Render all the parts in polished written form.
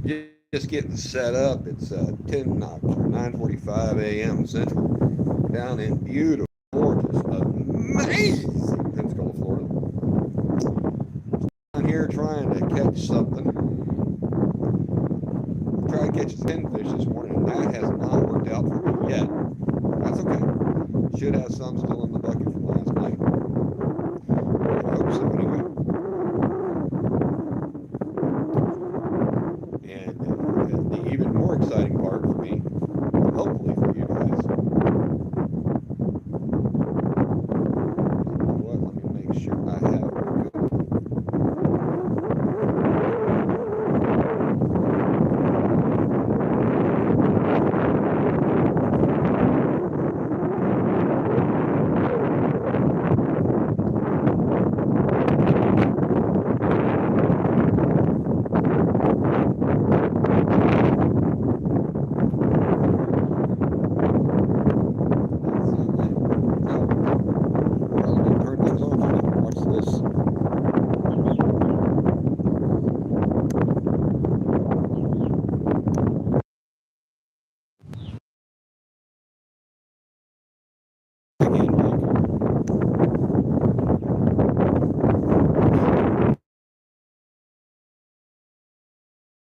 Just getting set up. It's 10 knots or 9:45 a.m. Central down in beautiful, gorgeous, amazing Pensacola, Florida. Down here trying to catch something. Tried to catch a pinfish this morning, and that has not worked out for me yet. That's okay. Should have some still in the bucket from last night. I hope so anyway. And the even more exciting part for me, hopefully for you guys, what? Let me make sure I have good.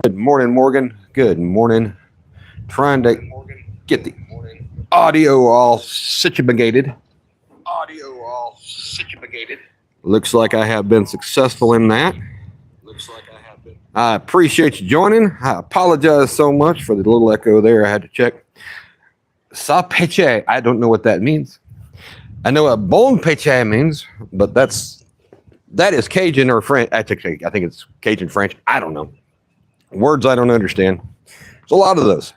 Good morning, Morgan. Good morning. Trying to get the audio all situated. Looks like I have been successful in that. I appreciate you joining. I apologize so much for the little echo there. I had to check. Sapeche. I don't know what that means. I know what bon peche means, but that is Cajun or French. I think it's Cajun French. I don't know. Words I don't understand. There's a lot of those.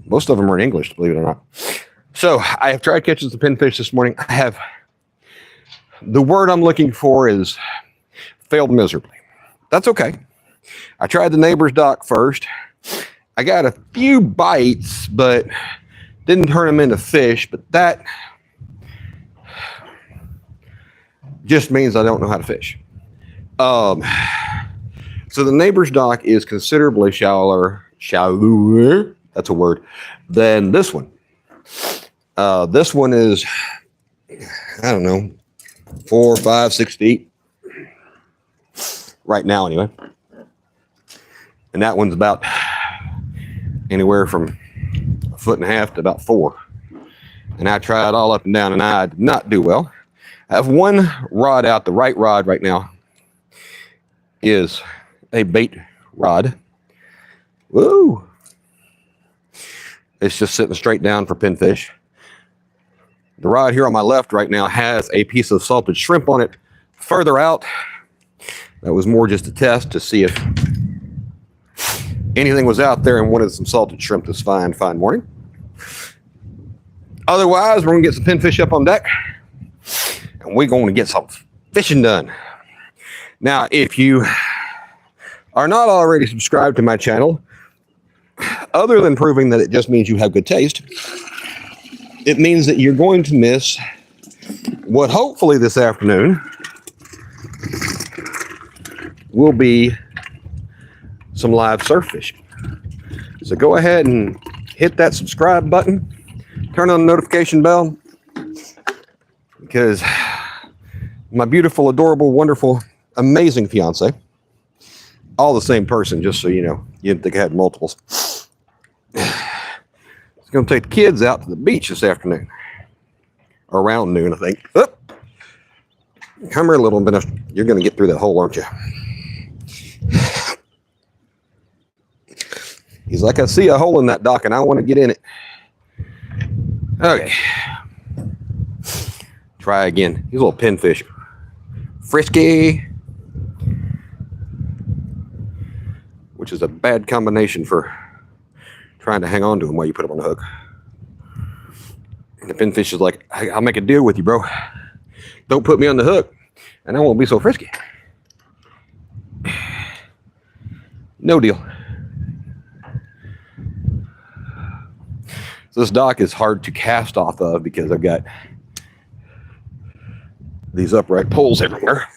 Most of them are in English, believe it or not. So I have tried catching some pinfish this morning. I have the word I'm looking for is failed miserably. That's okay. I tried the neighbor's dock first. I got a few bites, but didn't turn them into fish. But that just means I don't know how to fish. So the neighbor's dock is considerably shallower, that's a word, than this one. This one is, I don't know, 4, 5, 6 feet. Right now, anyway. And that one's about anywhere from 1.5 feet to about 4. And I tried all up and down, and I did not do well. I have one rod out. The right rod right now is a bait rod. Woo! It's just sitting straight down for pinfish. The rod here on my left right now has a piece of salted shrimp on it. Further out, that was more just a test to see if anything was out there and wanted some salted shrimp this fine morning. Otherwise, we're going to get some pinfish up on deck, and we're going to get some fishing done. Now, if you are not already subscribed to my channel, other than proving that it just means you have good taste, it means that you're going to miss what hopefully this afternoon will be some live surf fishing. So go ahead and hit that subscribe button, turn on the notification bell, because my beautiful, adorable, wonderful, amazing fiance, all the same person, just so you know, you didn't think I had multiples, it's going to take the kids out to the beach this afternoon, or around noon, I think. Oh, come here, little bit. You're going to get through that hole, aren't you? He's like, I see a hole in that dock, and I want to get in it. Okay. Try again. He's a little pinfish. Frisky. Which is a bad combination for trying to hang on to him while you put him on the hook. And the pinfish is like, I'll make a deal with you, bro. Don't put me on the hook, and I won't be so frisky. No deal. So this dock is hard to cast off of because I've got these upright poles everywhere.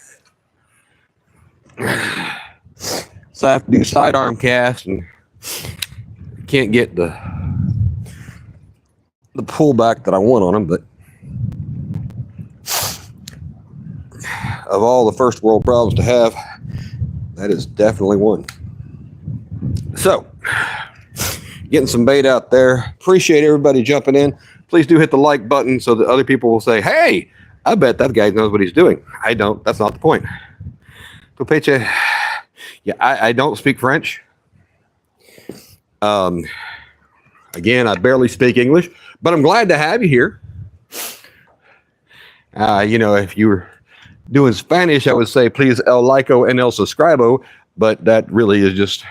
So I have to do sidearm cast and can't get the pullback that I want on them. But of all the first world problems to have, that is definitely one. So, getting some bait out there. Appreciate everybody jumping in. Please do hit the like button so that other people will say, hey, I bet that guy knows what he's doing. I don't. That's not the point. Yeah, I don't speak French. Again, I barely speak English, but I'm glad to have you here. If you were doing Spanish, I would say, please el likeO and el suscribo, but that really is just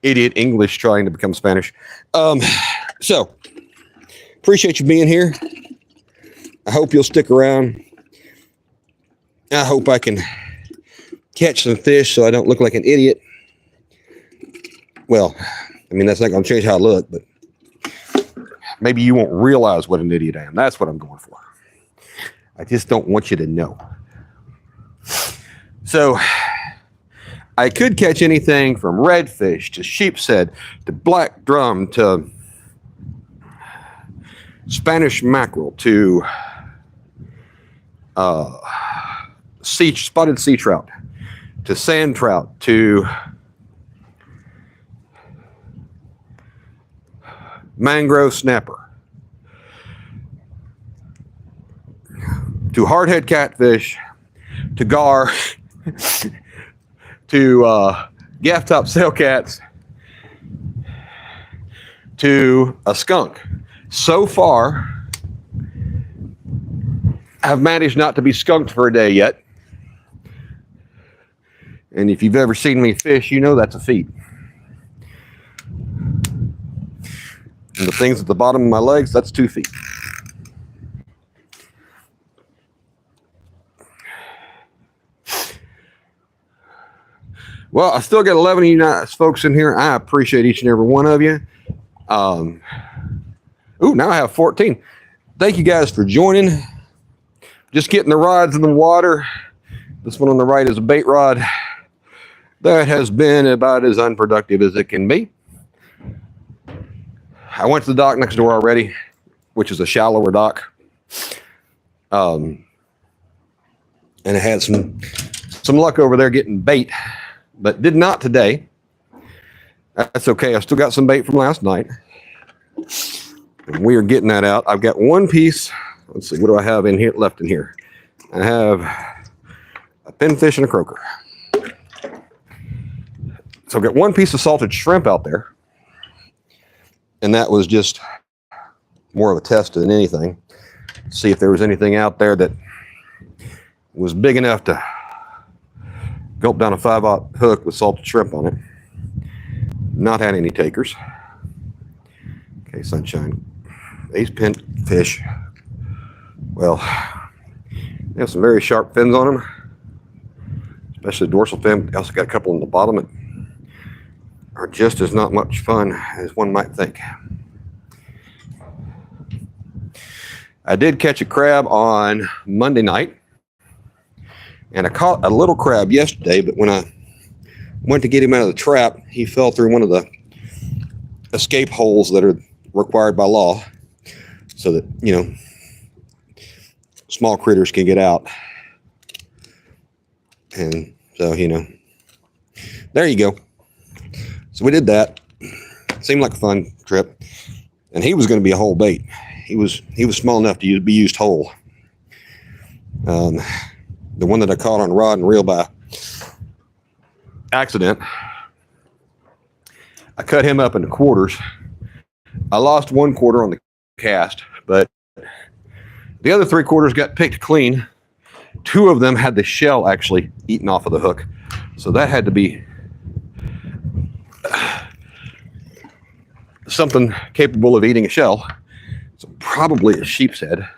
idiot English trying to become Spanish. So, appreciate you being here. I hope you'll stick around. I hope I can catch some fish so I don't look like an idiot. Well, I mean, that's not going to change how I look, but maybe you won't realize what an idiot I am. That's what I'm going for. I just don't want you to know. So, I could catch anything from redfish to sheepshead to black drum to Spanish mackerel to spotted sea trout to sand trout to mangrove snapper to hardhead catfish to gar to gaff top sailcats to a skunk. So far, I've managed not to be skunked for a day yet. And if you've ever seen me fish, you know that's a feat. And the things at the bottom of my legs, that's 2 feet. Well, I still got 11 of you nice folks in here. I appreciate each and every one of you. Now I have 14. Thank you guys for joining. Just getting the rods in the water. This one on the right is a bait rod. That has been about as unproductive as it can be. I went to the dock next door already, which is a shallower dock. And I had some luck over there getting bait, but did not today. That's okay. I still got some bait from last night. And we are getting that out. I've got one piece. Let's see, what do I have in here left in here? I have a pinfish and a croaker. So I've got one piece of salted shrimp out there. And that was just more of a test than anything. See if there was anything out there that was big enough to gulp down a 5/0 hook with salted shrimp on it. Not had any takers. Okay, sunshine. These pinfish, well, they have some very sharp fins on them, especially the dorsal fin. They also got a couple on the bottom that are just as not much fun as one might think. I did catch a crab on Monday night, and I caught a little crab yesterday, but when I went to get him out of the trap, he fell through one of the escape holes that are required by law so that, small critters can get out. And so, there you go. So we did that. Seemed like a fun trip. And he was going to be a whole bait. He was small enough to be used whole. The one that I caught on rod and reel by accident, I cut him up into quarters. I lost 1 quarter on the cast, but the other 3 quarters got picked clean. 2 of them had the shell actually eaten off of the hook. So that had to be something capable of eating a shell. So probably a sheep's head.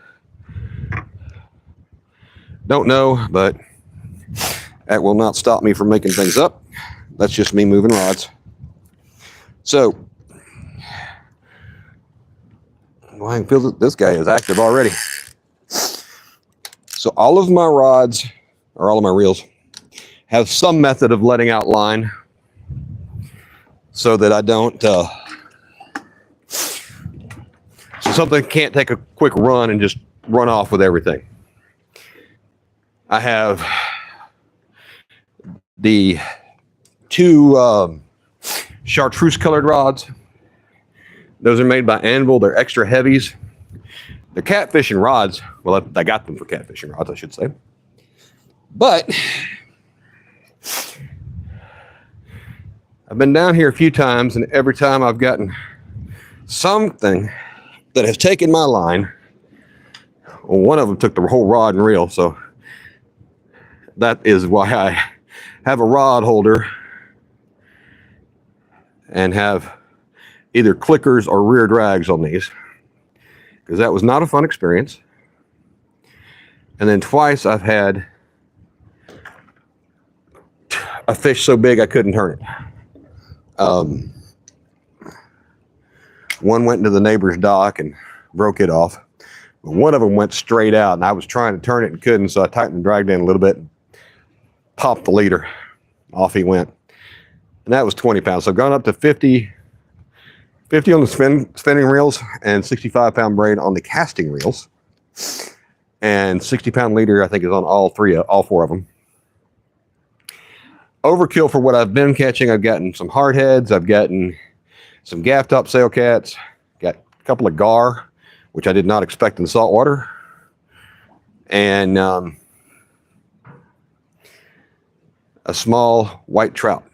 Don't know, but that will not stop me from making things up. That's just me moving rods. So, well, I can feel that this guy is active already. So all of my rods, or all of my reels, have some method of letting out line so that I don't, so something can't take a quick run and just run off with everything. I have the two chartreuse colored rods. Those are made by Anvil. They're extra heavies. They're catfishing rods. Well, I got them for catfishing rods, I should say. But I've been down here a few times, and every time I've gotten something that has taken my line. Well, one of them took the whole rod and reel, so that is why I have a rod holder and have either clickers or rear drags on these, because that was not a fun experience. And then twice I've had a fish so big I couldn't turn it. One went into the neighbor's dock and broke it off. But one of them went straight out, and I was trying to turn it and couldn't, so I tightened the drag down a little bit and popped the leader. Off he went. And that was 20 pounds. So I've gone up to 50 on the spinning reels and 65-pound braid on the casting reels. And 60-pound leader, I think, is on all four of them. Overkill for what I've been catching. I've gotten some hardheads. I've gotten some gaff-top sail cats. Got a couple of gar, which I did not expect in saltwater. And a small white trout.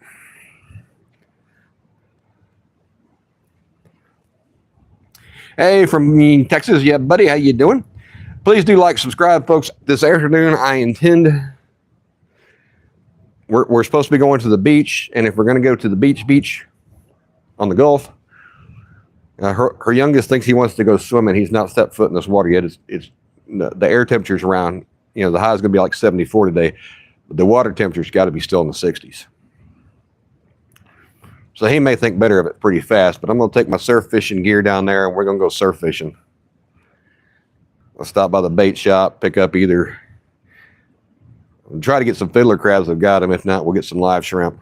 Hey, from Texas. Yeah, buddy, how you doing? Please do like, subscribe, folks. This afternoon, I intend... We're supposed to be going to the beach, and if we're going to go to the beach on the Gulf, her youngest thinks he wants to go swimming. He's not stepped foot in this water yet. It's the air temperature's around, the high is going to be like 74 today. But the water temperature's got to be still in the 60s. So he may think better of it pretty fast, but I'm going to take my surf fishing gear down there, and we're going to go surf fishing. I'll stop by the bait shop, pick up either... We'll try to get some fiddler crabs. I've got them. If not, we'll get some live shrimp.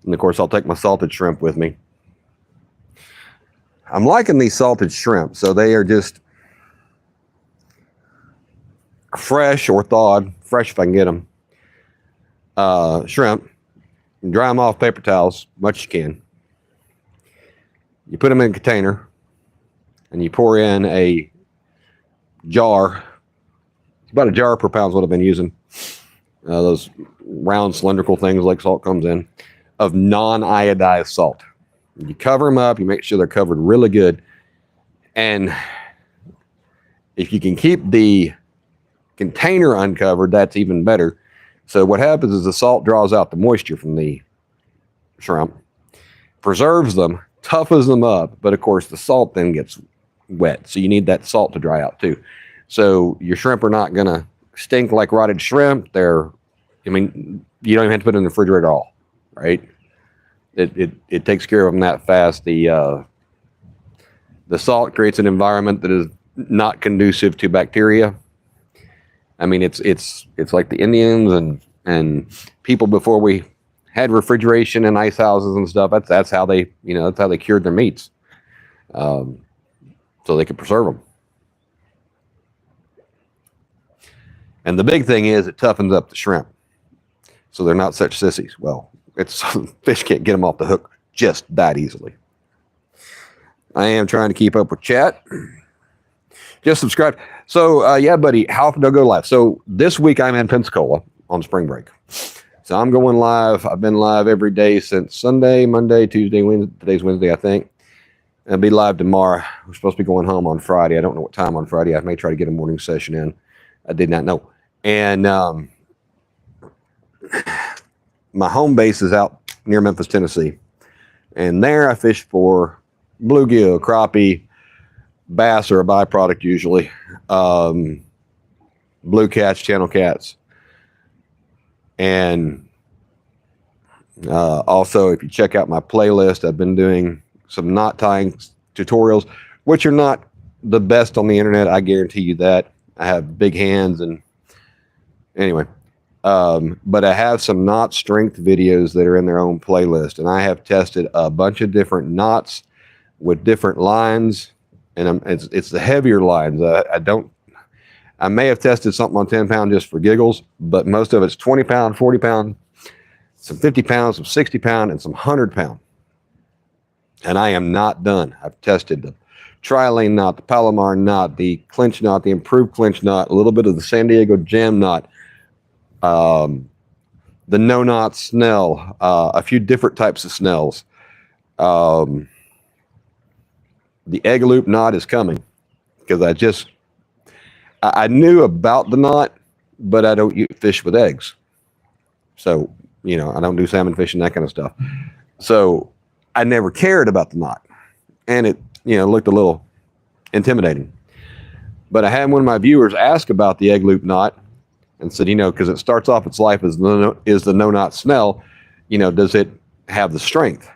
And of course, I'll take my salted shrimp with me. I'm liking these salted shrimp. So they are just fresh or thawed. Fresh if I can get them. Shrimp. You dry them off paper towels, much you can. You put them in a container. And you pour in a jar. About a jar per pound is what I've been using. Those round cylindrical things like salt comes in, of non-iodized salt. You cover them up. You make sure they're covered really good. And if you can keep the container uncovered, that's even better. So what happens is the salt draws out the moisture from the shrimp, preserves them, toughens them up, but of course the salt then gets wet, so you need that salt to dry out too. So your shrimp are not going to stink like rotted shrimp. You don't even have to put it in the refrigerator at all, right? It takes care of them that fast. The salt creates an environment that is not conducive to bacteria. It's like the Indians and people before we had refrigeration and ice houses and stuff. That's how they cured their meats. So they could preserve them. And the big thing is it toughens up the shrimp. So they're not such sissies. Well, fish can't get them off the hook just that easily. I am trying to keep up with chat. Just subscribe. So, yeah, buddy, how often do I go live? So this week I'm in Pensacola on spring break. So I'm going live. I've been live every day since Sunday, Monday, Tuesday, Wednesday. Today's Wednesday, I think. I'll be live tomorrow. We're supposed to be going home on Friday. I don't know what time on Friday. I may try to get a morning session in. I did not know. And my home base is out near Memphis, Tennessee. And there I fish for bluegill, crappie, bass are a byproduct usually. Blue cats, channel cats. And also, if you check out my playlist, I've been doing some knot tying tutorials, which are not the best on the internet. I guarantee you that. I have big hands, and anyway. But I have some knot strength videos that are in their own playlist, and I have tested a bunch of different knots with different lines, and it's the heavier lines. I may have tested something on 10 pound just for giggles, but most of it's 20 pound, 40 pound, some 50 pounds, some 60 pound, and some 100 pound. And I am not done. I've tested the tri-lane knot, the Palomar knot, the clinch knot, the improved clinch knot, a little bit of the San Diego jam knot, the no knot snell, a few different types of snells. The egg loop knot is coming because I knew about the knot, but I don't fish with eggs. So, I don't do salmon fishing, that kind of stuff. So I never cared about the knot, and it, looked a little intimidating. But I had one of my viewers ask about the egg loop knot and said, because it starts off its life as the no knot snell, does it have the strength?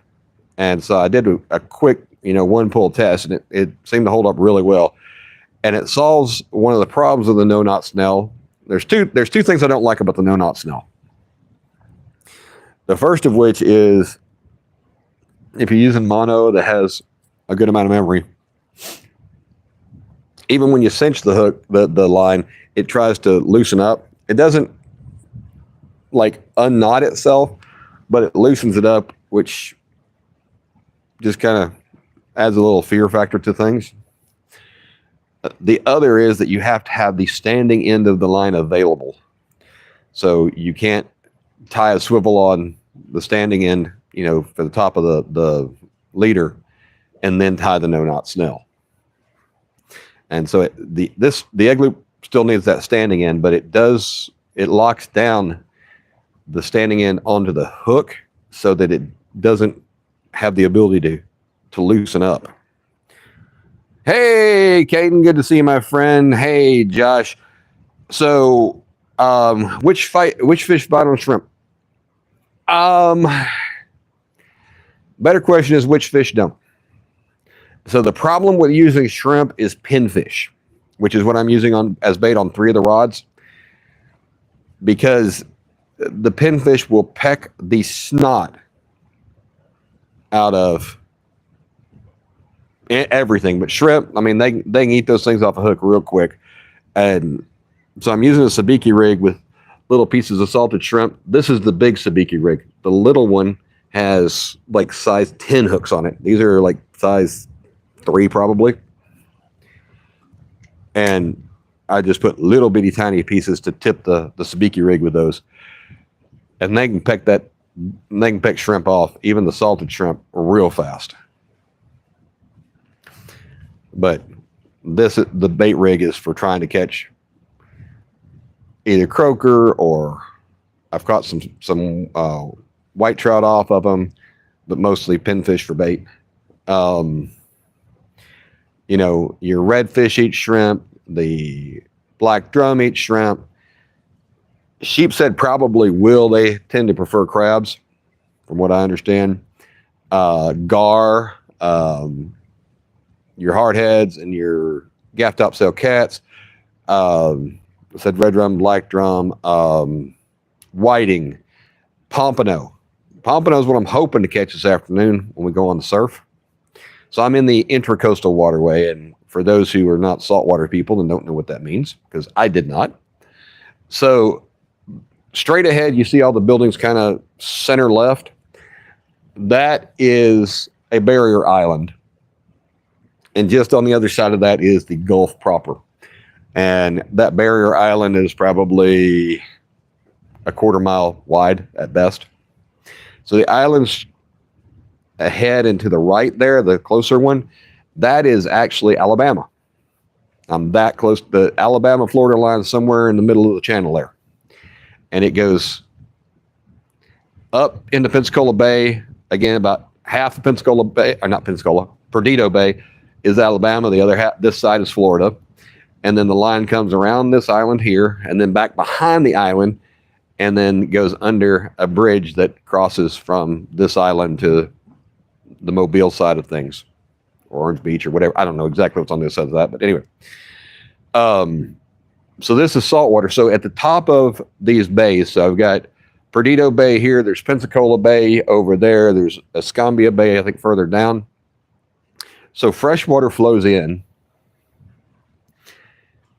And so I did a quick, one pull test, and it seemed to hold up really well. And it solves one of the problems of the no knot snell. There's two things I don't like about the no knot snell. The first of which is, if you're using mono that has a good amount of memory, even when you cinch the hook, the line, it tries to loosen up. It doesn't unknot itself, but it loosens it up, which just kind of adds a little fear factor to things. The other is that you have to have the standing end of the line available. So you can't tie a swivel on the standing end, for the top of the leader, and then tie the no knot snell. And so the egg loop still needs that standing end, but it locks down the standing end onto the hook so that it doesn't have the ability to loosen up. Hey, Caden, good to see you, my friend. Hey, Josh. So, which fish bite on shrimp? Better question is which fish don't. So the problem with using shrimp is pinfish, which is what I'm using as bait on 3 of the rods, because the pinfish will peck the snot out of everything. But shrimp, they can eat those things off a hook real quick. And so I'm using a sabiki rig with little pieces of salted shrimp. This is the big sabiki rig. The little one has size 10 hooks on it. These are size 3 probably. And I just put little bitty tiny pieces to tip the sabiki rig with those. And they can peck shrimp off, even the salted shrimp, real fast. But the bait rig is for trying to catch either croaker, or I've caught some white trout off of them, but mostly pinfish for bait. Your redfish eat shrimp, the black drum eat shrimp. Sheepshead probably will. They tend to prefer crabs, from what I understand. Gar, your hardheads and your gaff topsail cats. Said red drum, black drum, whiting, pompano. Pompano is what I'm hoping to catch this afternoon when we go on the surf. So I'm in the intracoastal waterway, and for those who are not saltwater people and don't know what that means, because I did not. So straight ahead, you see all the buildings kind of center left. That is a barrier island. And just on the other side of that is the Gulf proper. And that barrier island is probably a quarter mile wide at best. So the islands ahead and to the right there, the closer one, that is actually Alabama. I'm that close. The Alabama-Florida line is somewhere in the middle of the channel there. And it goes up into Pensacola Bay. Again, about half of Pensacola Bay, or not Pensacola, Perdido Bay is Alabama. The other half, this side is Florida. And then the line comes around this island here and then back behind the island and then goes under a bridge that crosses from this island to the Mobile side of things, or Orange Beach or whatever. I don't know exactly what's on the other side of that, but anyway. So this is saltwater. So at the top of these bays, so I've got Perdido Bay here. There's Pensacola Bay over there. There's Escambia Bay, I think, further down. So fresh water flows in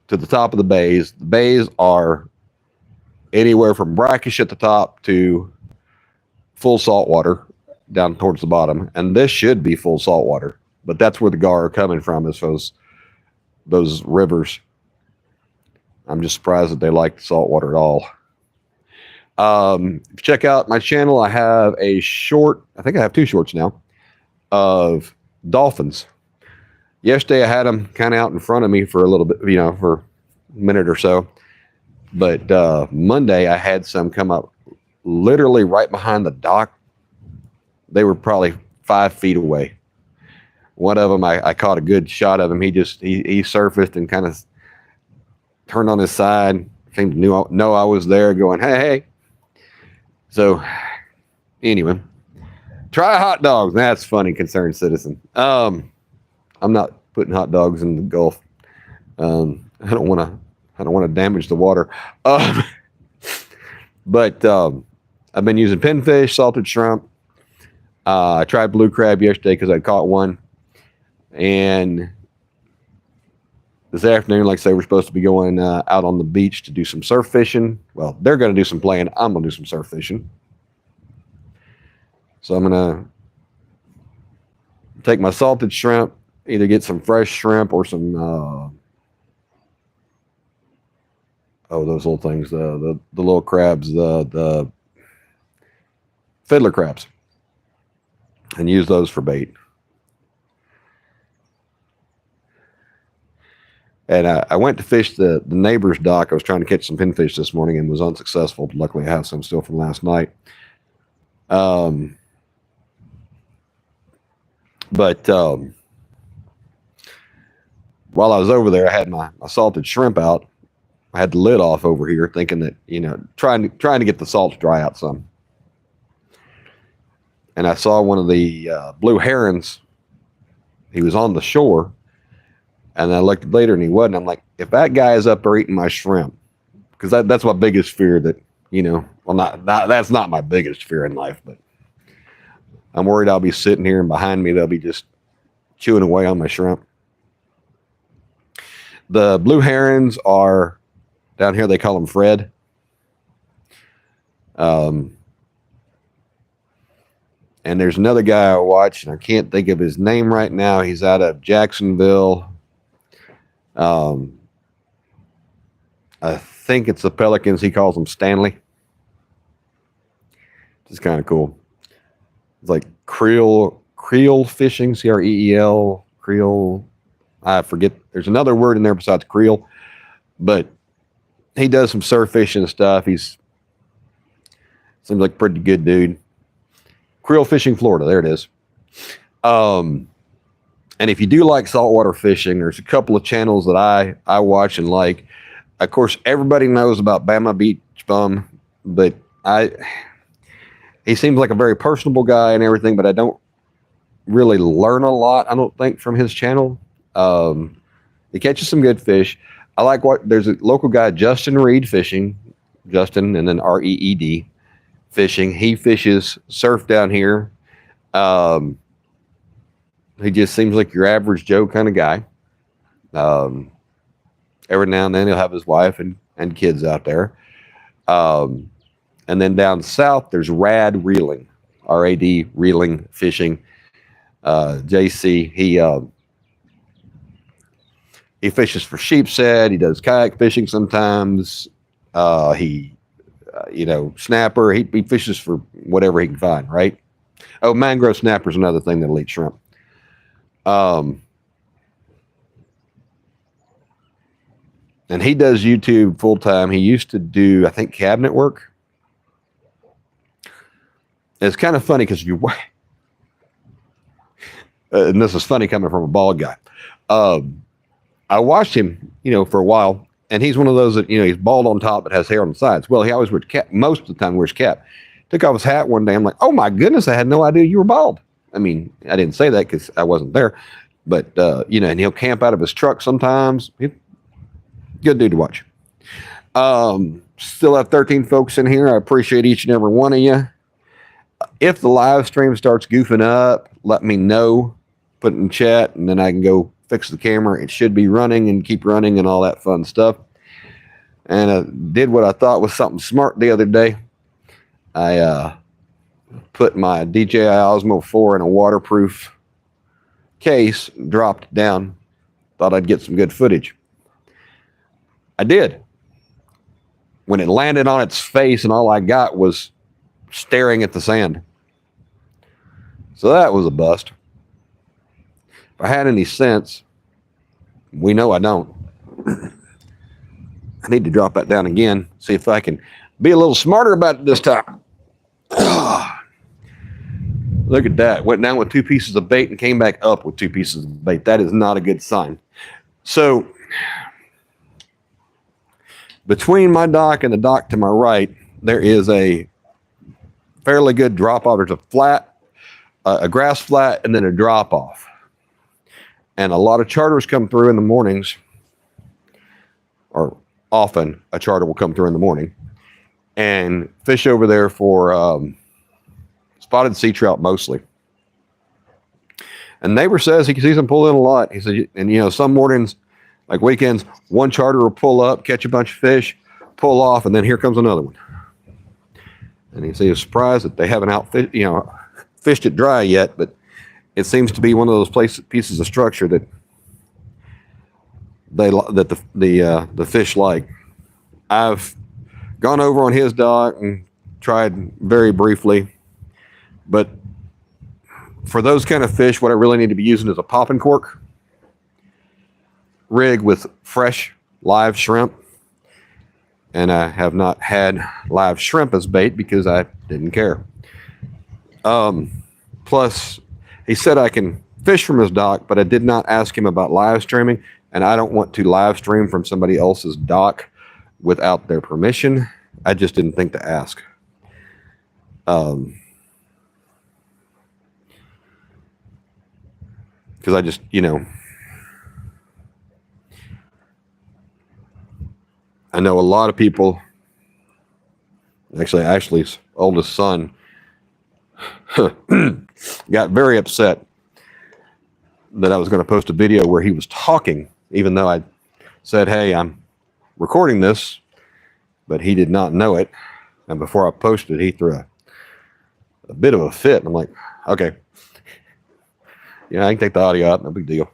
to the top of the bays. The bays are anywhere from brackish at the top to full salt water down towards the bottom. And this should be full salt water, but that's where the gar are coming from, is those rivers. I'm just surprised that they like the salt water at all. Check out my channel. I have a short, I think I have 2 shorts now, of dolphins. Yesterday I had them kind of out in front of me for a little bit, for a minute or so. But Monday I had some come up literally right behind the dock. They were probably 5 feet away. One of them, I caught a good shot of him. He surfaced and kind of turned on his side. Seemed to know I was there, going, hey. So anyway, try hot dogs. That's funny, concerned citizen. I'm not putting hot dogs in the Gulf. I don't want to damage the water. But I've been using pinfish, salted shrimp. I tried blue crab yesterday because I caught one. And this afternoon, like I say, we're supposed to be going out on the beach to do some surf fishing. Well, they're going to do some playing. I'm going to do some surf fishing. So I'm going to take my salted shrimp, either get some fresh shrimp or some, those little things, the little crabs, the fiddler crabs, and use those for bait. And I went to fish the neighbor's dock. I was trying to catch some pinfish this morning and was unsuccessful. Luckily, I have some still from last night. But while I was over there, I had my salted shrimp out. I had the lid off over here, thinking that, trying to get the salt to dry out some. And I saw one of the blue herons. He was on the shore. And I looked later and he wasn't. I'm like, if that guy is up there eating my shrimp, because that's my biggest fear, that, that's not my biggest fear in life, but I'm worried I'll be sitting here and behind me, they'll be just chewing away on my shrimp. The blue herons are down here. They call them Fred. And there's another guy I watch, and I can't think of his name right now. He's out of Jacksonville. I think it's the Pelicans. He calls them Stanley. It's kind of cool. It's like creel fishing, Creel, creel. I forget. There's another word in there besides creel, but he does some surf fishing and stuff. Seems like a pretty good dude. Creel Fishing Florida. There it is. And if you do like saltwater fishing, there's a couple of channels that I watch and like. Of course, everybody knows about Bama Beach Bum, but he seems like a very personable guy and everything, but I don't really learn a lot, I don't think, from his channel. He catches some good fish. I like there's a local guy, Justin Reed Fishing, Justin, and then REED Fishing. He fishes surf down here. He just seems like your average Joe kind of guy. Every now and then he'll have his wife and kids out there. And then down south, there's Rad Reeling, RAD Reeling Fishing. JC, he fishes for sheepshead. He does kayak fishing sometimes. Snapper. He fishes for whatever he can find, right? Oh, mangrove snapper is another thing that'll eat shrimp. And he does YouTube full time. He used to do, I think, cabinet work. It's kind of funny because and this is funny coming from a bald guy. I watched him, for a while, and he's one of those that, he's bald on top but has hair on the sides. Well, he always wears cap. Most of the time wears cap. Took off his hat one day. I'm like, oh my goodness, I had no idea you were bald. I mean, I didn't say that because I wasn't there, but and he'll camp out of his truck sometimes. Good dude to watch. Still have 13 folks in here. I appreciate each and every one of you. If the live stream starts goofing up, let me know. Put it in chat, and then I can go fix the camera. It should be running and keep running and all that fun stuff. And I did what I thought was something smart the other day. I put my DJI Osmo 4 in a waterproof case, dropped it down. Thought I'd get some good footage. I did. When it landed on its face and all I got was staring at the sand. So that was a bust. If I had any sense, we know I don't. I need to drop that down again, see if I can be a little smarter about it this time. Look at that. Went down with 2 pieces of bait and came back up with 2 pieces of bait. That is not a good sign. So between my dock and the dock to my right, there is a fairly good drop off. There's a flat, a grass flat, and then a drop off. And a lot of charters come through in the mornings, or often a charter will come through in the morning and fish over there for spotted sea trout mostly. And neighbor says he sees them pull in a lot. He said, and you know, some mornings, like weekends, one charter will pull up, catch a bunch of fish, pull off, and then here comes another one. And he was surprised that they haven't fished it dry yet, but it seems to be one of those pieces of structure that the fish like. I've gone over on his dock and tried very briefly, but for those kind of fish, what I really need to be using is a popping cork rig with fresh live shrimp. And I have not had live shrimp as bait because I didn't care. Plus, he said I can fish from his dock, but I did not ask him about live streaming, and I don't want to live stream from somebody else's dock without their permission. I just didn't think to ask. Because I just, I know a lot of people, actually Ashley's oldest son, got very upset that I was going to post a video where he was talking, even though I said, hey, I'm recording this, but he did not know it. And before I posted, he threw a bit of a fit. And I'm like, okay, yeah, I can take the audio out, no big deal.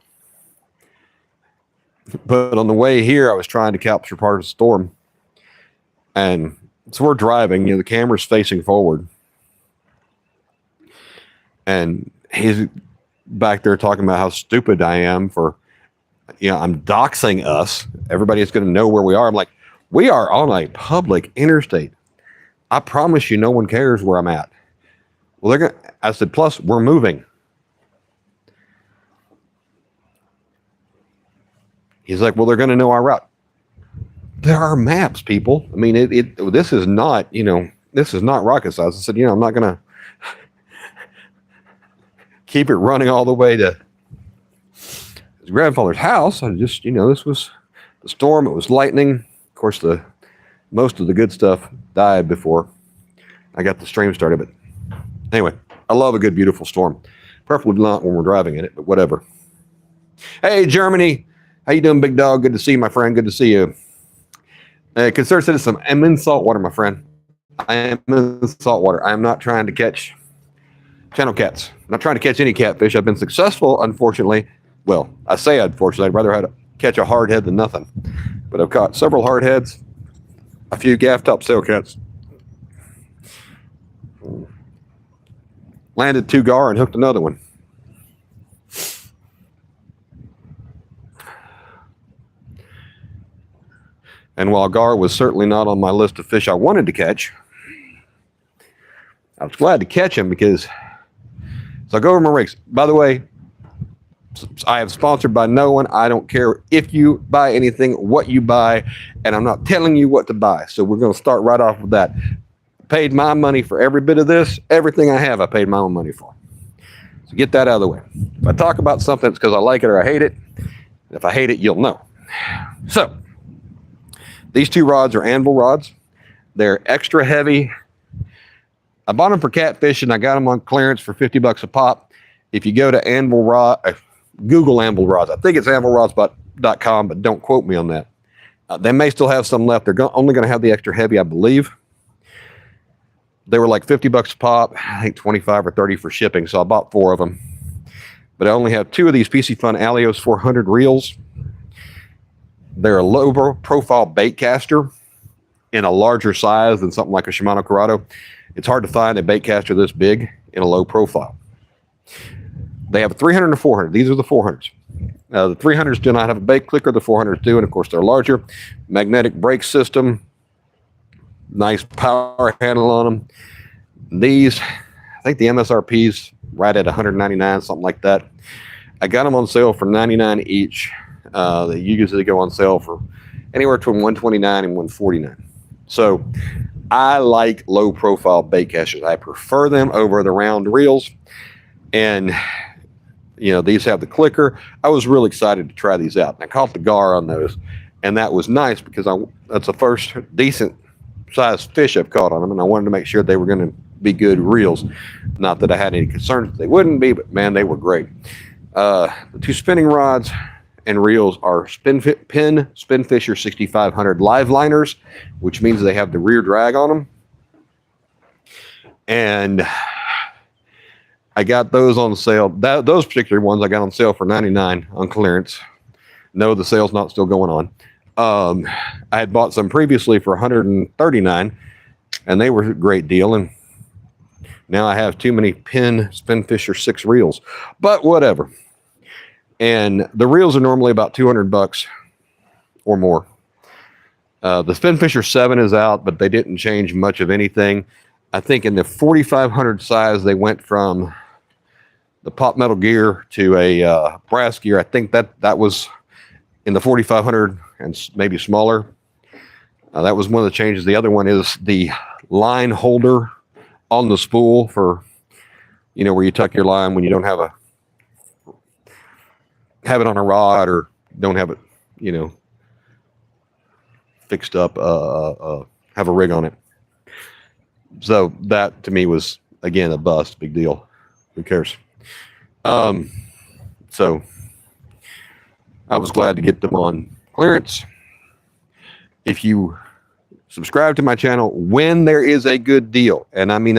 But on the way here, I was trying to capture part of the storm. And so we're driving, the camera's facing forward. And he's back there talking about how stupid I am for, I'm doxing us. Everybody is going to know where we are. I'm like, we are on a public interstate. I promise you no one cares where I'm at. Well, I said, plus we're moving. He's like, well, they're going to know our route. There are maps, people. I mean, this is not, this is not rocket science. I said, I'm not going to keep it running all the way to his grandfather's house. I just, this was the storm. It was lightning. Of course, most of the good stuff died before I got the stream started. But anyway, I love a good, beautiful storm. Preferably not when we're driving in it, but whatever. Hey, Germany. How you doing, big dog? Good to see you, my friend. Good to see you. Concerned citizen, I'm in saltwater, my friend. I am in saltwater. I am not trying to catch channel cats. I'm not trying to catch any catfish. I've been successful, unfortunately. Well, I say unfortunately. I'd rather catch a hard head than nothing. But I've caught several hard heads, a few gaff top sail cats. Landed 2 gar and hooked another one. And while gar was certainly not on my list of fish I wanted to catch, I was glad to catch him because, so I go over my rigs. By the way, I am sponsored by no one. I don't care if you buy anything, what you buy, and I'm not telling you what to buy. So we're going to start right off with that. Paid my money for every bit of this. Everything I have, I paid my own money for. So get that out of the way. If I talk about something, it's because I like it or I hate it. If I hate it, you'll know. So, These two rods are anvil rods. They're extra heavy. I bought them for catfishing. I got them on clearance for $50 a pop. If you go to Anvil Rod, Google Anvil Rods. I think it's anvilrods.com, but don't quote me on that. They may still have some left. They're only going to have the extra heavy, I believe. They were like $50 a pop. I think 25 or 30 for shipping, so I bought 4 of them. But I only have 2 of these PC Fun Alios 400 reels. They're a low profile bait caster in a larger size than something like a Shimano Corrado. It's hard to find a bait caster this big in a low profile. They have a 300 and a 400. These are the 400s. The 300s do not have a bait clicker. The 400s do, and of course they're larger. Magnetic brake system. Nice power handle on them. These, I think the MSRP's right at $199, something like that. I got them on sale for $99 each. They usually go on sale for anywhere between $129 and $149. So I like low profile bait casters. I prefer them over the round reels. And you know, these have the clicker. I was really excited to try these out. And I caught the gar on those, and that was nice because that's the first decent sized fish I've caught on them, and I wanted to make sure they were going to be good reels. Not that I had any concerns that they wouldn't be, but man, they were great. The 2 spinning rods and reels are Penn Spin Fisher 6500 live liners, which means they have the rear drag on them. And I got those on sale. Those particular ones I got on sale for $99 on clearance. No, the sale's not still going on. I had bought some previously for $139, and they were a great deal. And now I have too many Penn Spin Fisher 6 reels, but whatever. And the reels are normally about $200 or more. The Spin Fisher 7 is out, but they didn't change much of anything. I think in the 4500 size, they went from the pop metal gear to a brass gear. I think that was in the 4500 and maybe smaller. That was one of the changes. The other one is the line holder on the spool for, you know, where you tuck your line when you don't have it on a rod or don't have it, you know, fixed up, have a rig on it. So that to me was, again, a bust. Big deal. Who cares? So I was glad to get them on clearance. If you subscribe to my channel when there is a good deal, and I mean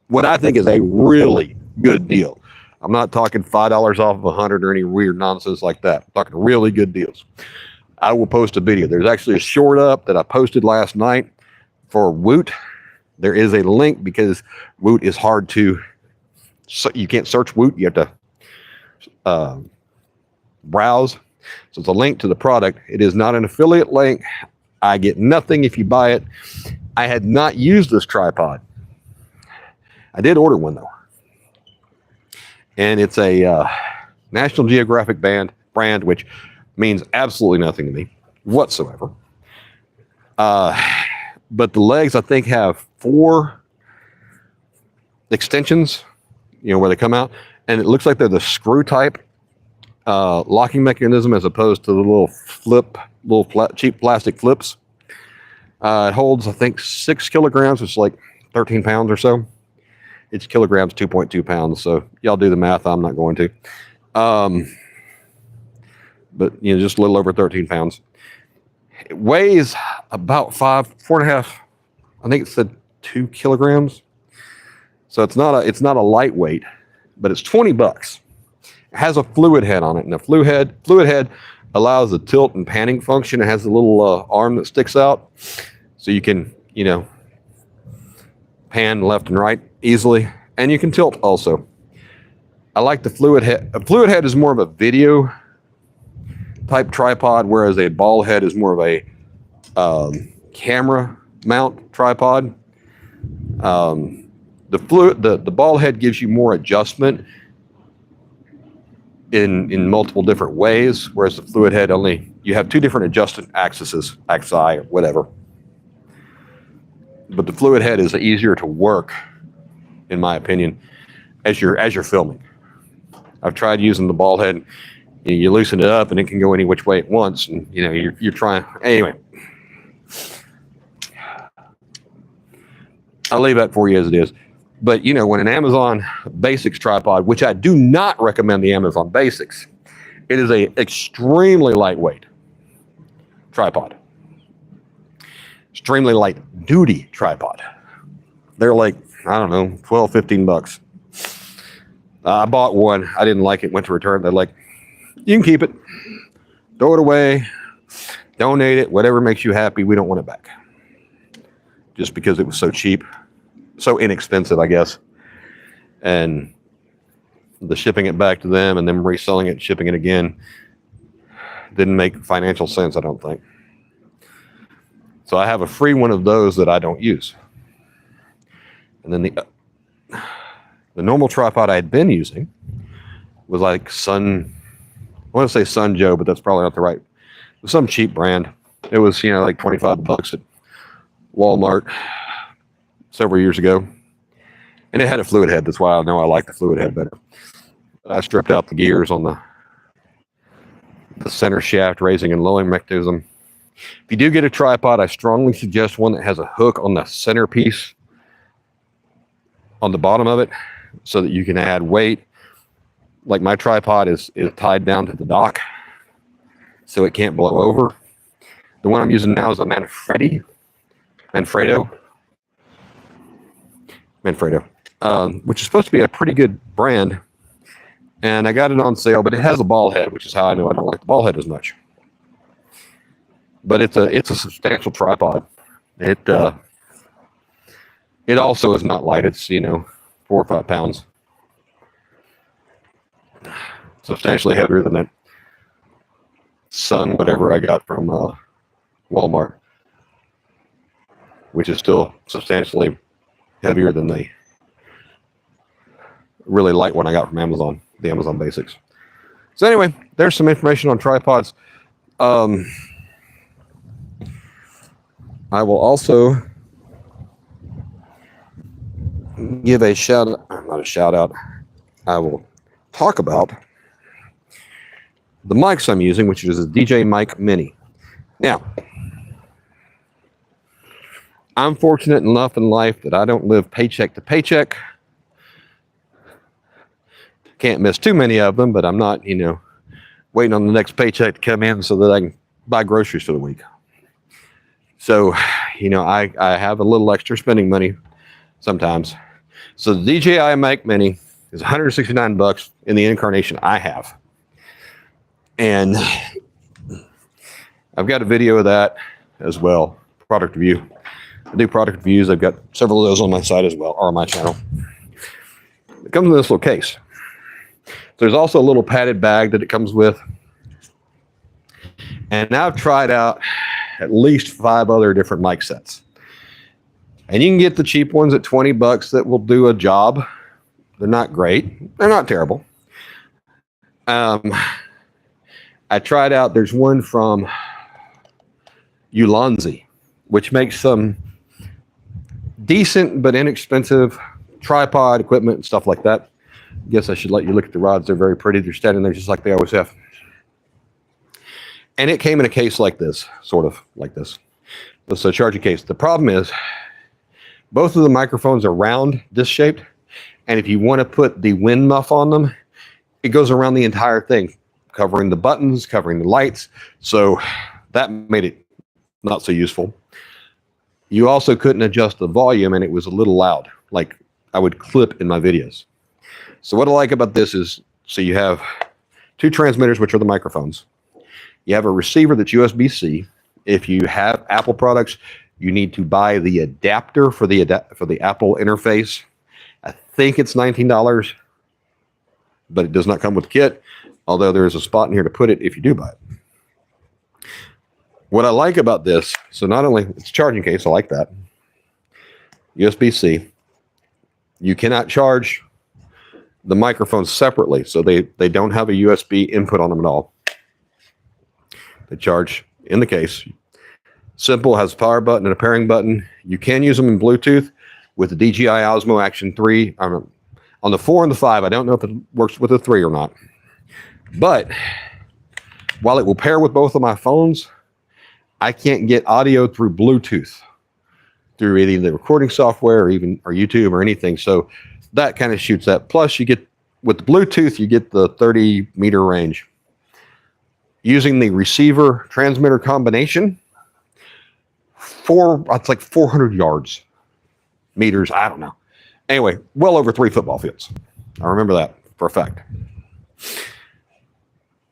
what I think is a really good deal. I'm not talking $5 off of 100 or any weird nonsense like that. I'm talking really good deals. I will post a video. There's actually a short up that I posted last night for Woot. There is a link because Woot is hard to, you can't search Woot. You have to browse. So it's a link to the product. It is not an affiliate link. I get nothing if you buy it. I had not used this tripod. I did order one though. And it's a National Geographic brand, which means absolutely nothing to me whatsoever. But the legs, I think, have 4 extensions, you know, where they come out. And it looks like they're the screw type locking mechanism as opposed to the little cheap plastic flips. It holds, I think, 6 kilograms. It's like 13 pounds or so. It's kilograms, 2.2 pounds. So y'all do the math. I'm not going to. But, you know, just a little over 13 pounds. It weighs about 4.5. I think it said 2 kilograms. So it's not a lightweight, but it's $20. It has a fluid head on it, and the fluid head allows the tilt and panning function. It has a little arm that sticks out, so you can, you know, pan left and right easily, and you can tilt also. I like the fluid head. A fluid head is more of a video type tripod, whereas a ball head is more of a camera mount tripod. The ball head gives you more adjustment in multiple different ways, whereas the fluid head you have 2 different adjustment axi or whatever. But the fluid head is easier to work, in my opinion, as you're filming. I've tried using the ball head. You loosen it up and it can go any which way it wants, and you know you're trying anyway. I'll leave that for you as it is. But, you know, when an Amazon Basics tripod, which I do not recommend the Amazon Basics, it is a extremely lightweight tripod. Extremely light duty tripod. They're like, I don't know, 12, 15 bucks. I bought one. I didn't like it. Went to return. They're like, you can keep it. Throw it away. Donate it. Whatever makes you happy. We don't want it back. Just because it was so cheap. So inexpensive, I guess. And the shipping it back to them and then reselling it, shipping it again, didn't make financial sense, I don't think. So I have a free one of those that I don't use. And then the normal tripod I had been using was like I want to say Sun Joe, but that's probably not the right. It was some cheap brand. It was, you know, like 25 bucks at Walmart several years ago. And it had a fluid head. That's why I know I like the fluid head better. I stripped out the gears on the center shaft raising and lowering mechanism. If you do get a tripod, I strongly suggest one that has a hook on the centerpiece on the bottom of it so that you can add weight. Like my tripod is tied down to the dock so it can't blow over. The one I'm using now is a Manfredo, which is supposed to be a pretty good brand. And I got it on sale, but it has a ball head, which is how I know I don't like the ball head as much. But it's a substantial tripod. It also is not light. It's, you know, 4 or 5 pounds. Substantially heavier than that Sun whatever I got from Walmart, which is still substantially heavier than the really light one I got from Amazon, the Amazon Basics. So anyway, there's some information on tripods. I will also give a shout out, not a shout out, I will talk about the mics I'm using, which is a DJ Mic Mini. Now, I'm fortunate enough in life that I don't live paycheck to paycheck. Can't miss too many of them, but I'm not, you know, waiting on the next paycheck to come in so that I can buy groceries for the week. So, you know, I have a little extra spending money sometimes. So the DJI Mic Mini is 169 bucks in the incarnation I have. And I've got a video of that as well, product review. I do product reviews. I've got several of those on my site as well, or on my channel. It comes in this little case. There's also a little padded bag that it comes with. And I've tried out at least 5 other different mic sets. And you can get the cheap ones at 20 bucks that will do a job. They're not great. They're not terrible. I tried out, there's one from Ulanzi, which makes some decent but inexpensive tripod equipment and stuff like that. I guess I should let you look at the rods. They're very pretty. They're standing there just like they always have. And it came in a case like this, sort of like this. It's a charging case. The problem is both of the microphones are round, disc shaped. And if you want to put the wind muff on them, it goes around the entire thing, covering the buttons, covering the lights. So that made it not so useful. You also couldn't adjust the volume, and it was a little loud, like I would clip in my videos. So what I like about this is, so you have 2 transmitters, which are the microphones. You have a receiver that's USB-C. If you have Apple products, you need to buy the adapter for the Apple interface. I think it's $19, but it does not come with the kit, although there is a spot in here to put it if you do buy it. What I like about this, so not only it's a charging case, I like that. USB-C. You cannot charge the microphones separately, so they don't have a USB input on them at all. They charge in the case. Simple, has a power button and a pairing button. You can use them in Bluetooth with the DJI Osmo Action 3. On the 4 and the 5, I don't know if it works with the 3 or not. But while it will pair with both of my phones, I can't get audio through Bluetooth, through either the recording software or YouTube or anything. So that kind of shoots that. Plus, you get with the Bluetooth, you get the 30-meter range. Using the receiver transmitter combination, it's like 400 yards, meters, I don't know. Anyway, well over 3 football fields. I remember that for a fact.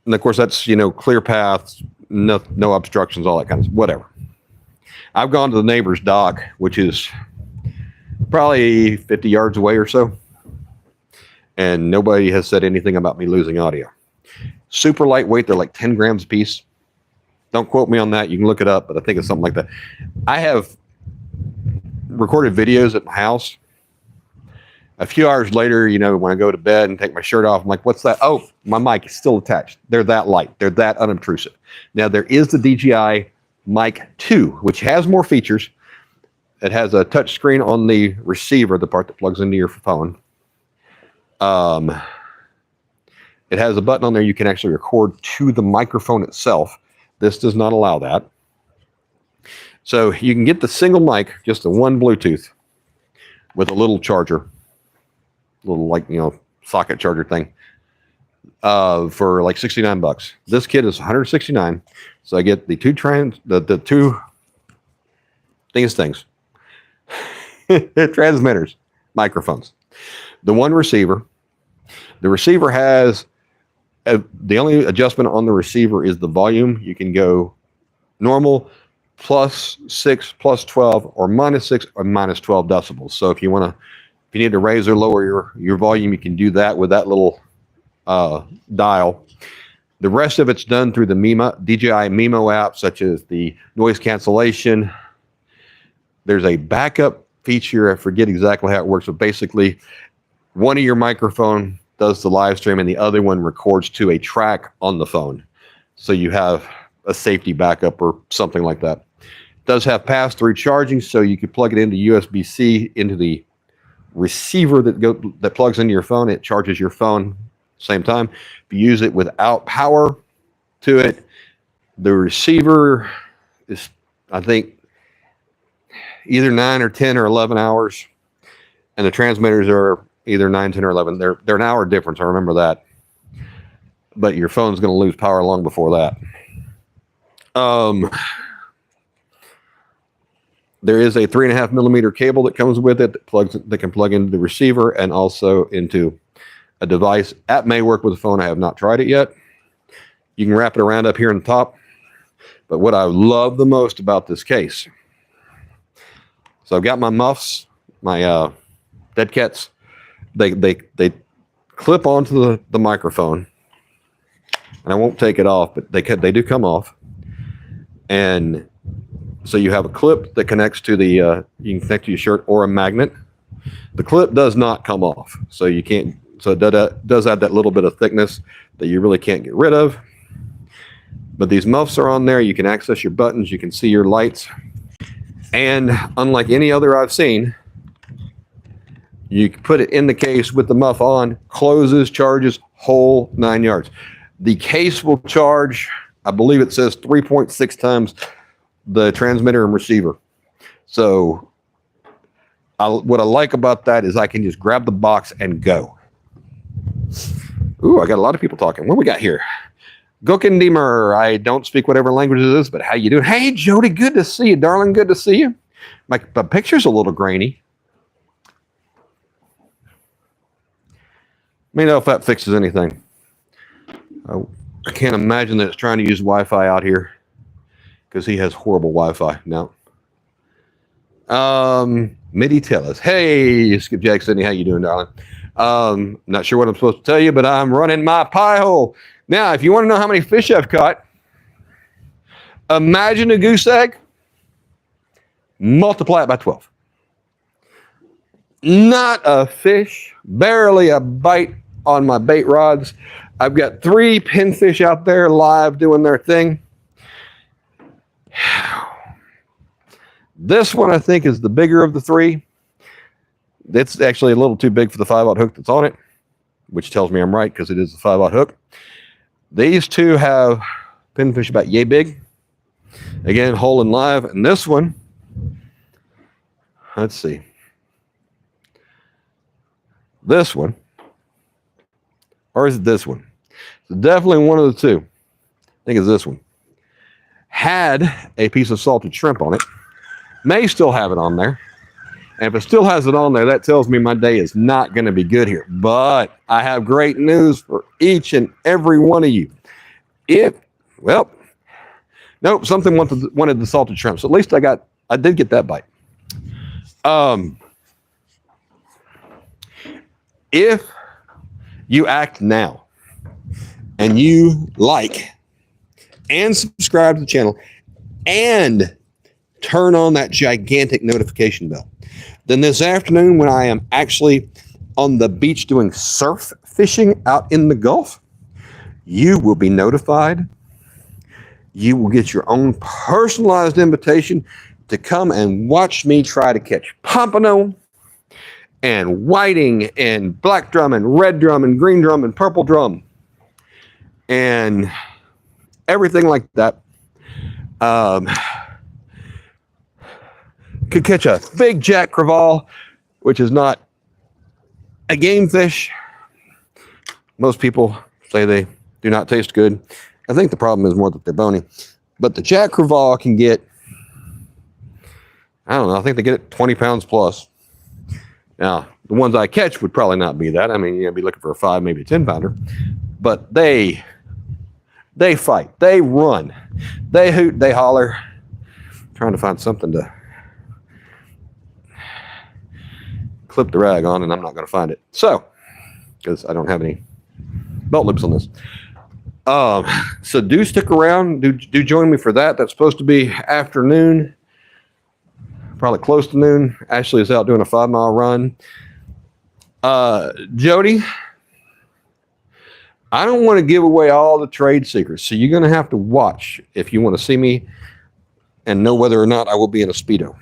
And of course, that's, clear paths, no obstructions, all that kind of whatever. I've gone to the neighbor's dock, which is probably 50 yards away or so, and nobody has said anything about me losing audio. Super lightweight. They're like 10 grams a piece. Don't quote me on that. You can look it up, but I think it's something like that. I have recorded videos at my house. A few hours later, when I go to bed and take my shirt off, I'm like, what's that? Oh, my mic is still attached. They're that light. They're that unobtrusive. Now, there is the DJI Mic 2, which has more features. It has a touch screen on the receiver, the part that plugs into your phone. It has a button on there you can actually record to the microphone itself. This does not allow that. So you can get the single mic, just the one Bluetooth, with a little charger, little socket charger thing, for like $69. This kit is $169. So I get the two transmitters, microphones, the one receiver. The receiver has the only adjustment on the receiver is the volume. You can go normal, +6, +12, or -6 or -12 decibels. So if you need to raise or lower your volume, you can do that with that little dial. The rest of it's done through the DJI Mimo app, such as the noise cancellation. There's a backup feature. I forget exactly how it works, but basically one of your microphone does the live stream and the other one records to a track on the phone. So you have a safety backup or something like that. It does have pass-through charging, so you can plug it into USB-C into the receiver that plugs into your phone. It charges your phone same time. If you use it without power to it, the receiver is, I think, either 9 or 10 or 11 hours, and the transmitters are either 9, 10, or 11. They're an hour difference. I remember that. But your phone's going to lose power long before that. There is a 3.5 millimeter cable that comes with it that can plug into the receiver and also into a device. That may work with the phone. I have not tried it yet. You can wrap it around up here on the top. But what I love the most about this case, so I've got my muffs, my dead cats. They clip onto the microphone, and I won't take it off, but they do come off. And so you have a clip that connects to the you can connect to your shirt or a magnet. The clip does not come off, so you can't. So it does add that little bit of thickness that you really can't get rid of. But these muffs are on there. You can access your buttons. You can see your lights. And unlike any other I've seen, you can put it in the case with the muff on, closes, charges, whole 9 yards. The case will charge, I believe it says 3.6 times the transmitter and receiver. So what I like about that is I can just grab the box and go. Ooh, I got a lot of people talking. What we got here? Gokendimer. I don't speak whatever language it is, but how you doing? Hey, Jody, good to see you, darling. Good to see you. My picture's a little grainy. Let me know if that fixes anything. I can't imagine that it's trying to use Wi-Fi out here because he has horrible Wi-Fi. No. MIDI tell us. Hey, Skip Jackson, how you doing, darling? Not sure what I'm supposed to tell you, but I'm running my pie hole. Now, if you want to know how many fish I've caught, imagine a goose egg, multiply it by 12. Not a fish, barely a bite on my bait rods. I've got 3 pinfish out there live doing their thing. This one, I think, is the bigger of the 3. It's actually a little too big for the 5/0 hook that's on it, which tells me I'm right because it is a 5/0 hook. These 2 have pinfish about yay big. Again, Holland Live. And this one, let's see. This one, or is it this one? It's definitely one of the two. I think it's this one. Had a piece of salted shrimp on it. May still have it on there. And if it still has it on there, that tells me my day is not going to be good here. But I have great news for each and every one of you. Nope, something wanted the salted shrimp. So at least I did get that bite. If you act now and you like and subscribe to the channel and turn on that gigantic notification bell, then this afternoon when I am actually on the beach doing surf fishing out in the Gulf, you will be notified. You will get your own personalized invitation to come and watch me try to catch pompano and whiting and black drum and red drum and green drum and purple drum and everything like that. Could catch a big jack crevalle, which is not a game fish. Most people say they do not taste good. I think the problem is more that they're bony. But the jack crevalle can get, I don't know, I think they get it 20 pounds plus. Now, the ones I catch would probably not be that. I mean, you'd be looking for a 5, maybe a 10 pounder. But they fight, they run, they hoot, they holler. I'm trying to find something to clip the rag on, and I'm not going to find it. So, because I don't have any belt loops on this. So do stick around. Do join me for that. That's supposed to be afternoon, probably close to noon. Ashley is out doing a 5-mile run. Jody, I don't want to give away all the trade secrets, so you're going to have to watch if you want to see me and know whether or not I will be in a Speedo.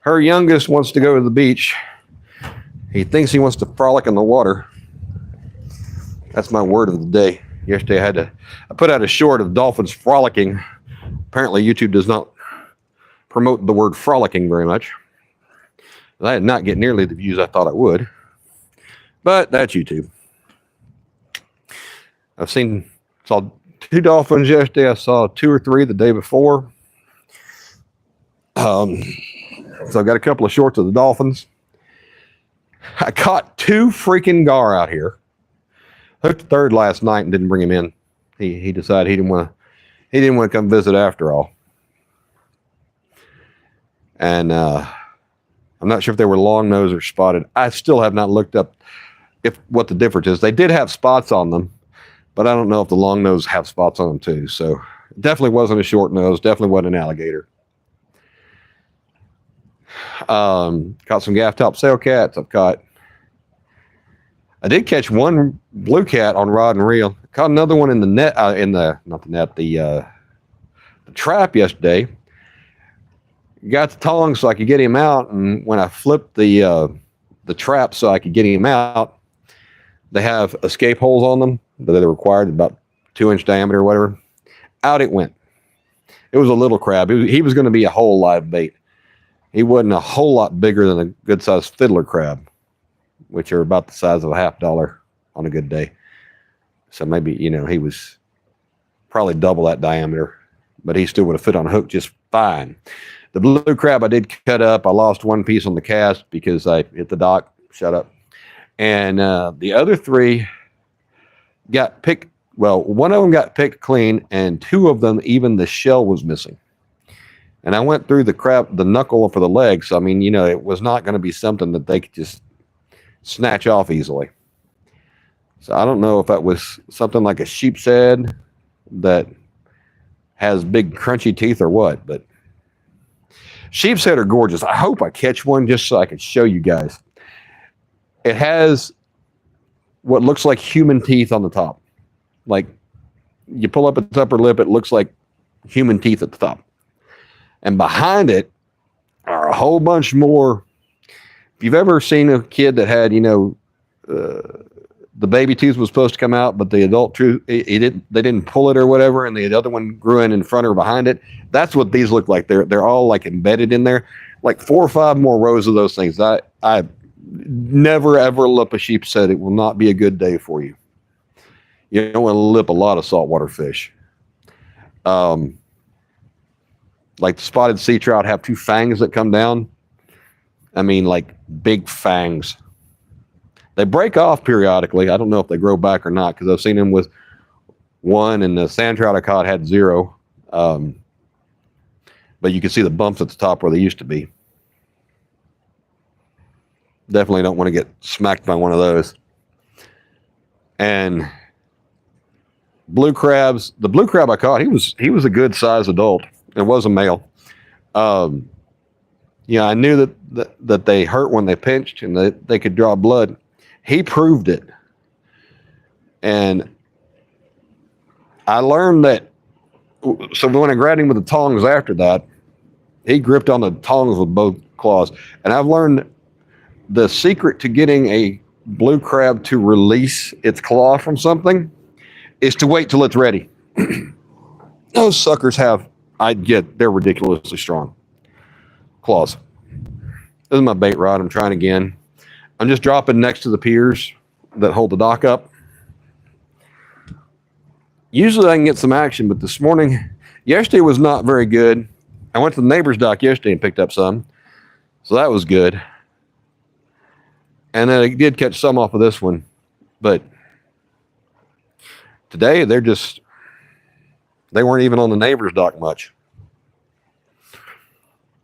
Her youngest wants to go to the beach. He thinks he wants to frolic in the water. That's my word of the day. Yesterday I put out a short of dolphins frolicking. Apparently YouTube does not promote the word frolicking very much. I did not get nearly the views I thought I would. But that's YouTube. Saw 2 dolphins yesterday. I saw 2 or 3 the day before. So I got a couple of shorts of the dolphins. I caught 2 freaking gar out here. Hooked the third last night and didn't bring him in. He decided he didn't want to come visit after all. And I'm not sure if they were long nose or spotted. I still have not looked up what the difference is. They did have spots on them, but I don't know if the long nose have spots on them too. So definitely wasn't a short nose. Definitely wasn't an alligator. Caught some gaff top sail cats. I did catch 1 blue cat on rod and reel. Caught another one in the net, the trap yesterday. Got the tongs so I could get him out, and when I flipped the trap so I could get him out, they have escape holes on them that are required, about 2-inch diameter or whatever. Out it went. It was a little crab. He was going to be a whole live bait. He wasn't a whole lot bigger than a good-sized fiddler crab, which are about the size of a $50 on a good day. So maybe, he was probably double that diameter, but he still would have fit on a hook just fine. The blue crab I did cut up. I lost 1 piece on the cast because I hit the dock. Shut up. And the other 3 got picked. Well, 1 of them got picked clean, and 2 of them, even the shell was missing. And I went through the knuckle for the legs. So, I mean, it was not going to be something that they could just snatch off easily. So I don't know if that was something like a sheep's head that has big crunchy teeth or what, but sheep's head are gorgeous. I hope I catch one just so I can show you guys. It has what looks like human teeth on the top. Like you pull up its upper lip, it looks like human teeth at the top. And behind it are a whole bunch more. If you've ever seen a kid that had, the baby tooth was supposed to come out, but the adult tooth, they didn't pull it or whatever, and the other one grew in front or behind it. That's what these look like. They're all like embedded in there, like 4 or 5 more rows of those things. I never ever lip a sheep said it will not be a good day for you. You don't want to lip a lot of saltwater fish. Like the spotted sea trout have 2 fangs that come down. I mean, like big fangs. They break off periodically. I don't know if they grow back or not because I've seen them with 1, and the sand trout I caught had 0. But you can see the bumps at the top where they used to be. Definitely don't want to get smacked by one of those. And blue crabs, the blue crab I caught, he was a good size adult. It was a male. Yeah, I knew that they hurt when they pinched and that they could draw blood. He proved it. And I learned that, so when I grabbed him with the tongs after that, he gripped on the tongs with both claws. And I've learned the secret to getting a blue crab to release its claw from something is to wait till it's ready. Those suckers they're ridiculously strong claws. This is my bait rod. I'm trying again. I'm just dropping next to the piers that hold the dock up. Usually I can get some action, but yesterday was not very good. I went to the neighbor's dock yesterday and picked up some, so that was good. And then I did catch some off of this one, but today they weren't even on the neighbor's dock much.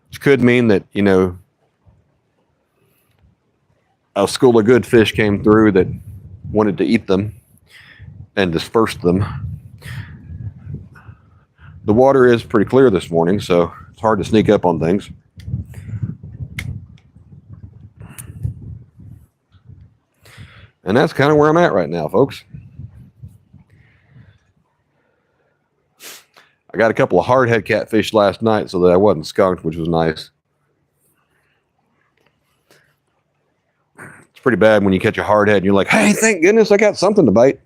Which could mean that, a school of good fish came through that wanted to eat them and disperse them. The water is pretty clear this morning, so it's hard to sneak up on things. And that's kind of where I'm at right now, folks. I got a couple of hardhead catfish last night so that I wasn't skunked, which was nice. It's pretty bad when you catch a hardhead and you're like, hey, thank goodness I got something to bite.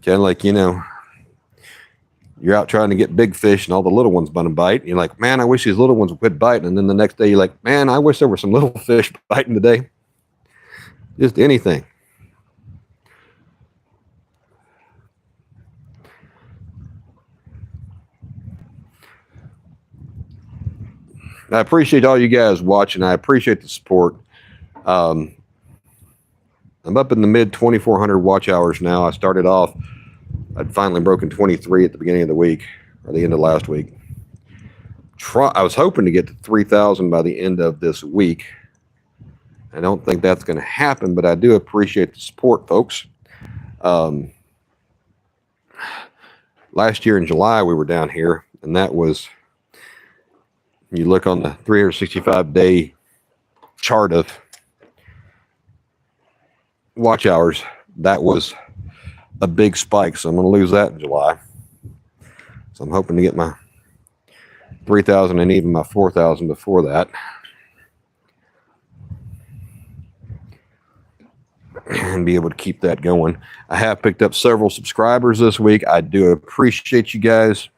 Kind of like, you're out trying to get big fish and all the little ones want to bite. You're like, man, I wish these little ones would quit biting. And then the next day you're like, man, I wish there were some little fish biting today. Just anything. I appreciate all you guys watching. I appreciate the support. I'm up in the mid 2,400 watch hours now. I started off, I'd finally broken 23 at the beginning of the week, or the end of last week. I was hoping to get to 3,000 by the end of this week. I don't think that's going to happen, but I do appreciate the support, folks. Last year in July, we were down here, and that was, you look on the 365-day chart of watch hours, that was a big spike. So I'm going to lose that in July. So I'm hoping to get my 3,000 and even my 4,000 before that. And be able to keep that going. I have picked up several subscribers this week. I do appreciate you guys.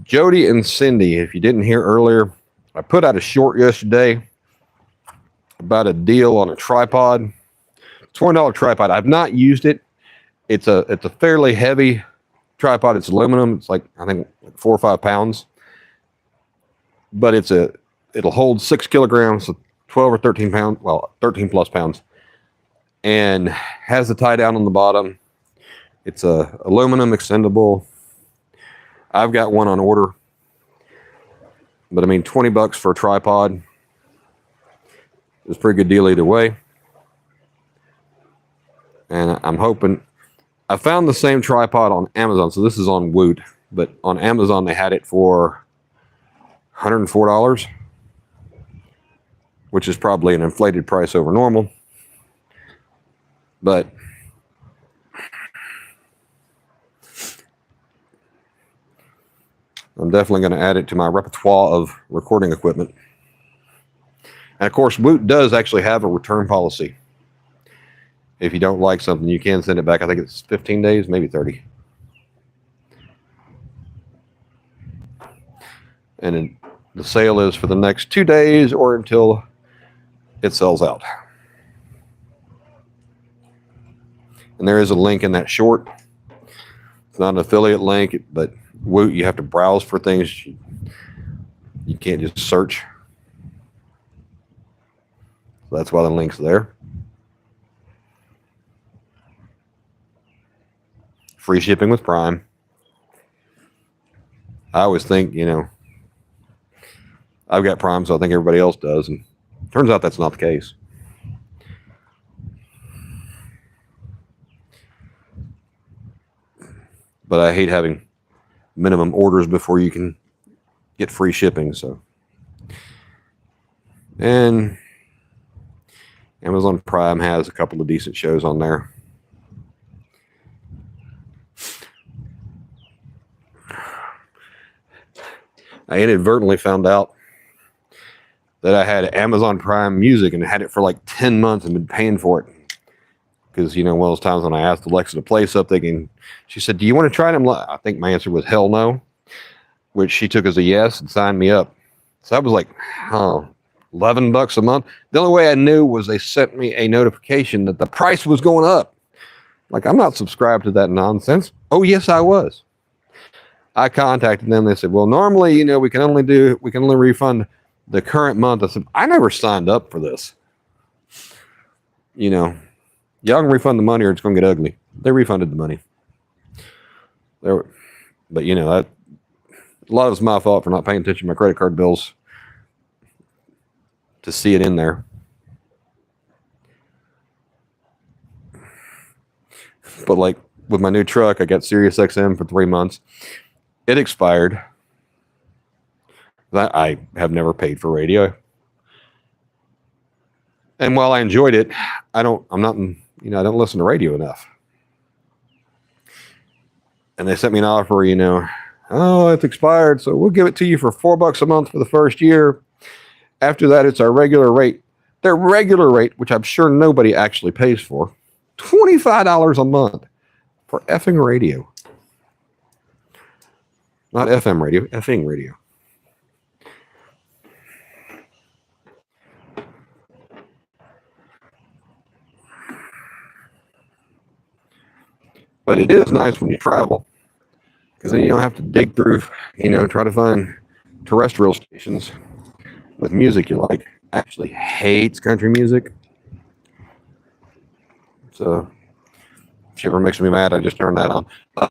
Jody and Cindy, if you didn't hear earlier, I put out a short yesterday about a deal on a tripod. $20 tripod. I've not used it. It's a fairly heavy tripod. It's aluminum. It's like, I think, 4 or 5 pounds. But it'll hold 6 kilograms, so 12 or 13 pounds, well, 13 plus pounds. And has the tie down on the bottom. It's a aluminum extendable. I've got one on order. But I mean, $20 for a tripod is a pretty good deal either way. And I'm hoping, I found the same tripod on Amazon. So this is on Woot, but on Amazon they had it for $104, which is probably an inflated price over normal. But I'm definitely going to add it to my repertoire of recording equipment. And of course, Woot does actually have a return policy. If you don't like something, you can send it back. I think it's 15 days, maybe 30. And the sale is for the next 2 days or until it sells out. And there is a link in that short. It's not an affiliate link, but Woot, you have to browse for things. You can't just search. So that's why the link's there. Free shipping with Prime. I always think, I've got Prime, so I think everybody else does. And turns out that's not the case. But I hate having minimum orders before you can get free shipping. So, and Amazon Prime has a couple of decent shows on there. I inadvertently found out that I had Amazon Prime Music and had it for like 10 months and been paying for it. Because, one of those times when I asked Alexa to play something, and she said, "Do you want to try it?" I think my answer was hell no, which she took as a yes and signed me up. So that was like, $11 a month. The only way I knew was they sent me a notification that the price was going up. Like, I'm not subscribed to that nonsense. Oh, yes, I was. I contacted them. They said, well, normally, we can only refund the current month. I said, I never signed up for this. Y'all can refund the money or it's going to get ugly. They refunded the money. But, that, a lot of it's my fault for not paying attention to my credit card bills to see it in there. But like with my new truck, I got Sirius XM for 3 months. It expired. I have never paid for radio. And while I enjoyed it, I don't listen to radio enough. And they sent me an offer, it's expired, so we'll give it to you for $4 a month for the first year. After that, it's our regular rate. Their regular rate, which I'm sure nobody actually pays for, $25 a month for effing radio. Not FM radio, effing radio. But it is nice when you travel, because then you don't have to dig through, try to find terrestrial stations with music you like. Actually hates country music. So if she ever makes me mad, I just turn that on. I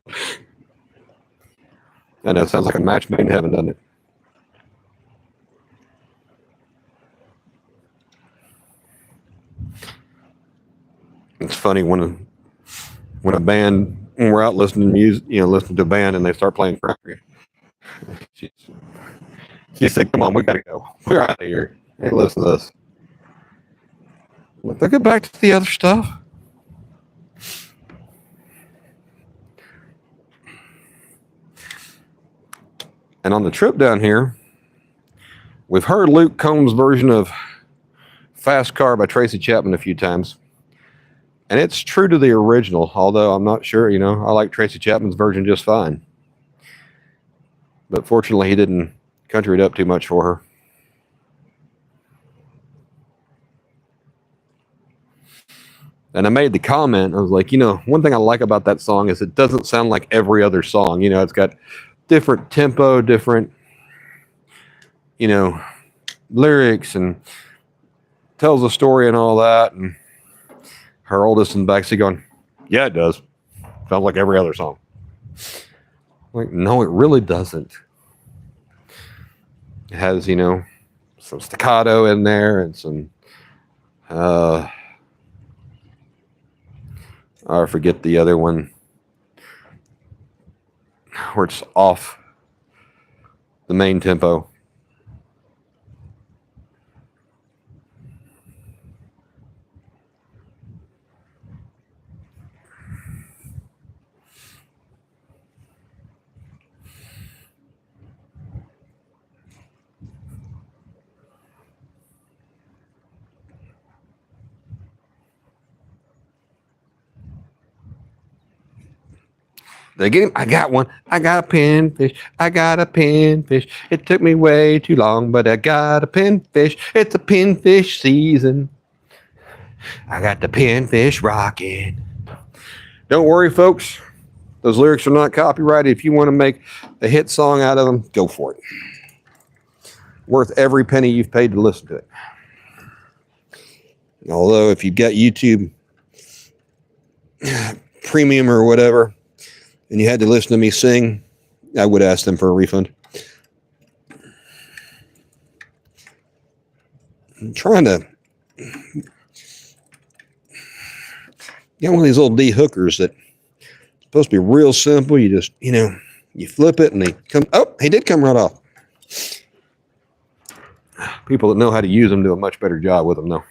know it sounds like a match made in heaven, doesn't it? It's funny when we're out listening to music, listening to a band, and they start playing country. She said, "Come on, we gotta go. We're out of here. Hey, listen to this." Let's get back to the other stuff. And on the trip down here, we've heard Luke Combs' version of Fast Car by Tracy Chapman a few times. And it's true to the original, although I'm not sure, I like Tracy Chapman's version just fine. But fortunately, he didn't country it up too much for her. And I made the comment, I was like, one thing I like about that song is it doesn't sound like every other song. It's got different tempo, different, lyrics, and tells a story and all that. And her oldest in the backseat going, yeah, it does. Sounds like every other song. I'm like, no, it really doesn't. It has, some staccato in there and some, I forget the other one where it's off the main tempo. Did I get him? I got one. I got a pinfish. I got a pinfish. It took me way too long, but I got a pinfish. It's a pinfish season. I got the pinfish rocking. Don't worry, folks. Those lyrics are not copyrighted. If you want to make a hit song out of them, go for it. Worth every penny you've paid to listen to it. Although, if you've got YouTube Premium or whatever, and you had to listen to me sing, I would ask them for a refund. I'm trying to get one of these old D hookers that supposed to be real simple. You just, you flip it and they come. Oh, he did come right off. People that know how to use them do a much better job with them, though.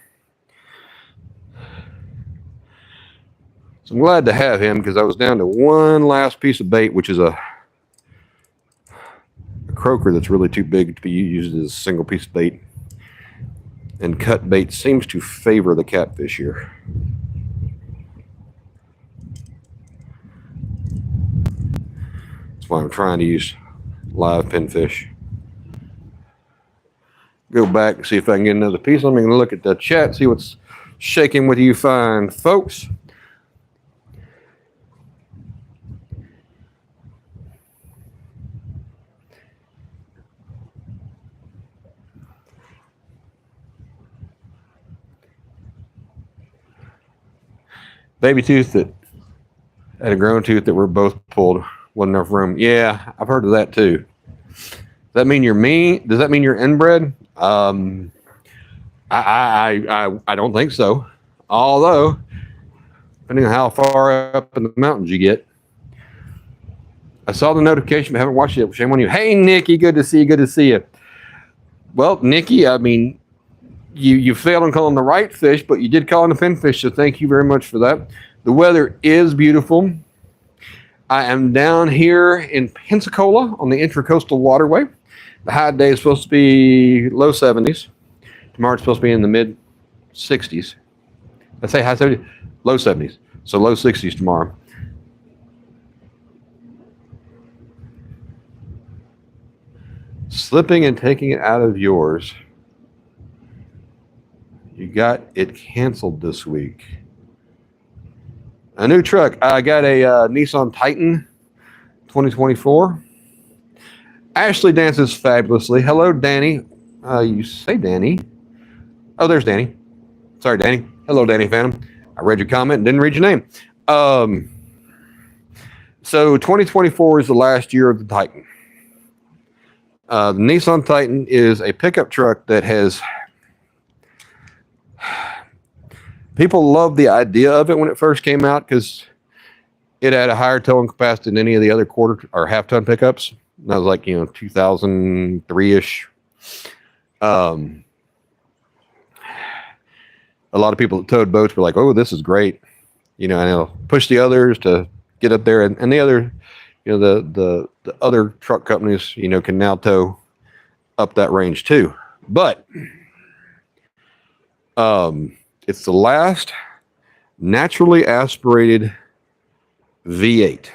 So I'm glad to have him because I was down to one last piece of bait, which is a croaker that's really too big to be used as a single piece of bait. And cut bait seems to favor the catfish here. That's why I'm trying to use live pinfish. Go back and see if I can get another piece. I'm going to look at the chat, see what's shaking with you fine folks. Baby tooth that had a grown tooth that were both pulled. Wasn't enough room. Yeah, I've heard of that too. Does that mean you're mean? Does that mean you're inbred? I don't think so. Although, depending on how far up in the mountains you get. I saw the notification, but haven't watched it. Shame on you. Hey, Nikki, good to see you. Good to see you. Well, Nikki, I mean, you failed on calling the right fish, but you did call in a pinfish, so thank you very much for that. The weather is beautiful. I am down here in Pensacola on the Intracoastal Waterway. The high day is supposed to be low 70s. Tomorrow it's supposed to be in the mid 60s. I say high 70s, low 70s. So low 60s tomorrow. Slipping and taking it out of yours. You got it canceled this week. A new truck. I got a Nissan Titan 2024. Ashley dances fabulously. Hello, Danny. You say Danny. Oh, there's Danny. Sorry, Danny. Hello, Danny Phantom. I read your comment and didn't read your name. So 2024 is the last year of the Titan. The Nissan Titan is a pickup truck that has... People loved the idea of it when it first came out because it had a higher towing capacity than any of the other quarter or half-ton pickups. That was like, 2003-ish. A lot of people that towed boats were like, oh, this is great. And it'll push the others to get up there. And the other, the other truck companies, can now tow up that range too. But it's the last naturally aspirated V8,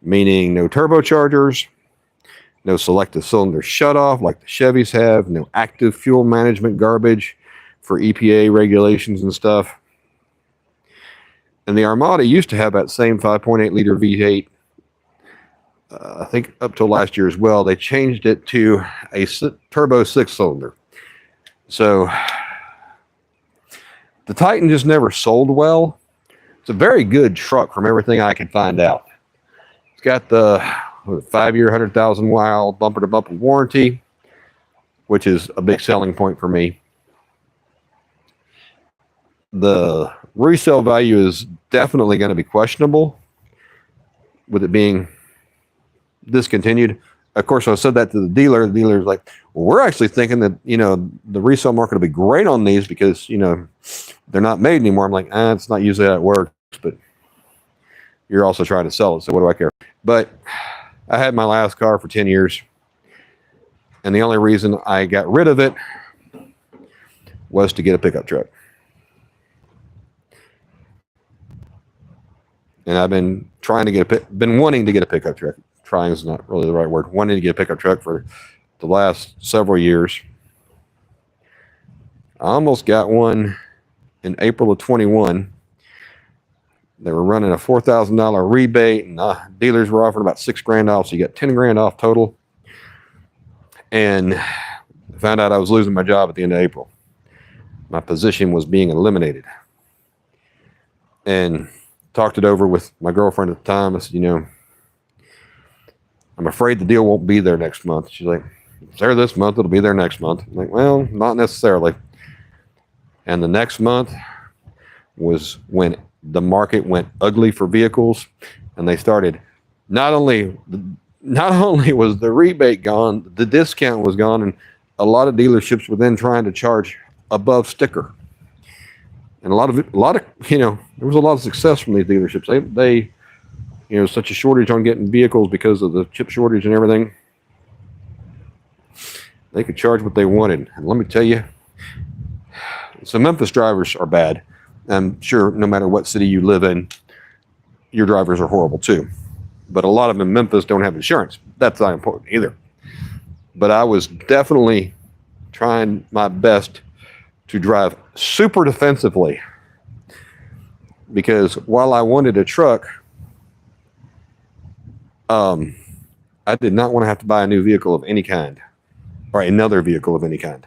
meaning no turbochargers, no selective cylinder shutoff like the Chevys have, no active fuel management garbage for EPA regulations and stuff. And the Armada used to have that same 5.8 liter V8, I think up till last year as well. They changed it to a turbo 6-cylinder. So the Titan just never sold well. It's a very good truck from everything I can find out. It's got the 5-year, 100,000 mile bumper-to-bumper warranty, which is a big selling point for me. The resale value is definitely going to be questionable with it being discontinued. Of course, I said that to the dealer. The dealer's like, well, we're actually thinking that, the resale market will be great on these because, they're not made anymore. I'm like, it's not usually how it works, but you're also trying to sell it. So what do I care? But I had my last car for 10 years. And the only reason I got rid of it was to get a pickup truck. and I've been trying to been wanting to get a pickup truck. Trying is not really the right word. Wanting to get a pickup truck for the last several years. I almost got one in April of 21. They were running a $4,000 rebate, and dealers were offering about $6,000 off, so you got $10,000 off total. And found out I was losing my job at the end of April. My position was being eliminated. And talked it over with my girlfriend at the time. I said, I'm afraid the deal won't be there next month. She's like, it's there this month, it'll be there next month. I'm like, well, not necessarily. And the next month was when the market went ugly for vehicles, and they started not only was the rebate gone, the discount was gone, and a lot of dealerships were then trying to charge above sticker. And there was a lot of success from these dealerships. They such a shortage on getting vehicles because of the chip shortage and everything. They could charge what they wanted. And let me tell you, some Memphis drivers are bad. I'm sure no matter what city you live in, your drivers are horrible too. But a lot of them in Memphis don't have insurance. That's not important either. But I was definitely trying my best to drive super defensively, because while I wanted a truck, I did not want to have to buy a new vehicle of any kind, or another vehicle of any kind,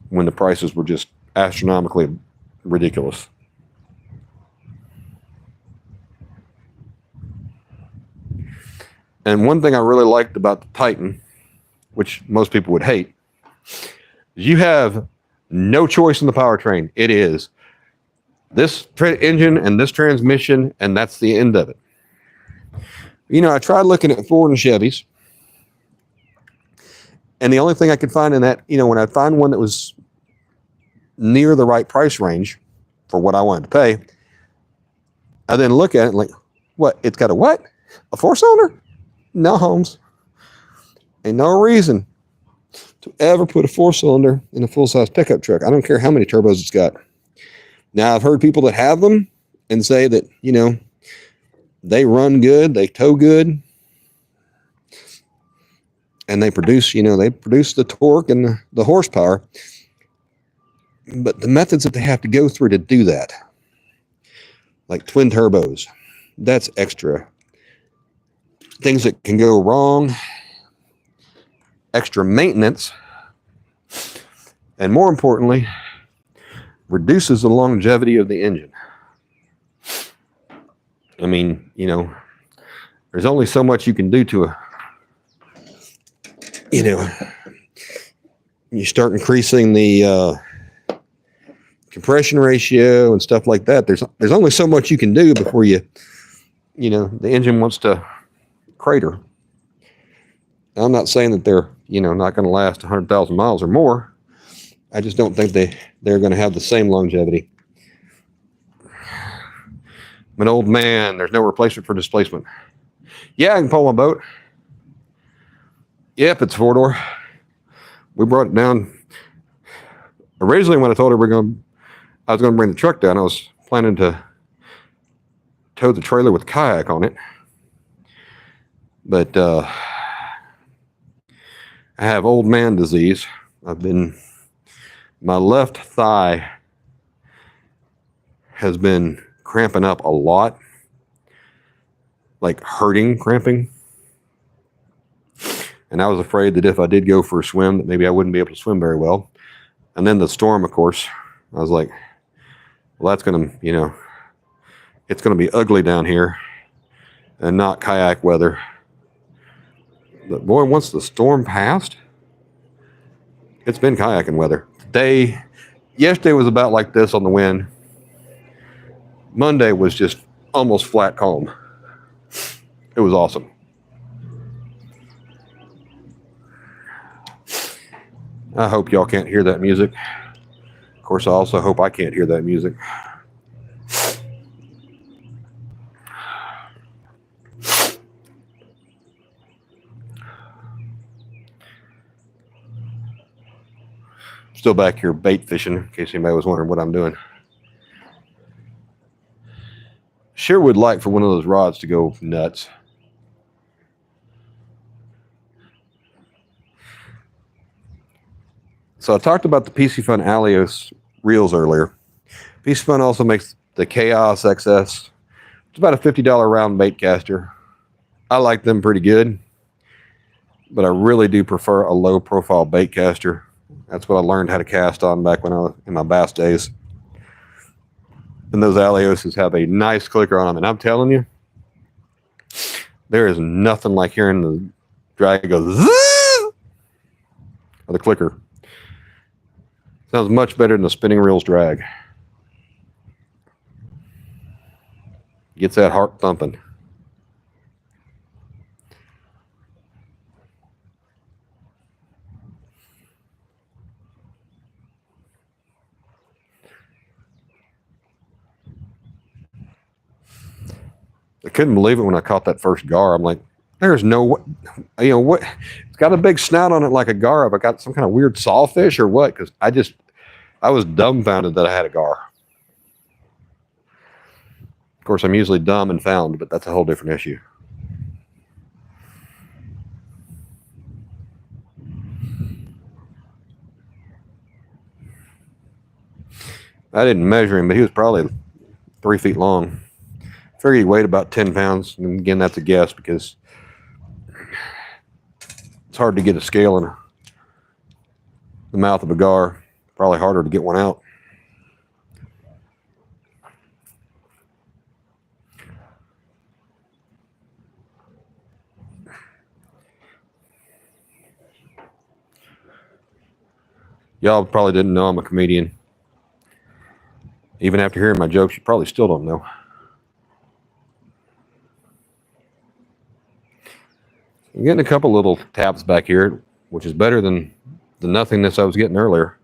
when the prices were just astronomically ridiculous. And one thing I really liked about the Titan, which most people would hate, is you have no choice in the powertrain. It is this engine and this transmission, and that's the end of it. I tried looking at Ford and Chevys, and the only thing I could find in that, when I find one that was near the right price range for what I wanted to pay, I then look at it and like, what? It's got a what? A 4-cylinder? No, Holmes. Ain't no reason to ever put a 4-cylinder in a full-size pickup truck. I don't care how many turbos it's got. Now, I've heard people that have them and say that, they run good, they tow good, and they produce the torque and the horsepower. But the methods that they have to go through to do that, like twin turbos, that's extra. Things that can go wrong, extra maintenance, and more importantly, reduces the longevity of the engine. I mean, there's only so much you can do to you start increasing the compression ratio and stuff like that. There's only so much you can do before the engine wants to crater. I'm not saying that they're, not going to last 100,000 miles or more. I just don't think they're going to have the same longevity. I'm an old man. There's no replacement for displacement. Yeah, I can pull my boat. Yep, it's a 4-door. We brought it down. Originally, when I told her I was going to bring the truck down, I was planning to tow the trailer with kayak on it. But I have old man disease. My left thigh has been cramping up a lot, like cramping. And I was afraid that if I did go for a swim, that maybe I wouldn't be able to swim very well. And then the storm, of course, I was like, well, that's going to, it's going to be ugly down here and not kayak weather. But boy, once the storm passed, it's been kayaking weather. Yesterday was about like this on the wind. Monday was just almost flat calm. It was awesome. I hope y'all can't hear that music. Of course, I also hope I can't hear that music. Still back here bait fishing, in case anybody was wondering what I'm doing. sure would like for one of those rods to go nuts. So I talked about the PC Fun Alios reels earlier. PC Fun also makes the Chaos XS. It's about a $50 round bait caster. I like them pretty good, but I really do prefer a low profile bait caster. That's what I learned how to cast on back when I was in my bass days. And those Alioses have a nice clicker on them. And I'm telling you, there is nothing like hearing the drag go zzz, or the clicker. Sounds much better than the spinning reels drag. Gets that heart thumping. I couldn't believe it when I caught that first gar. I'm like, there's no way, what? It's got a big snout on it like a gar. Have I got some kind of weird sawfish or what? Because I was dumbfounded that I had a gar. Of course, I'm usually dumb and found, but that's a whole different issue. I didn't measure him, but he was probably 3 feet long. I figured he weighed about 10 pounds. And again, that's a guess because it's hard to get a scale in the mouth of a gar. Probably harder to get one out. Y'all probably didn't know I'm a comedian. Even after hearing my jokes, you probably still don't know. I'm getting a couple little taps back here, which is better than the nothingness I was getting earlier.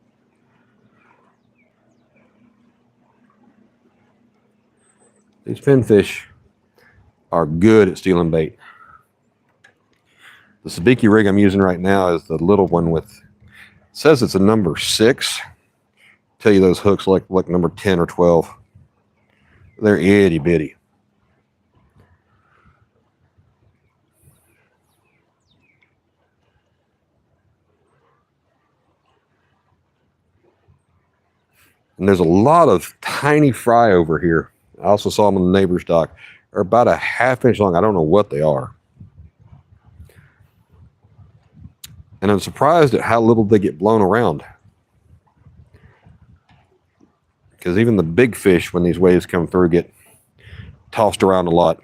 These pinfish are good at stealing bait. The sabiki rig I'm using right now is the little one with, it says it's a number 6. Tell you those hooks like number 10 or 12. They're itty bitty. And there's a lot of tiny fry over here. I also saw them on the neighbor's dock. They're about a ½ inch long. I don't know what they are. And I'm surprised at how little they get blown around. Because even the big fish, when these waves come through, get tossed around a lot.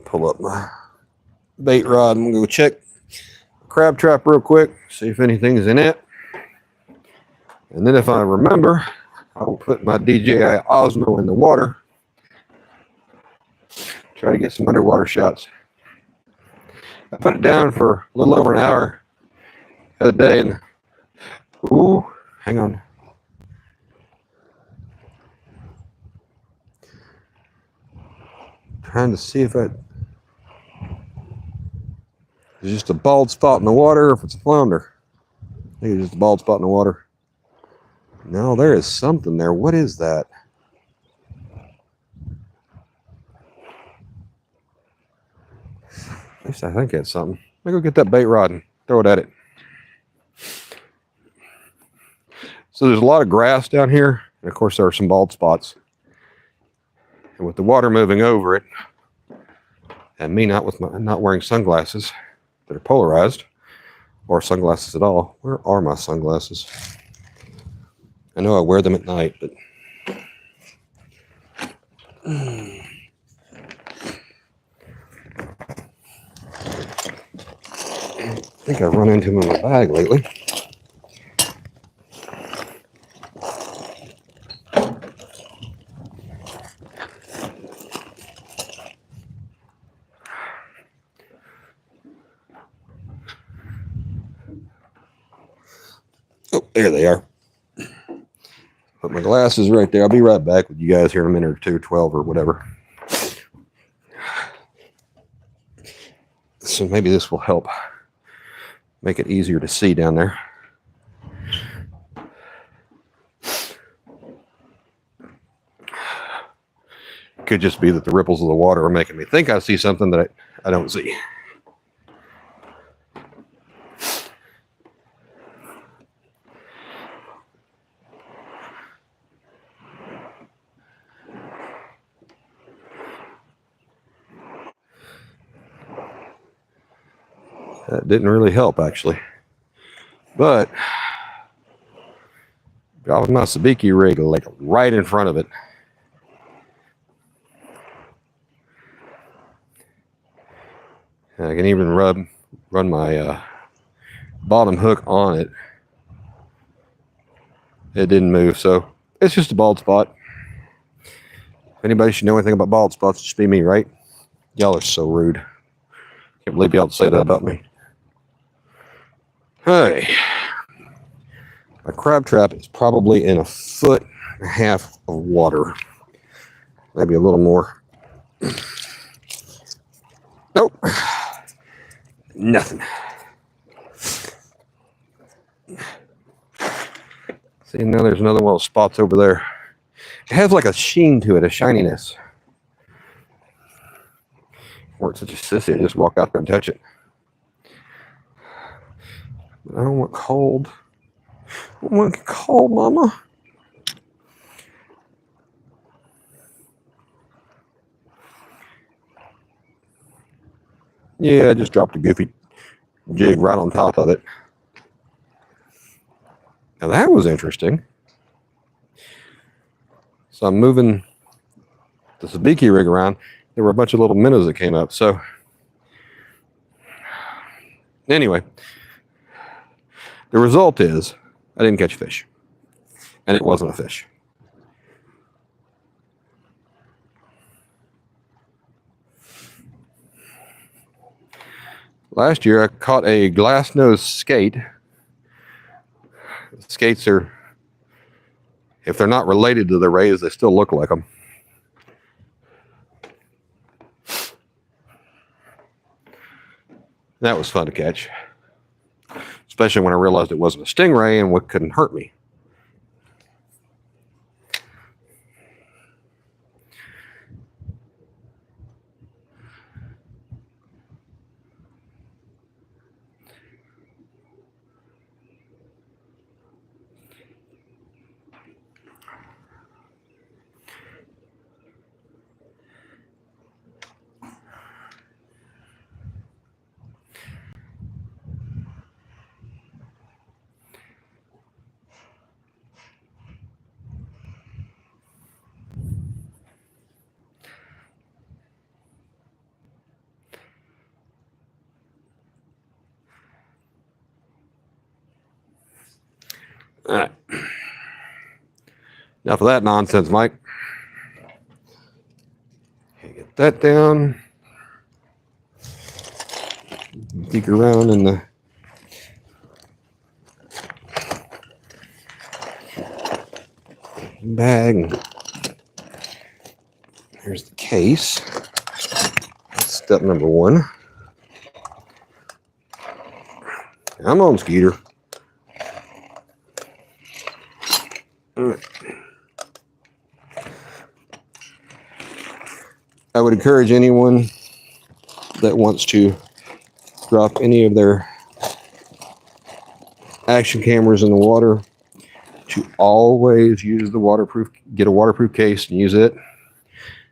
Pull up my bait rod and we'll go check crab trap real quick, see if anything's in it. And then if I remember, I will put my DJI Osmo in the water. Try to get some underwater shots. I put it down for a little over an hour the other day and ooh, hang on. Trying to see if it's just a bald spot in the water or if it's a flounder. I think it's just a bald spot in the water. No, there is something there. What is that? At least I think it's something. Let me go get that bait rod and throw it at it. So there's a lot of grass down here. And of course, there are some bald spots. And with the water moving over it, and me not wearing sunglasses that are polarized, or sunglasses at all. Where are my sunglasses? I know I wear them at night, but I think I've run into them in my bag lately. Oh, there they are. Put my glasses right there. I'll be right back with you guys here in a minute or two, 12 or whatever. So maybe this will help make it easier to see down there. Could just be that the ripples of the water are making me think I see something that I don't see. That didn't really help, actually. But dropping my sabiki rig like right in front of it. I can even run my bottom hook on it. It didn't move, so it's just a bald spot. If anybody should know anything about bald spots, it should be me, right? Y'all are so rude. Can't believe y'all say that about me. Hey, my crab trap is probably in 1.5 feet of water, maybe a little more. Nope, nothing. See, now there's another one of those spots over there. It has like a sheen to it, a shininess. Or it's such a sissy, I just walk out there and touch it. I don't want cold. I don't want cold, mama. Yeah, I just dropped a goofy jig right on top of it. Now that was interesting. So I'm moving the sabiki rig around. There were a bunch of little minnows that came up. So anyway, the result is I didn't catch a fish. And it wasn't a fish. Last year I caught a glass-nosed skate. Skates are, if they're not related to the rays, they still look like them. That was fun to catch, especially when I realized it wasn't a stingray and what couldn't hurt me. All right. Enough of that nonsense, Mike. Okay, get that down. Dig around in the bag. Here's the case. That's step number one. Come on, Skeeter. I would encourage anyone that wants to drop any of their action cameras in the water to always use the waterproof, get a waterproof case and use it.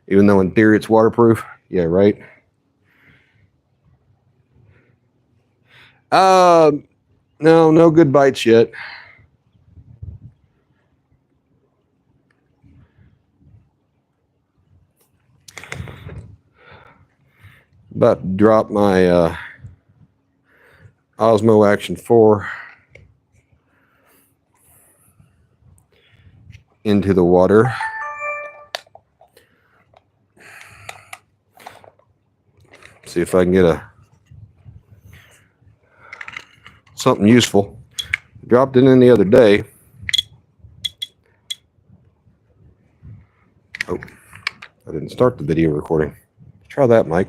Even though in theory it's waterproof. Yeah, right. No good bites yet. About to drop my Osmo Action 4 into the water. See if I can get something useful. Dropped it in the other day. Oh, I didn't start the video recording. Try that, Mike.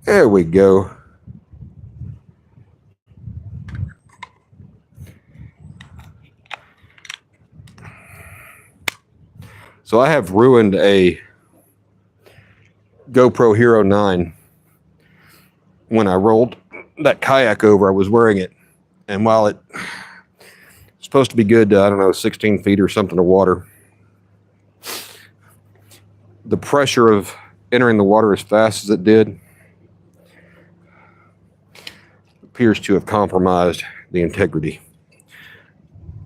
There we go. So I have ruined a GoPro Hero 9. When I rolled that kayak over, I was wearing it. And while it's supposed to be good to, I don't know, 16 feet or something of water, the pressure of entering the water as fast as it did appears to have compromised the integrity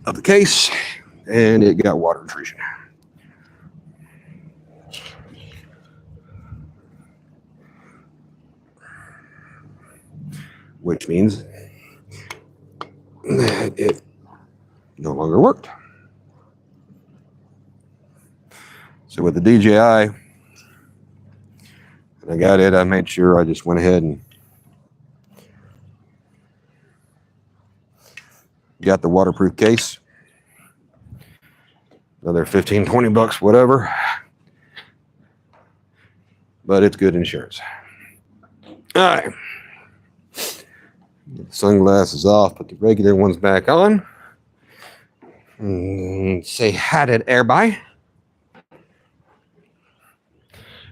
of the case, and it got water intrusion. Which means that it no longer worked. So with the DJI, and I got it, I made sure I just went ahead and got the waterproof case. Another 15, 20 bucks, whatever. But it's good insurance. All right. Get the sunglasses off, put the regular ones back on. Say hi to everybody.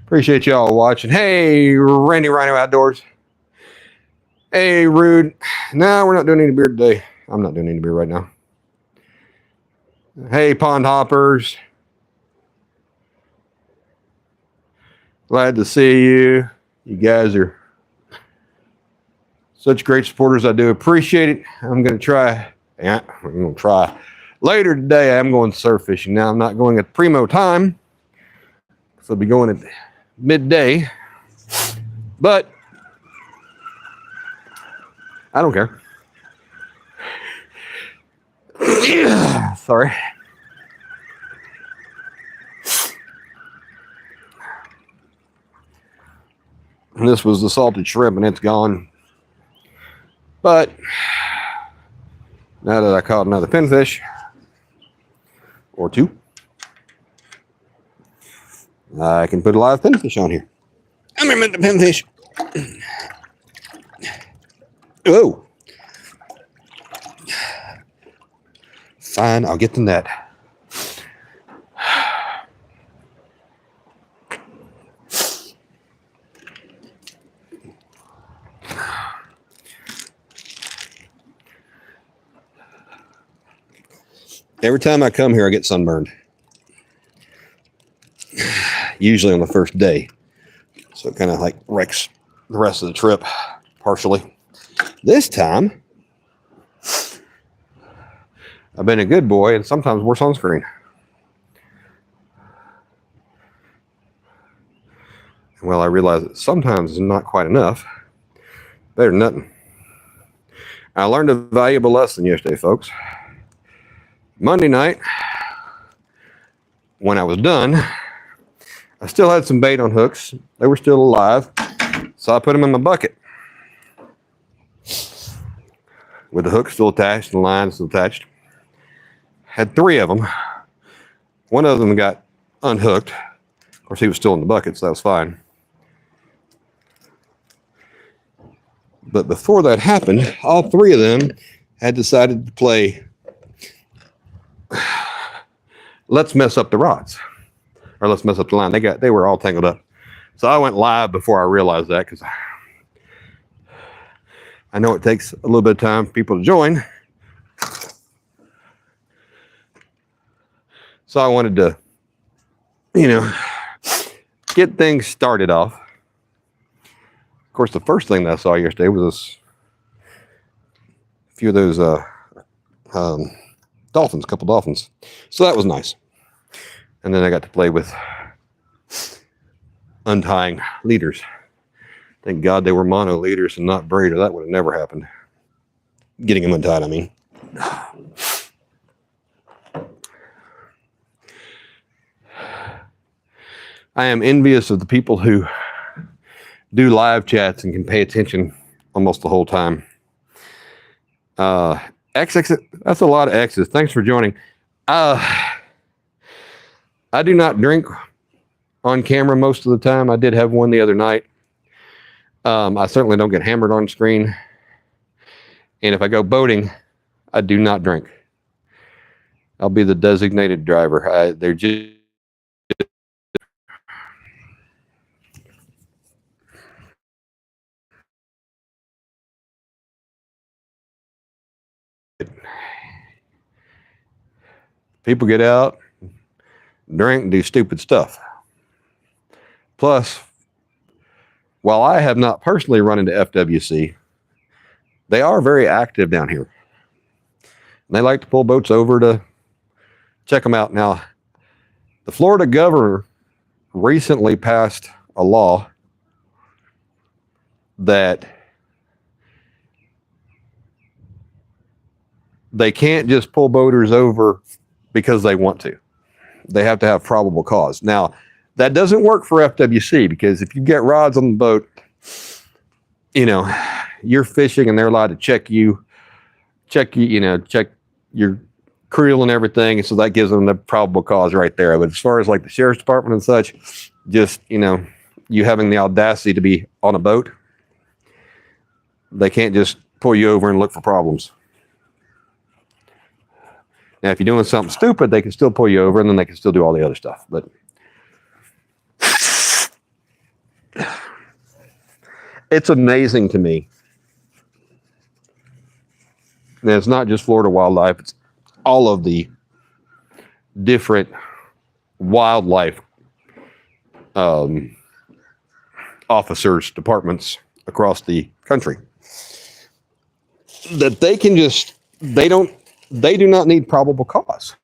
Appreciate y'all watching. Hey, Randy Rhino Outdoors. Hey, Rude. No, we're not doing any beer today. I'm not doing any beer right now. Hey, Pond Hoppers. Glad to see you. You guys are such great supporters. I do appreciate it. I'm going to try. Yeah, I'm going to try. Later today, I'm going surf fishing. Now, I'm not going at primo time. So I'll be going at midday. But I don't care. Sorry. And this was the salted shrimp, and it's gone. But now that I caught another pinfish or two, I can put a live pinfish on here. I'm gonna make the pinfish. Oh, fine. I'll get the net. Every time I come here, I get sunburned. Usually on the first day. So it kind of like wrecks the rest of the trip, partially. This time, I've been a good boy and sometimes wore sunscreen. Well, I realize that sometimes it's not quite enough. Better than nothing. I learned a valuable lesson yesterday, folks. Monday night, when I was done, I still had some bait on hooks. They were still alive, so I put them in my bucket. With the hook still attached and the line still attached. Had 3 of them. One of them got unhooked. Of course, he was still in the bucket, so that was fine. But before that happened, all 3 of them had decided to play let's mess up the rods, or let's mess up the line. They were all tangled up. So I went live before I realized that, because I know it takes a little bit of time for people to join. So I wanted to, get things started off. Of course, the first thing that I saw yesterday was a few of those dolphins, a couple dolphins. So that was nice. And then I got to play with untying leaders. Thank God they were mono leaders and not braid, or that would have never happened. Getting them untied, I mean. I am envious of the people who do live chats and can pay attention almost the whole time. XX, that's a lot of X's. Thanks for joining. Uh, I do not drink on camera most of the time. I did have one the other night. I certainly don't get hammered on screen. And if I go boating, I do not drink. I'll be the designated driver. They're just people get out, drink, do stupid stuff. Plus, while I have not personally run into FWC, they are very active down here. And they like to pull boats over to check them out. Now, the Florida governor recently passed a law that they can't just pull boaters over because they want to. They have to have probable cause. Now, that doesn't work for FWC because if you get rods on the boat, you know, you're fishing and they're allowed to check your creel and everything. And so that gives them the probable cause right there. But as far as like the sheriff's department and such, just, you having the audacity to be on a boat, they can't just pull you over and look for problems. Now, if you're doing something stupid, they can still pull you over and then they can still do all the other stuff. But it's amazing to me. And it's not just Florida wildlife, it's all of the different wildlife officers, departments across the country. That they do not need probable cause.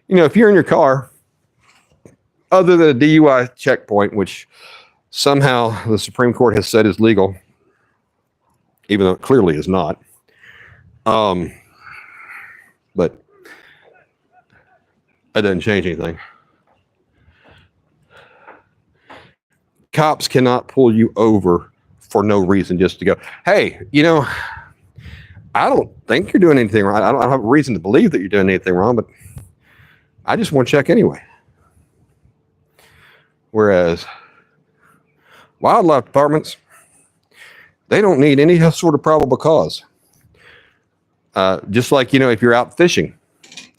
If you're in your car, other than a DUI checkpoint, which somehow the Supreme Court has said is legal, even though it clearly is not. But that doesn't change anything. Cops cannot pull you over for no reason just to go, hey, I don't think you're doing anything wrong. I don't have a reason to believe that you're doing anything wrong, but I just want to check anyway. Whereas wildlife departments, they don't need any sort of probable cause. Just like, if you're out fishing,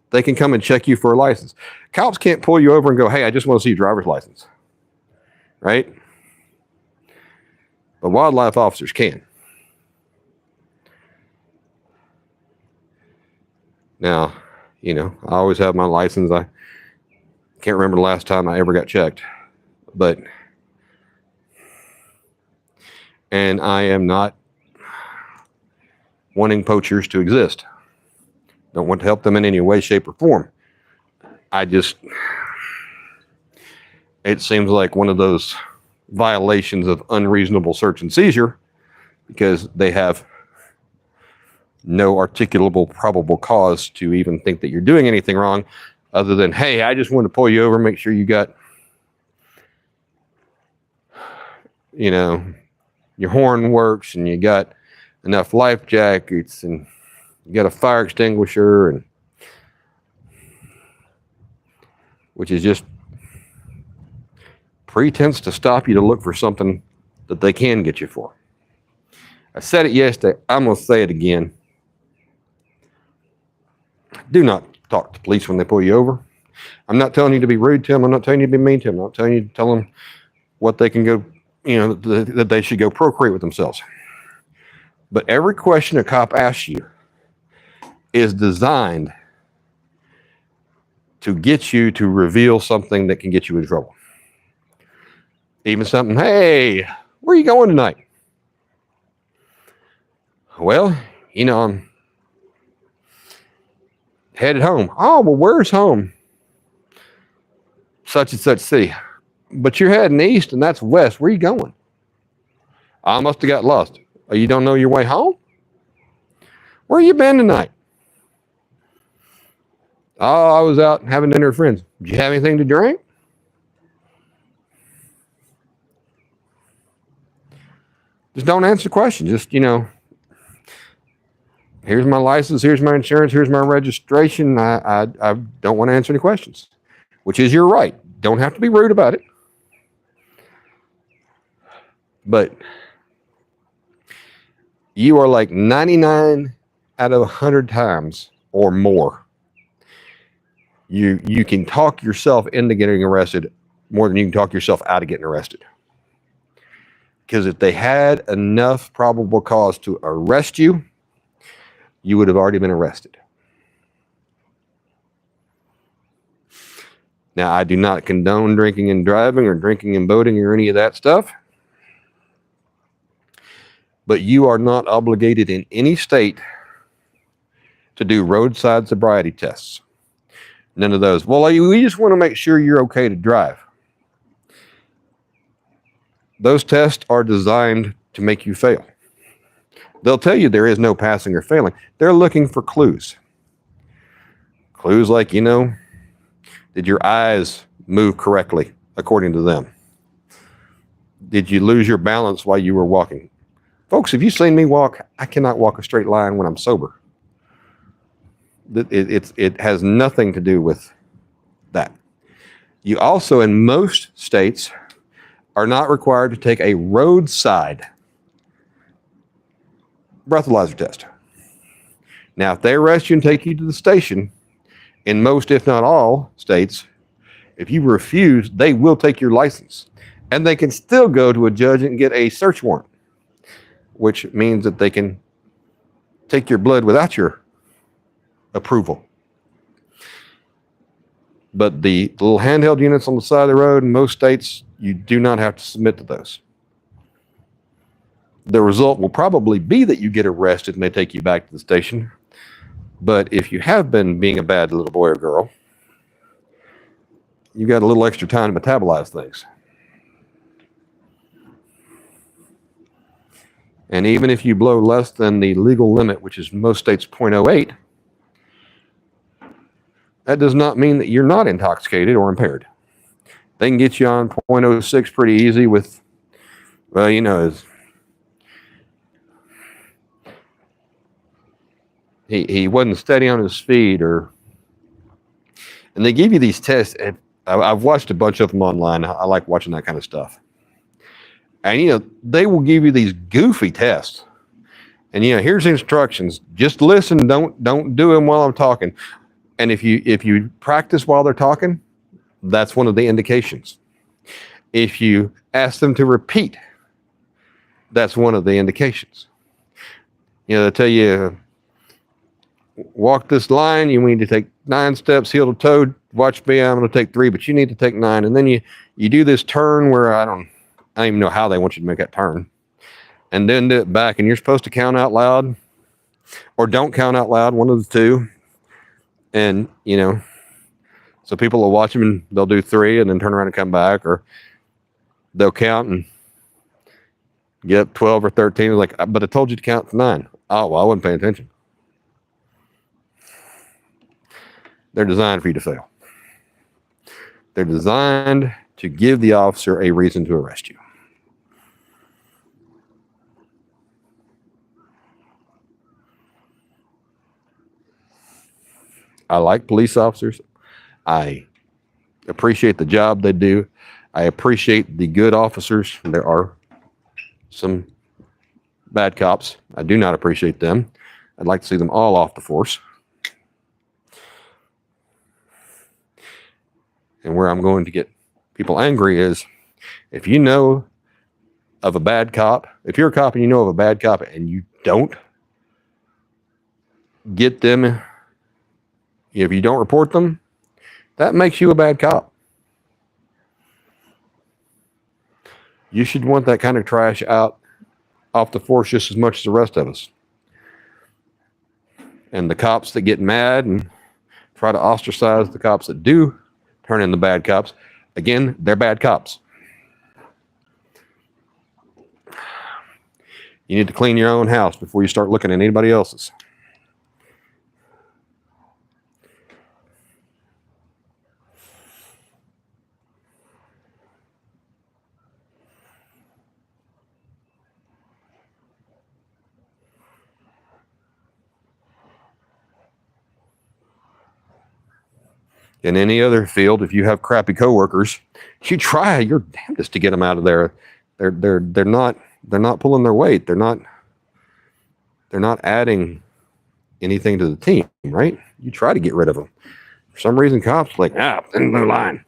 they can come and check you for a license. Cops can't pull you over and go, hey, I just want to see your driver's license. Right? But wildlife officers can. Now, I always have my license. I can't remember the last time I ever got checked. And I am not wanting poachers to exist. Don't want to help them in any way, shape, or form. It seems like one of those violations of unreasonable search and seizure because they have no articulable probable cause to even think that you're doing anything wrong other than, hey, I just want to pull you over, make sure you got, your horn works and you got enough life jackets and you got a fire extinguisher, and which is just pretense to stop you to look for something that they can get you for. I said it yesterday. I'm going to say it again. Do not talk to police when they pull you over. I'm not telling you to be rude to them. I'm not telling you to be mean to them. I'm not telling you to tell them what they can go, that they should go procreate with themselves. But every question a cop asks you is designed to get you to reveal something that can get you in trouble. Even something, hey, where are you going tonight? Well, I'm headed home. Oh, well, where's home? Such and such city. But you're heading east and that's west. Where are you going? I must have got lost. Oh, you don't know your way home? Where you been tonight? Oh, I was out having dinner with friends. Did you have anything to drink? Just don't answer the question. Just, Here's my license. Here's my insurance. Here's my registration. I don't want to answer any questions, which is your right. Don't have to be rude about it. But you are like 99 out of 100 times or more. You can talk yourself into getting arrested more than you can talk yourself out of getting arrested. Because if they had enough probable cause to arrest you, you would have already been arrested. Now, I do not condone drinking and driving or drinking and boating or any of that stuff. But you are not obligated in any state to do roadside sobriety tests. None of those. Well, we just want to make sure you're okay to drive. Those tests are designed to make you fail. They'll tell you there is no passing or failing. They're looking for clues. Clues like, did your eyes move correctly according to them? Did you lose your balance while you were walking? Folks, have you seen me walk? I cannot walk a straight line when I'm sober. It has nothing to do with that. You also, in most states, are not required to take a roadside breathalyzer test. Now, if they arrest you and take you to the station, in most, if not all, states, if you refuse, they will take your license. And they can still go to a judge and get a search warrant, which means that they can take your blood without your approval. But the little handheld units on the side of the road in most states, you do not have to submit to those. The result will probably be that you get arrested and they take you back to the station. But if you have been being a bad little boy or girl, you've got a little extra time to metabolize things. And even if you blow less than the legal limit, which is most states 0.08, that does not mean that you're not intoxicated or impaired. They can get you on 0.06 pretty easy with, he wasn't steady on his feet, and they give you these tests. And I've watched a bunch of them online. I like watching that kind of stuff. And, they will give you these goofy tests. And, here's instructions. Just listen. Don't do them while I'm talking. And if you practice while they're talking, that's one of the indications. If you ask them to repeat, that's one of the indications. They tell you, walk this line. You need to take 9 steps, heel to toe. Watch me. I'm going to take 3, but you need to take 9. And then you do this turn where I don't even know how they want you to make that turn. And then do it back. And you're supposed to count out loud or don't count out loud, one of the two. And, so people will watch them and they'll do 3 and then turn around and come back, or they'll count and get up 12 or 13. Like, but I told you to count to 9. Oh, well, I wasn't paying attention. They're designed for you to fail. They're designed to give the officer a reason to arrest you. I like police officers. I appreciate the job they do. I appreciate the good officers. There are some bad cops. I do not appreciate them. I'd like to see them all off the force. And where I'm going to get people angry is if you know of a bad cop, if you're a cop and you know of a bad cop and you don't get them, if you don't report them, that makes you a bad cop. You should want that kind of trash out off the force just as much as the rest of us. And the cops that get mad and try to ostracize the cops that do turn in the bad cops, again, they're bad cops. You need to clean your own house before you start looking at anybody else's. In any other field, if you have crappy coworkers, you try your damnedest to get them out of there. They're not pulling their weight. They're not adding anything to the team, right? You try to get rid of them. For some reason, cops like, in the line.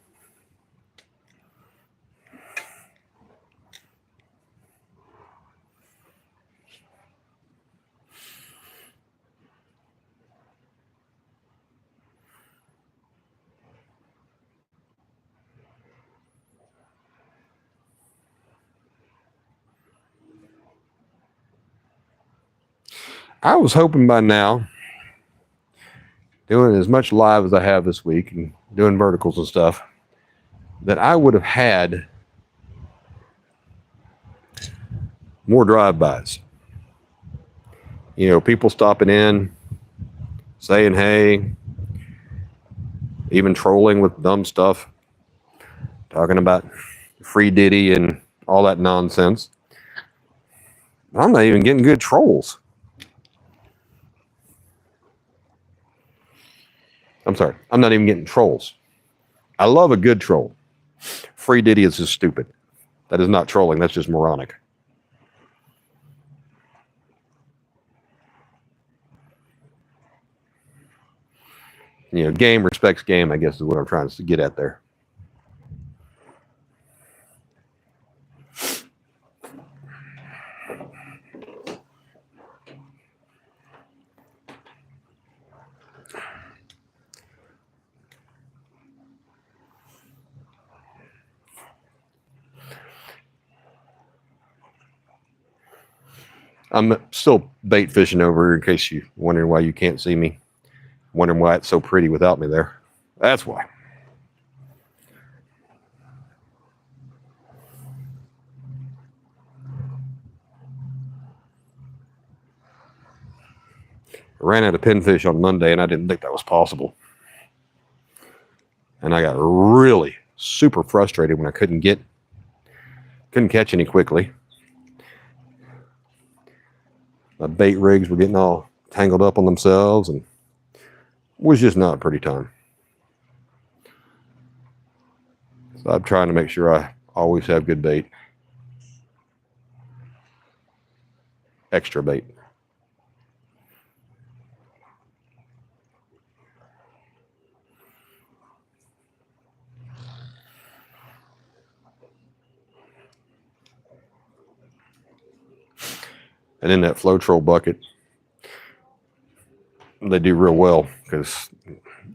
I was hoping by now, doing as much live as I have this week and doing verticals and stuff, that I would have had more drive-bys. You know, people stopping in, saying hey, even trolling with dumb stuff, talking about free Diddy and all that nonsense. I'm not even getting good trolls. I'm sorry, I'm not even getting trolls. I love a good troll. Free Diddy is just stupid. That is not trolling, that's just moronic. You know, game respects game, I guess is what I'm trying to get at there. I'm still bait fishing over here in case you're wondering why you can't see me. Wondering why it's so pretty without me there. That's why. I ran out of pinfish on Monday and I didn't think that was possible. And I got really super frustrated when I couldn't catch any quickly. My bait rigs were getting all tangled up on themselves and it was just not a pretty time. So I'm trying to make sure I always have good bait. Extra bait. And in that flow troll bucket, they do real well because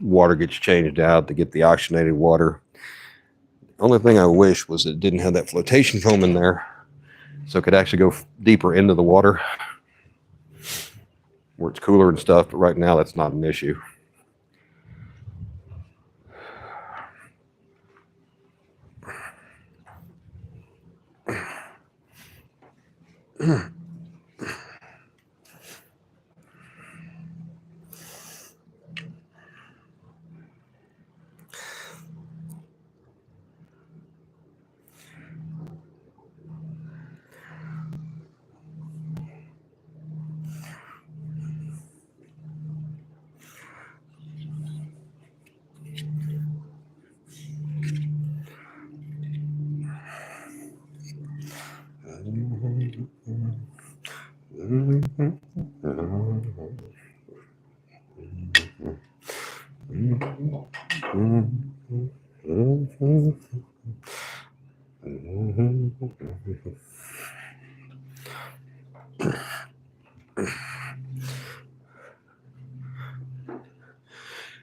water gets changed out to get the oxygenated water. Only thing I wish was it didn't have that flotation foam in there so it could actually go deeper into the water where it's cooler and stuff. But right now, that's not an issue.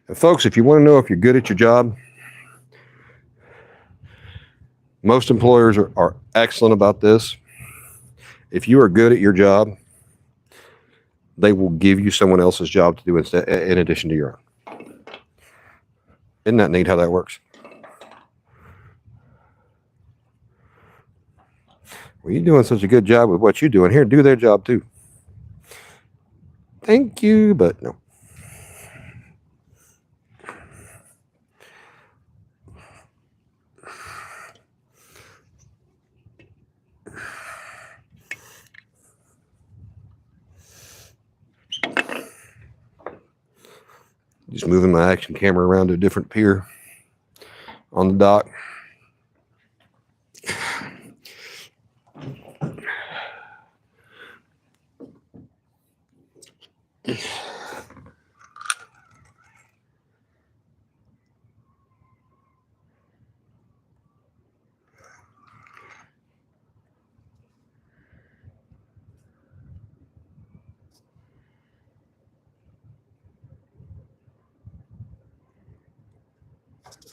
And folks, if you want to know if you're good at your job, most employers are excellent about this. If you are good at your job, they will give you someone else's job to do instead, in addition to your own. Isn't that neat how that works? Well, you're doing such a good job with what you're doing here. Do their job too. Thank you, but no. Just moving my action camera around to a different pier on the dock.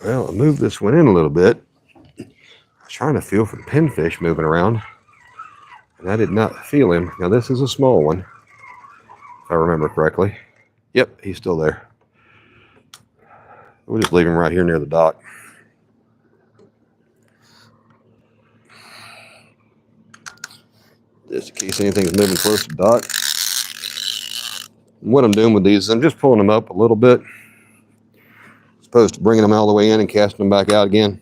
Well, I moved this one in a little bit. I was trying to feel for the pinfish moving around, and I did not feel him. Now, this is a small one, if I remember correctly. Yep, he's still there. We'll just leave him right here near the dock. Just in case anything's moving close to the dock. And what I'm doing with these is I'm just pulling them up a little bit, as opposed to bringing them all the way in and casting them back out again.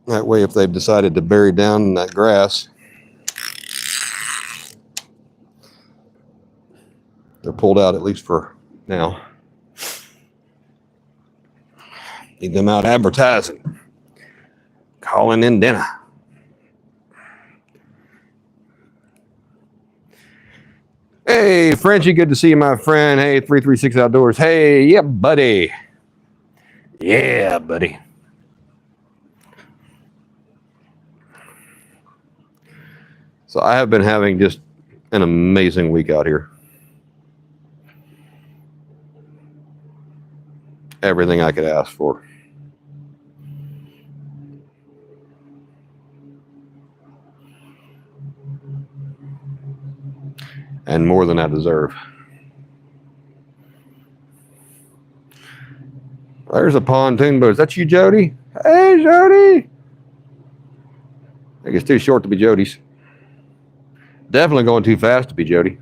That way, if they've decided to bury down in that grass, they're pulled out, at least for now. Need them out advertising. Calling in dinner. Hey, Frenchie, good to see you, my friend. Hey, 336 Outdoors. Hey, yeah, buddy. Yeah, buddy. So I have been having just an amazing week out here. Everything I could ask for. And more than I deserve. There's a pontoon boat. Is that you, Jody? Hey, Jody. I think it's too short to be Jody's. Definitely going too fast to be Jody.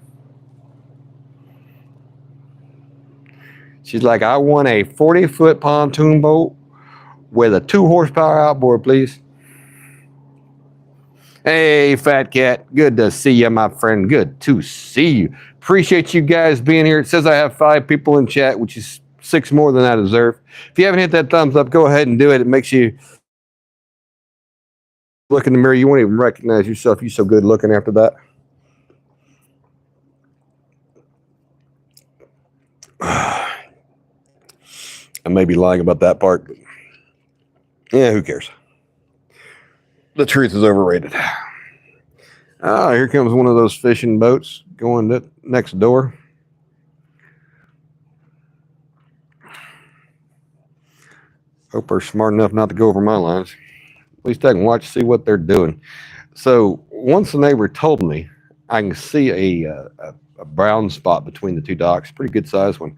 She's like, I want a 40-foot pontoon boat with a 2-horsepower outboard, please. Hey, Fat Cat. Good to see you, my friend. Good to see you. Appreciate you guys being here. It says I have 5 people in chat, which is 6 more than I deserve. If you haven't hit that thumbs up, go ahead and do it. It makes you look in the mirror. You won't even recognize yourself. You're so good looking after that. I may be lying about that part, but yeah, who cares? The truth is overrated. Ah, here comes one of those fishing boats going next door. Hope they're smart enough not to go over my lines. At least I can watch, see what they're doing. So once the neighbor told me, I can see a brown spot between the 2 docks, pretty good sized one.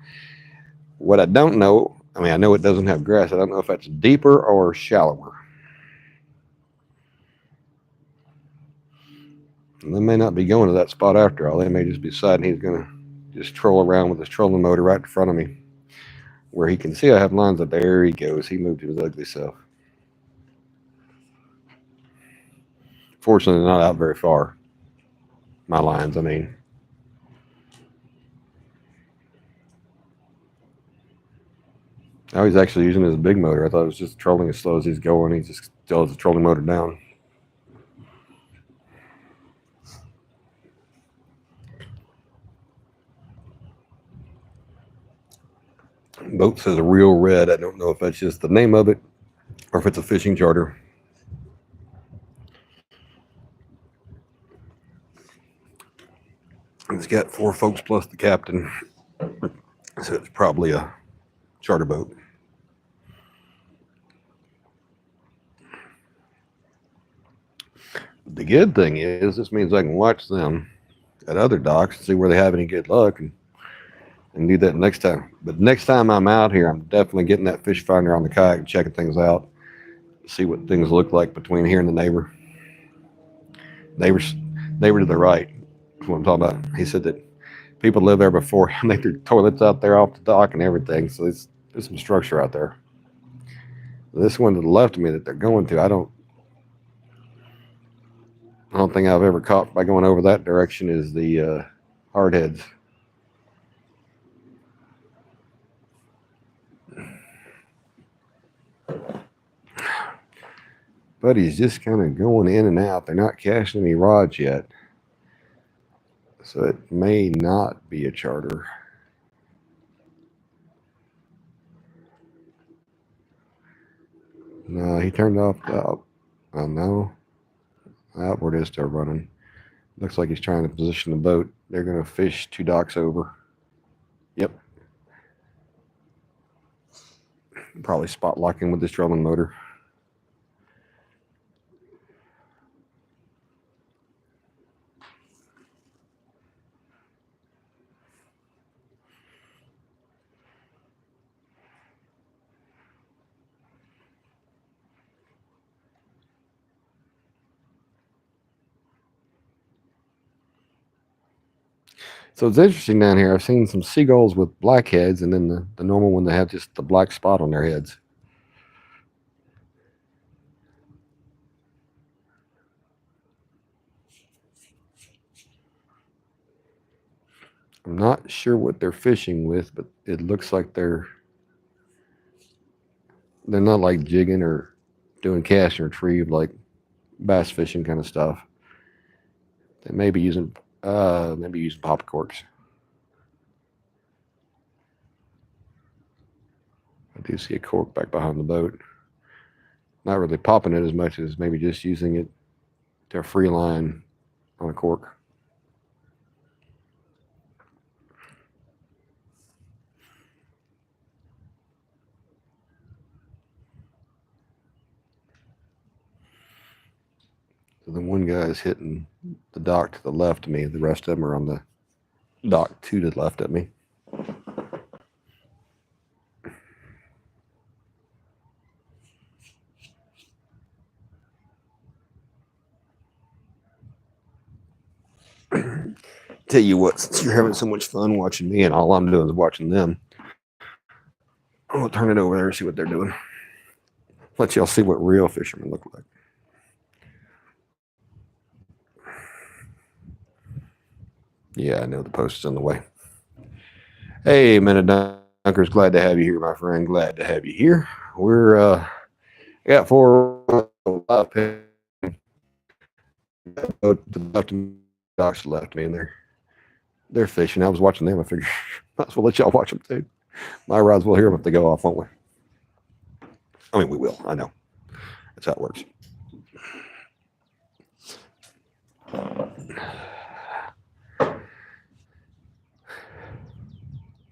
What I don't know, I mean, I know it doesn't have grass. I don't know if that's deeper or shallower. And they may not be going to that spot after all. They may just be deciding he's going to just troll around with his trolling motor right in front of me, where he can see I have lines up. There he goes. He moved his ugly self. Fortunately, not out very far. My lines, I mean. Now he's actually using his big motor. I thought it was just trolling as slow as he's going. He just still has the trolling motor down. Boat says a real red. I don't know if that's just the name of it or if it's a fishing charter. It's got 4 folks plus the captain. So it's probably a charter boat. The good thing is this means I can watch them at other docks and see where they have any good luck and do that next time. But next time I'm out here, I'm definitely getting that fish finder on the kayak and checking things out, see what things look like between here and the neighbor. Neighbor to the right is what I'm talking about. He said that people live there before and they threw toilets out there off the dock and everything. So there's some structure out there. This one to the left of me that they're going to, I don't think I've ever caught by going over that direction is the hardheads. but he's just kind of going in and out. They're not casting any rods yet, so it may not be a charter. No, he turned off the. Oh no, outboard is still running. Looks like he's trying to position the boat. They're going to fish 2 docks over. Yep. Probably spot locking with this trolling motor. So it's interesting down here. I've seen some seagulls with black heads, and then the normal one that have just the black spot on their heads. I'm not sure what they're fishing with, but it looks like they're not like jigging or doing cast and retrieve like bass fishing kind of stuff. They may be using pop corks. I do see a cork back behind the boat. Not really popping it as much as maybe just using it to free line on a cork. So the one guy is hitting the dock to the left of me. The rest of them are on the dock to the left of me. Tell you what, since you're having so much fun watching me and all I'm doing is watching them, I'll turn it over there and see what they're doing. Let y'all see what real fishermen look like. Yeah, I know the post is on the way. Hey, Minute Dunkers, glad to have you here, my friend. Glad to have you here. We're got 4 docks left me, and they're fishing. I was watching them. I figured might as well let y'all watch them too. My rods will hear them if they go off, won't we? I mean, we will. I know. That's how it works.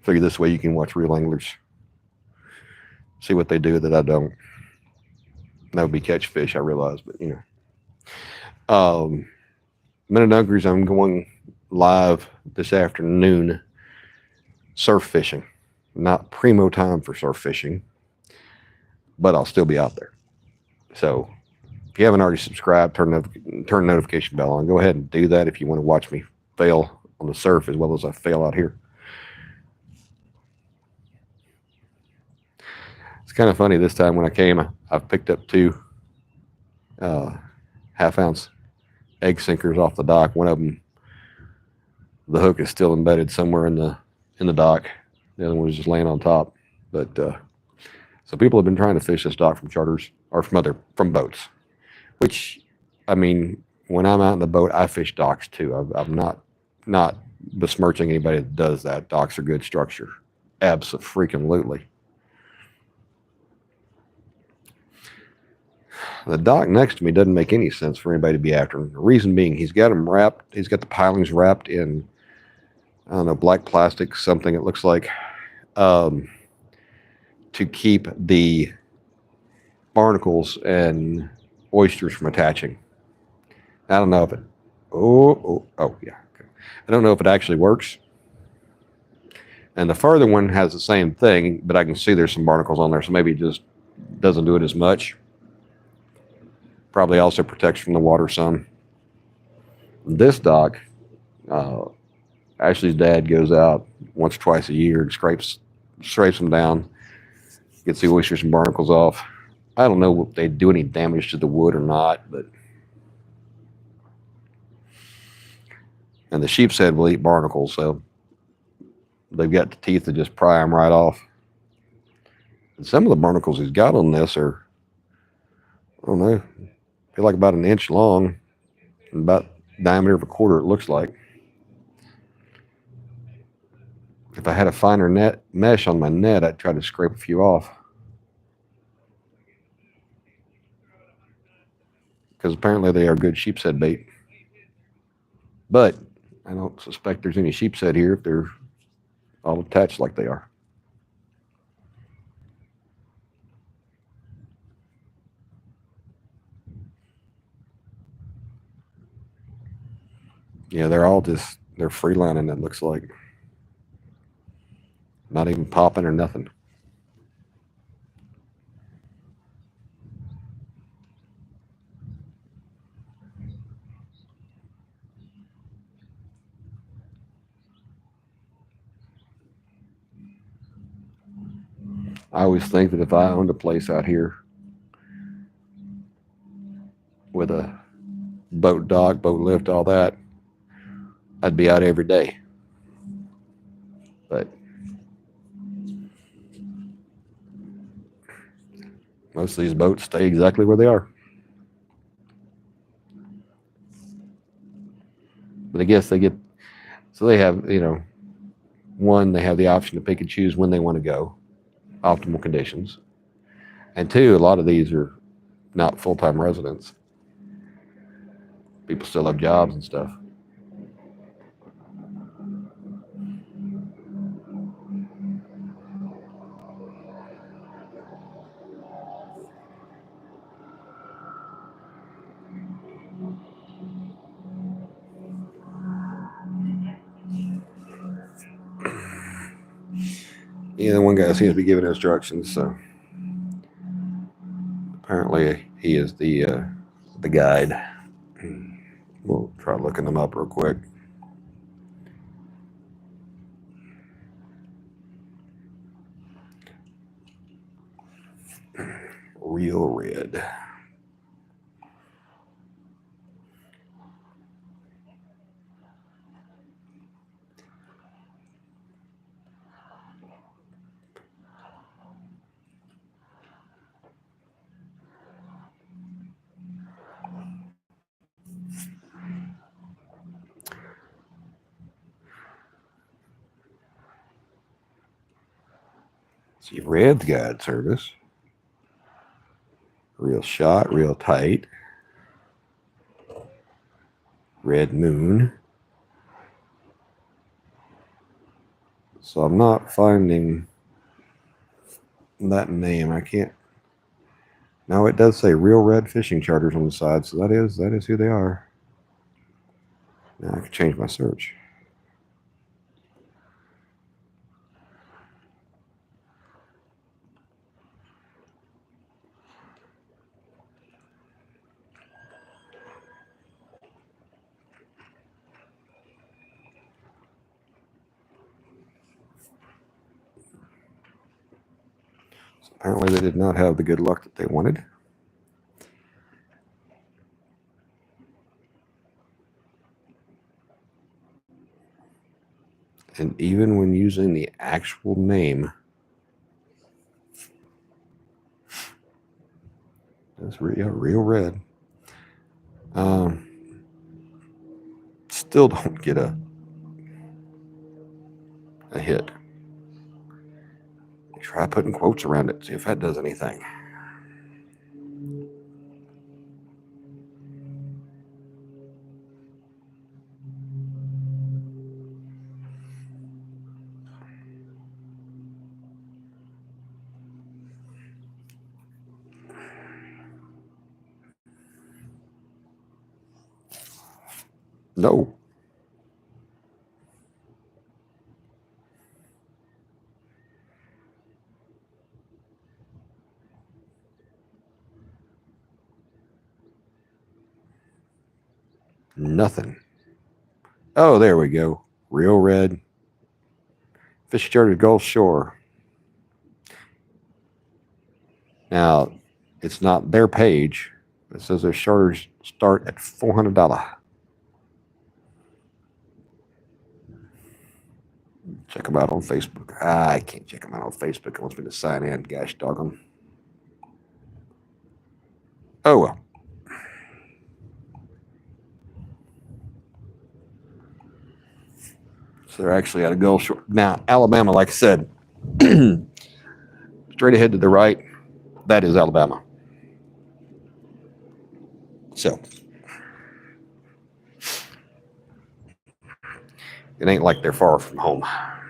Figure this way you can watch real anglers. See what they do that I don't. That would be catch fish, I realize, but you know. Minute Dunkers, I'm going live this afternoon surf fishing. Not primo time for surf fishing, but I'll still be out there. So if you haven't already subscribed, turn notification bell on. Go ahead and do that if you want to watch me fail on the surf as well as I fail out here. It's kind of funny this time when I came, I picked up 2 half-ounce egg sinkers off the dock. One of them, the hook is still embedded somewhere in the dock. The other one was just laying on top. But so people have been trying to fish this dock from charters or from boats. Which, I mean, when I'm out in the boat, I fish docks too. I'm not besmirching anybody that does that. Docks are good structure, abso-freaking-lutely. The dock next to me doesn't make any sense for anybody to be after him. The reason being, he's got them wrapped. He's got the pilings wrapped in, I don't know, black plastic, something it looks like, to keep the barnacles and oysters from attaching. I don't know if it. Oh, yeah. Okay. I don't know if it actually works. And the further one has the same thing, but I can see there's some barnacles on there, so maybe it just doesn't do it as much. Probably also protects from the water some. This dock, Ashley's dad goes out once or twice a year and scrapes them down, gets the oysters and barnacles off. I don't know if they do any damage to the wood or not, but and the sheep's head will eat barnacles, so they've got the teeth to just pry them right off. And some of the barnacles he's got on this are, I don't know, feel like about an inch long and about diameter of a quarter, it looks like. If I had a finer net mesh on my net, I'd try to scrape a few off. Because apparently they are good sheepshead bait. But I don't suspect there's any sheepshead here if they're all attached like they are. Yeah, they're all just, they're freelining, it looks like. Not even popping or nothing. I always think that if I owned a place out here with a boat dock, boat lift, all that, I'd be out every day. But most of these boats stay exactly where they are. But I guess they get, so they have, one, they have the option to pick and choose when they want to go, optimal conditions. And two, a lot of these are not full-time residents. People still have jobs and stuff. Yeah, the one guy seems to be giving instructions, so apparently he is the guide. We'll try looking them up real quick. Real red. See, red's guide service. Real shot, real tight. Red moon. So I'm not finding that name. I can't. Now it does say Real Red Fishing Charters on the side, so that is who they are. Now I can change my search. So apparently they did not have the good luck that they wanted. And even when using the actual name, that's real red. Still don't get a hit. Try putting quotes around it, see if that does anything. No. Nothing. Oh, there we go. Real red. Fish Charter Gulf Shore. Now, it's not their page. It says their charters start at $400. Check them out on Facebook. I can't check them out on Facebook. It wants me to sign in. Gosh dog them. Oh, well. So they're actually at a goal short. Now, Alabama, like I said, straight ahead to the right, that is Alabama. So it ain't like they're far from home. I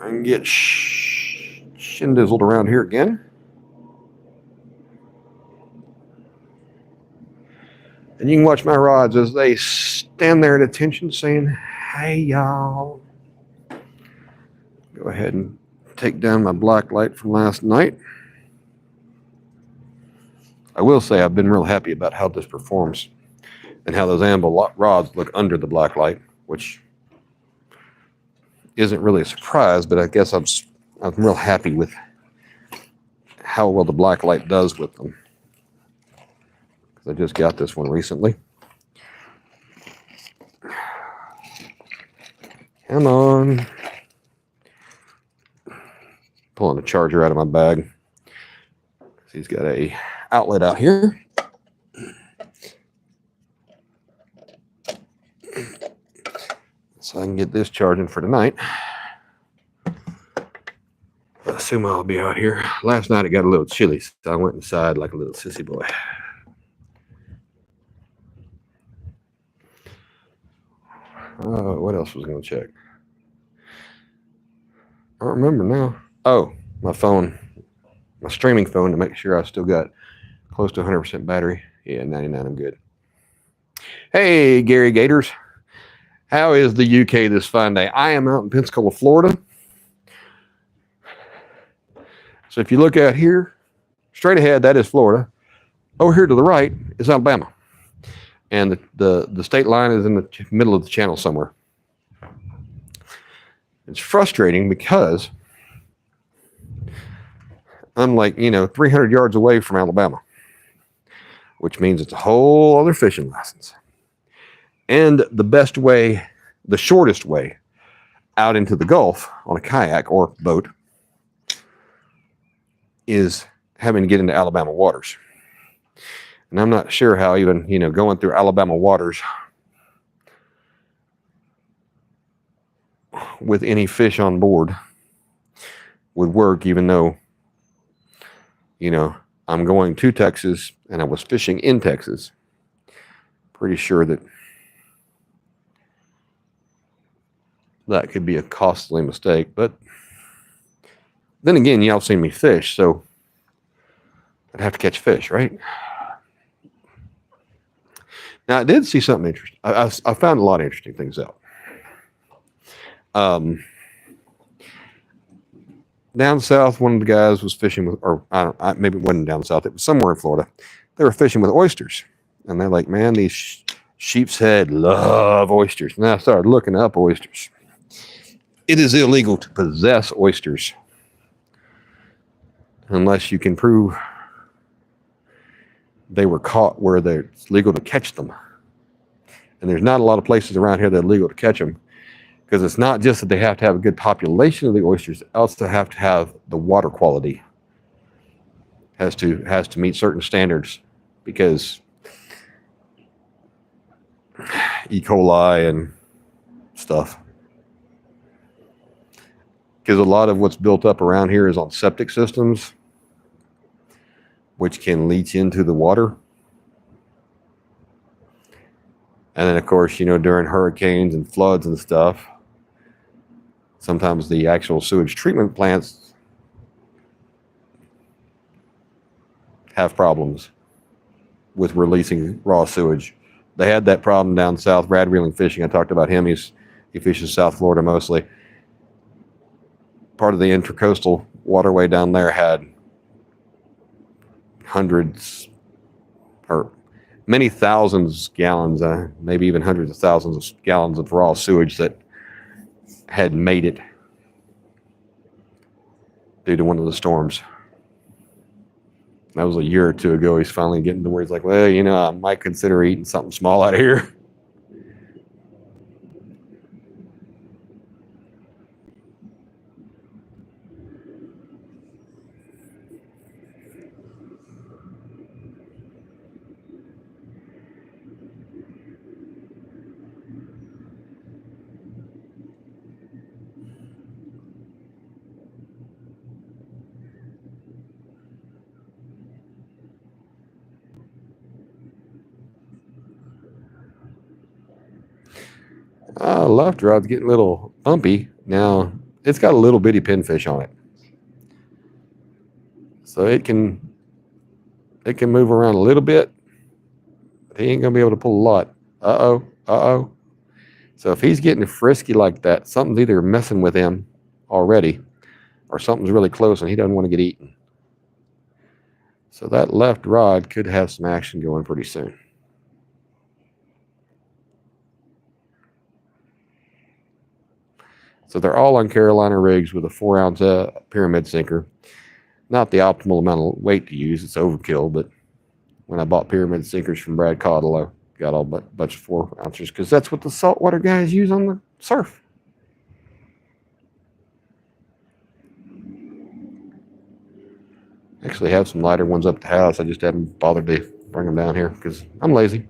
can get shindizzled around here again. And you can watch my rods as they stand there at attention saying, hey, y'all. Go ahead and take down my black light from last night. I will say I've been real happy about how this performs and how those amble rods look under the black light, which isn't really a surprise, but I guess I'm real happy with how well the black light does with them. Because I just got this one recently. Come on. Pulling a charger out of my bag. He's got a outlet out here. So I can get this charging for tonight. I assume I'll be out here. Last night it got a little chilly, so I went inside like a little sissy boy. What else was I going to check? I don't remember now. Oh, my phone. My streaming phone to make sure I still got close to 100% battery. Yeah, 99, I'm good. Hey, Gary Gators. How is the UK this fine day? I am out in Pensacola, Florida. So if you look out here, straight ahead, that is Florida. Over here to the right is Alabama. And the state line is in the middle of the channel somewhere. It's frustrating because I'm like, 300 yards away from Alabama, which means it's a whole other fishing license. And the shortest way out into the Gulf on a kayak or boat is having to get into Alabama waters. And I'm not sure how even, going through Alabama waters with any fish on board would work, even though, I'm going to Texas and I was fishing in Texas. Pretty sure that could be a costly mistake, but then again, y'all seen me fish, so I'd have to catch fish, right? Now, I did see something interesting. I found a lot of interesting things out. Down south, one of the guys was fishing with, or maybe it wasn't down south, it was somewhere in Florida. They were fishing with oysters. And they're like, man, these sheep's head love oysters. And I started looking up oysters. It is illegal to possess oysters unless you can prove they were caught where it's legal to catch them. And there's not a lot of places around here that are legal to catch them, because it's not just that they have to have a good population of the oysters, they also have to have the water quality has to meet certain standards, because E. coli and stuff. Because a lot of what's built up around here is on septic systems, which can leach into the water. And then, of course, during hurricanes and floods and stuff, sometimes the actual sewage treatment plants have problems with releasing raw sewage. They had that problem down south. Brad Reeling Fishing, I talked about him. He fishes South Florida mostly. Part of the intracoastal waterway down there had hundreds or many thousands gallons, maybe even hundreds of thousands of gallons of raw sewage that had made it due to one of the storms. That was a year or two ago. He's finally getting to where he's like, well, I might consider eating something small out of here. Left rod's getting a little bumpy. Now, it's got a little bitty pinfish on it. So it can move around a little bit. But he ain't going to be able to pull a lot. Uh-oh. Uh-oh. So if he's getting frisky like that, something's either messing with him already or something's really close and he doesn't want to get eaten. So that left rod could have some action going pretty soon. So they're all on Carolina rigs with a 4-ounce pyramid sinker. Not the optimal amount of weight to use. It's overkill, but when I bought pyramid sinkers from Brad Caudle, I got a bunch of 4-ounces because that's what the saltwater guys use on the surf. I actually have some lighter ones up at the house. I just haven't bothered to bring them down here because I'm lazy.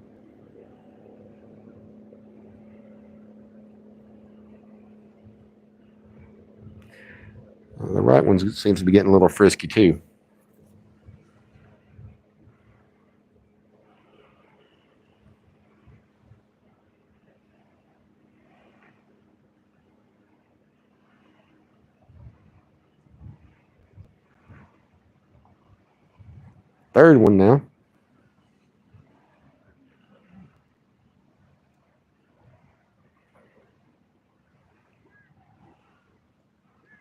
The right one seems to be getting a little frisky too. Third one now.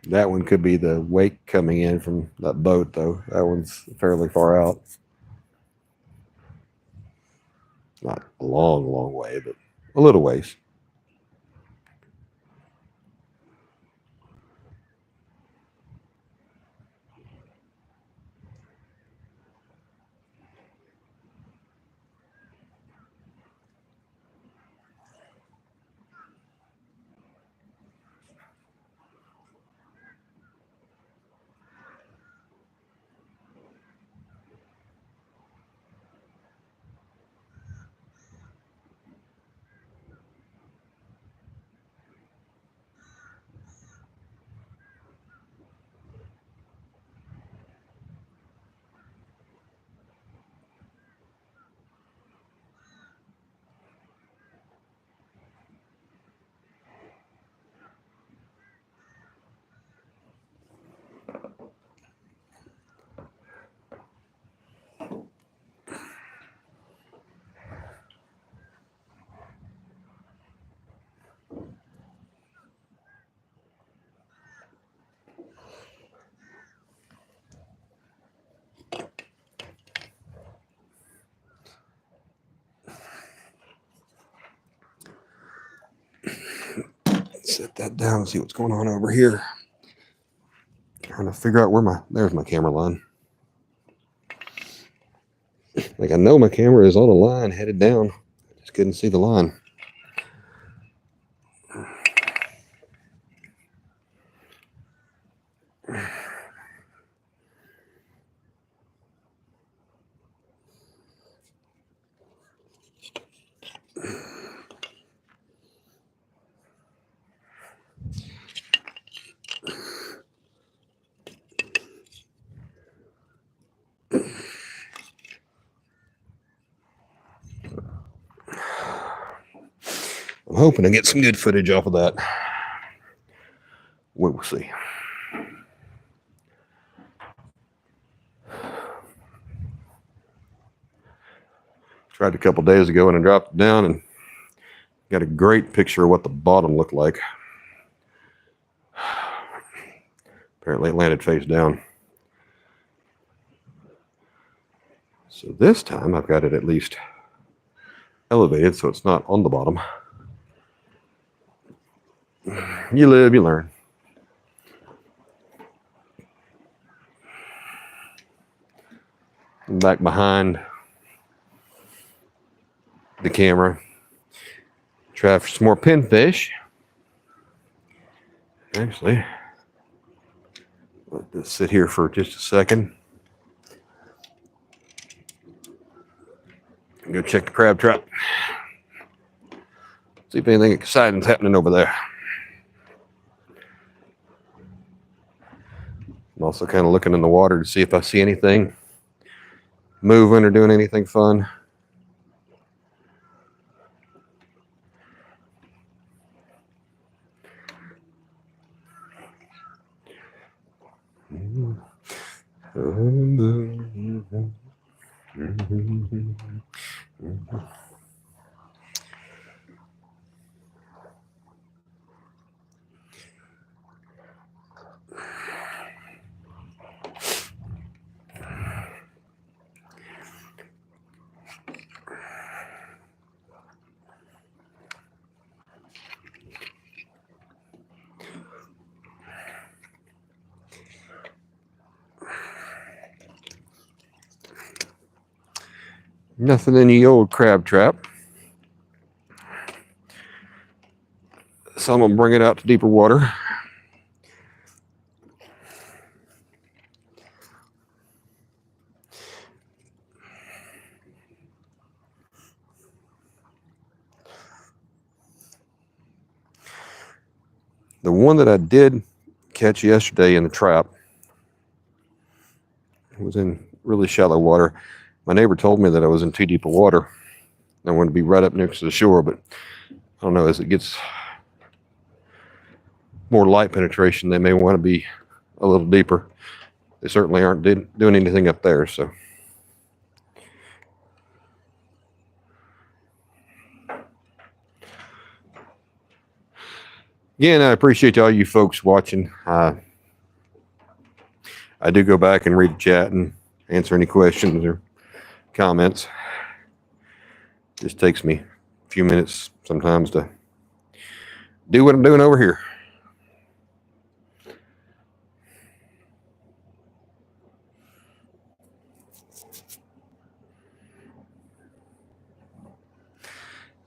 That one could be the wake coming in from that boat, though. That one's fairly far out. Not a long, long way, but a little ways. Set that down and see what's going on over here. Trying to figure out where there's my camera line. Like I know my camera is on a line headed down. I just couldn't see the line. I'm hoping to get some good footage off of that. We will see. Tried a couple days ago and I dropped it down and got a great picture of what the bottom looked like. Apparently it landed face down. So this time I've got it at least elevated so it's not on the bottom. You live, you learn. And back behind the camera, try for some more pinfish. Actually, let this sit here for just a second. Go check the crab trap. See if anything exciting's happening over there. I'm also kind of looking in the water to see if I see anything moving or doing anything fun. Nothing in the old crab trap. So I'm going to bring it out to deeper water. The one that I did catch yesterday in the trap was in really shallow water. My neighbor told me that I was in too deep of water. I wanted to be right up next to the shore, but I don't know, as it gets more light penetration, they may want to be a little deeper. They certainly aren't doing anything up there, so. Again, I appreciate all you folks watching. I do go back and read the chat and answer any questions or comments. Just takes me a few minutes sometimes to do what I'm doing over here.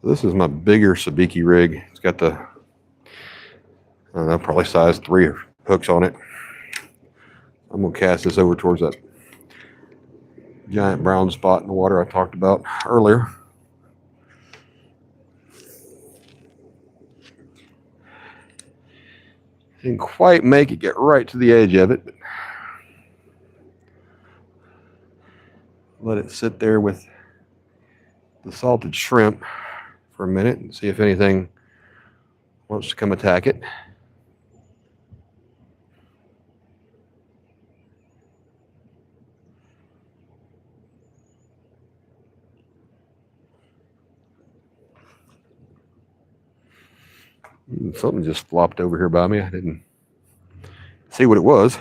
This is my bigger sabiki rig. It's got the, I don't know, probably size 3 hooks on it. I'm going to cast this over towards that giant brown spot in the water I talked about earlier. Didn't quite make it get right to the edge of it, but let it sit there with the salted shrimp for a minute and see if anything wants to come attack it. Something just flopped over here by me. I didn't see what it was.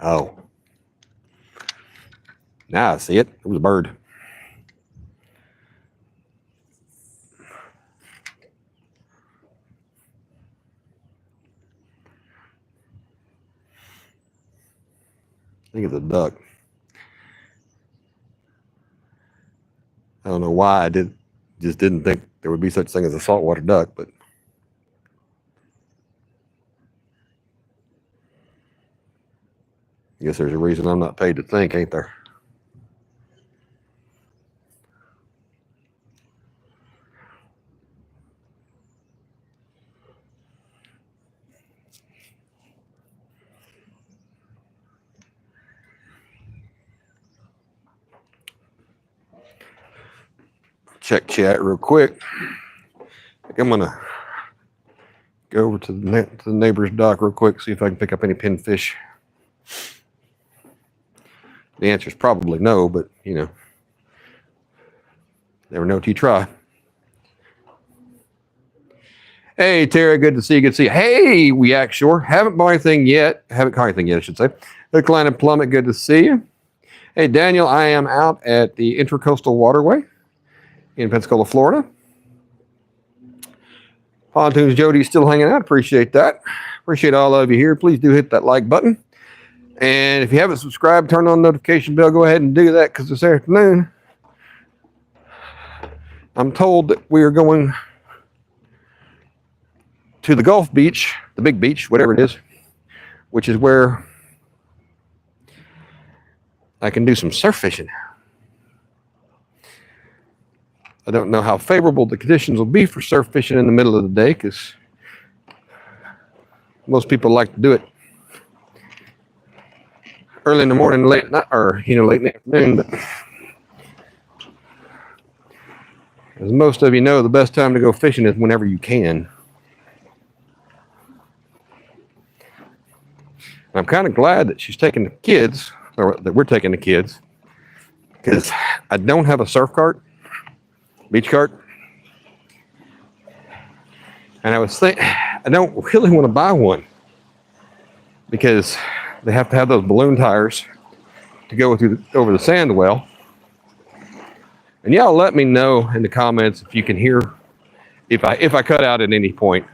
Oh. Now I see it. It was a bird. I think it's a duck. I don't know why I just didn't think there would be such thing as a saltwater duck, but I guess there's a reason I'm not paid to think, ain't there? Check chat real quick. I think I'm gonna go over to the neighbor's dock real quick, see if I can pick up any pinfish. The answer is probably no, but you know, never know till you try. Hey Tara, good to see you. Good to see you. Hey, we act sure. Haven't bought anything yet. Haven't caught anything yet, I should say. Hook, line, and plummet, good to see you. Hey Daniel, I am out at the Intracoastal Waterway in Pensacola, Florida. Pontoons Jody's still hanging out. Appreciate that. Appreciate all of you here. Please do hit that like button. And if you haven't subscribed, turn on the notification bell. Go ahead and do that, because this afternoon I'm told that we are going to the Gulf Beach, the big beach, whatever it is, which is where I can do some surf fishing. I don't know how favorable the conditions will be for surf fishing in the middle of the day, because most people like to do it early in the morning, late night, or late in the afternoon. But as most of you know, the best time to go fishing is whenever you can. And I'm kind of glad that she's taking the kids, or that we're taking the kids, because I don't have a surf cart, beach cart, and I was thinking I don't really want to buy one because they have to have those balloon tires to go over the sand well. And y'all let me know in the comments if you can hear if I cut out at any point,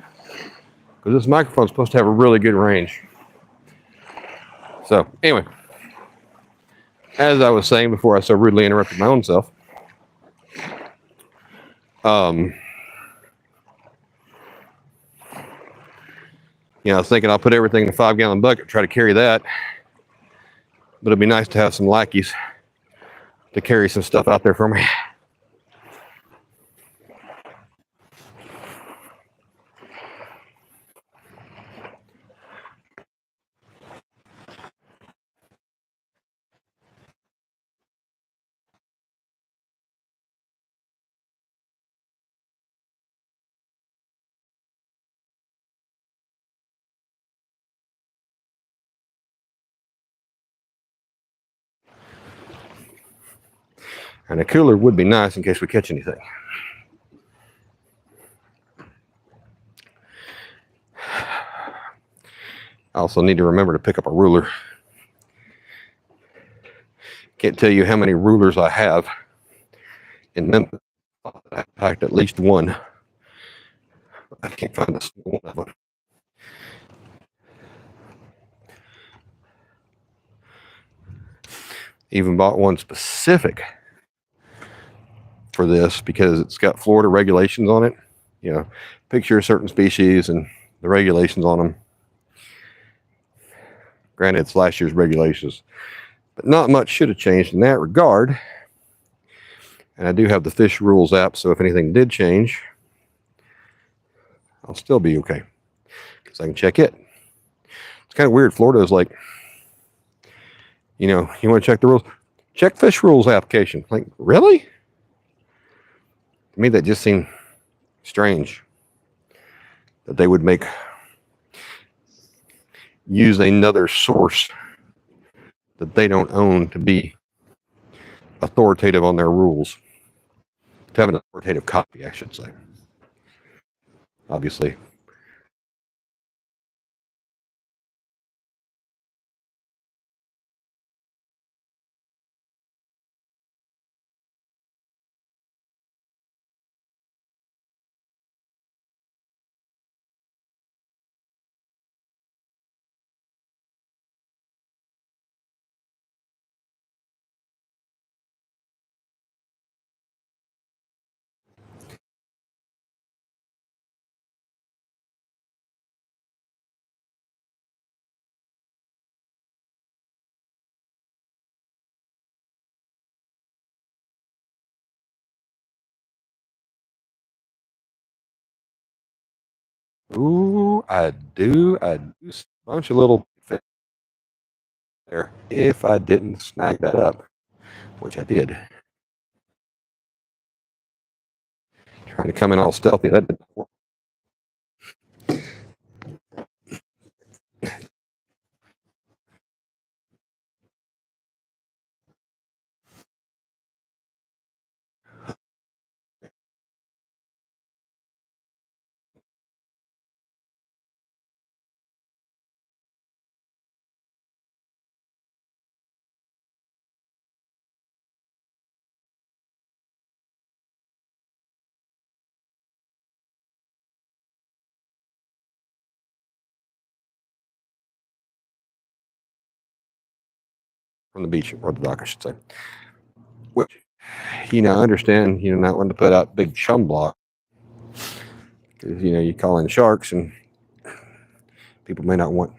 because this microphone's supposed to have a really good range. So anyway, as I was saying before I so rudely interrupted my own self, I was thinking I'll put everything in a 5-gallon bucket, try to carry that. But it'd be nice to have some lackeys to carry some stuff out there for me. And a cooler would be nice in case we catch anything. I also need to remember to pick up a ruler. Can't tell you how many rulers I have in Memphis. I packed at least one. I can't find a single one of them. Even bought one specific for this because it's got Florida regulations on it. Picture a certain species and the regulations on them. Granted, it's last year's regulations, but not much should have changed in that regard. And I do have the Fish Rules app, so if anything did change, I'll still be okay because I can check it. It's kind of weird. Florida is like, you want to check the rules? Check Fish Rules application. Like, really? To me, that just seemed strange that they would use another source that they don't own to be authoritative on their rules. To have an authoritative copy, I should say. Obviously. Ooh, I do a bunch of little fish there. If I didn't snag that up, which I did. Trying to come in all stealthy. That didn't work. From the beach or the dock, I should say. Which, I understand, not wanting to put out big chum block because you call in sharks and people may not want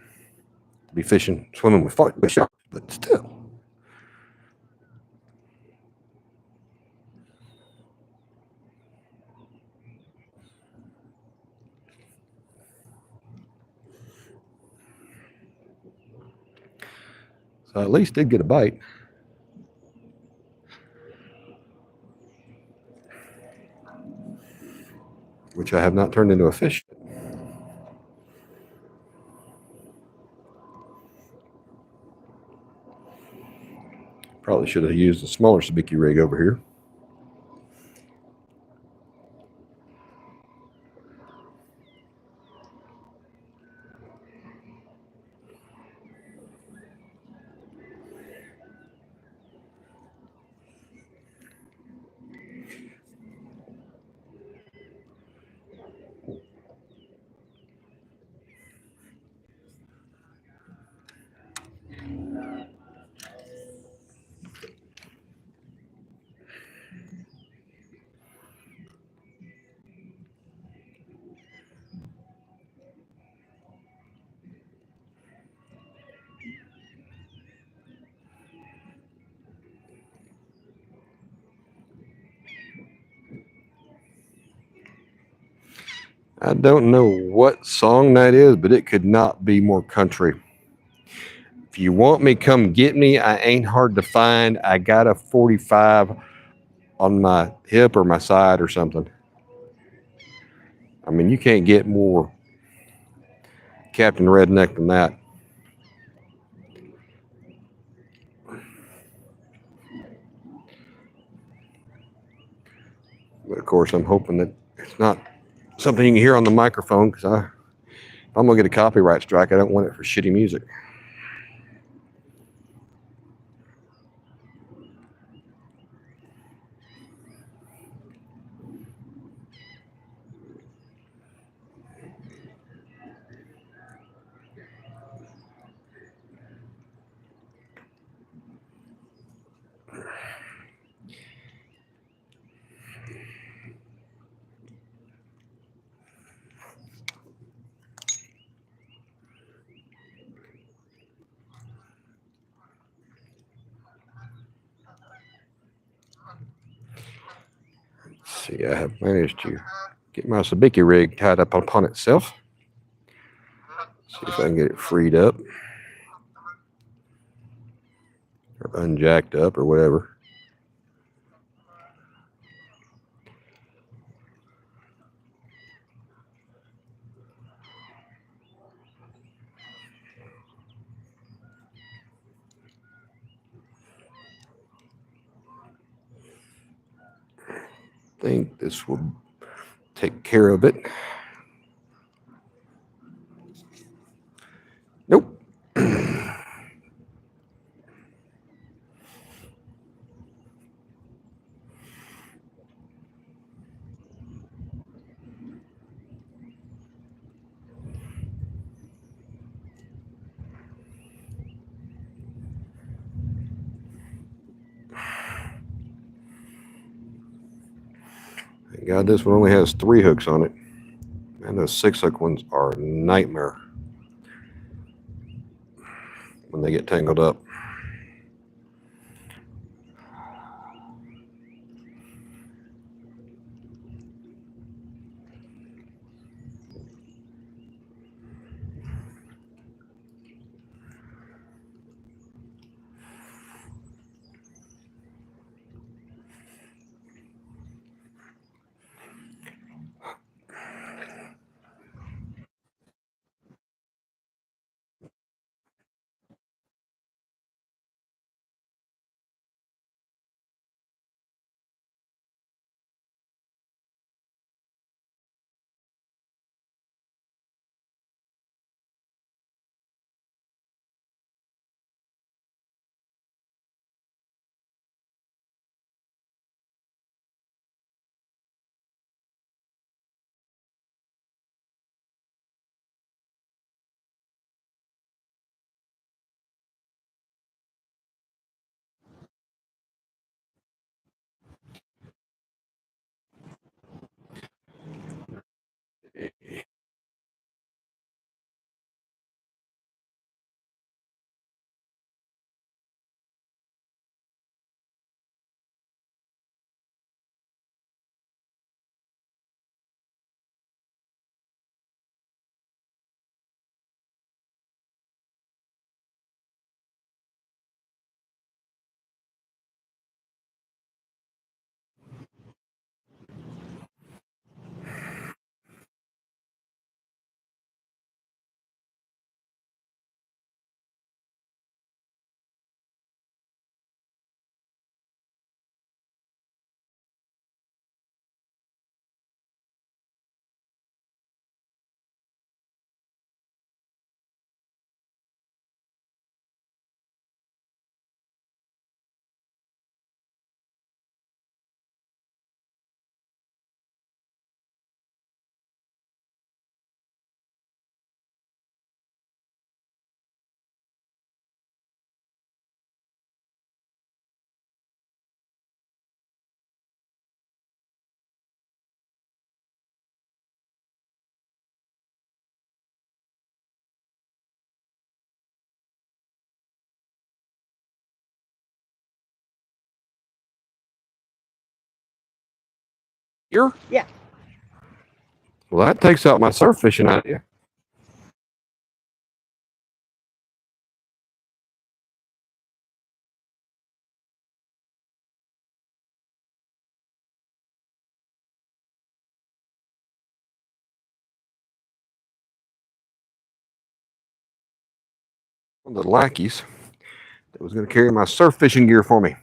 to be swimming with sharks, but still. So I at least did get a bite, which I have not turned into a fish. Probably should have used a smaller sabiki rig over here. I don't know what song that is, but it could not be more country. If you want me, come get me. I ain't hard to find. I got a 45 on my hip or my side or something. I mean, you can't get more Captain Redneck than that. But of course, I'm hoping that it's not something you can hear on the microphone because if I'm going to get a copyright strike, I don't want it for shitty music. See, I have managed to get my sabiki rig tied up upon itself. See if I can get it freed up or unjacked up or whatever. I think this will take care of it. Nope. Thank God this one only has 3 hooks on it. And those 6-hook ones are a nightmare when they get tangled up. Here? Yeah. Well, that takes out my surf fishing idea. One of the lackeys that was going to carry my surf fishing gear for me.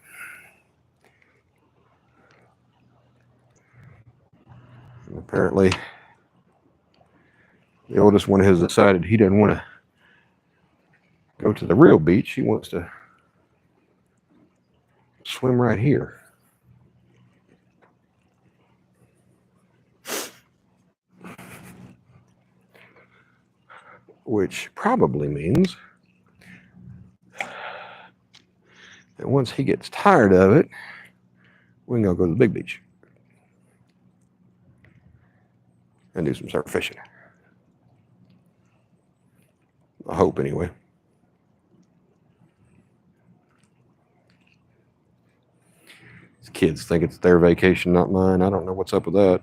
And apparently, the oldest one has decided he doesn't want to go to the real beach. He wants to swim right here. Which probably means that once he gets tired of it, we can go to the big beach and do some surf fishing. I hope, anyway. These kids think it's their vacation, not mine. I don't know what's up with that.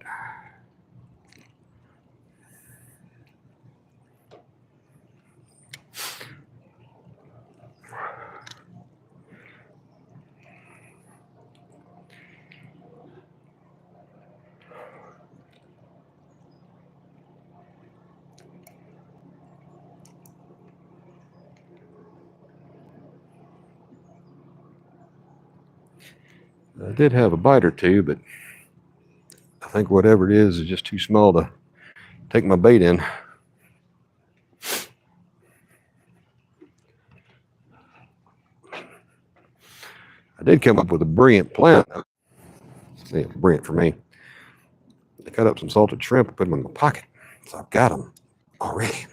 I did have a bite or two, but I think whatever it is just too small to take my bait in. I did come up with a brilliant plan. Yeah, brilliant for me. I cut up some salted shrimp and put them in my pocket. So I've got them already.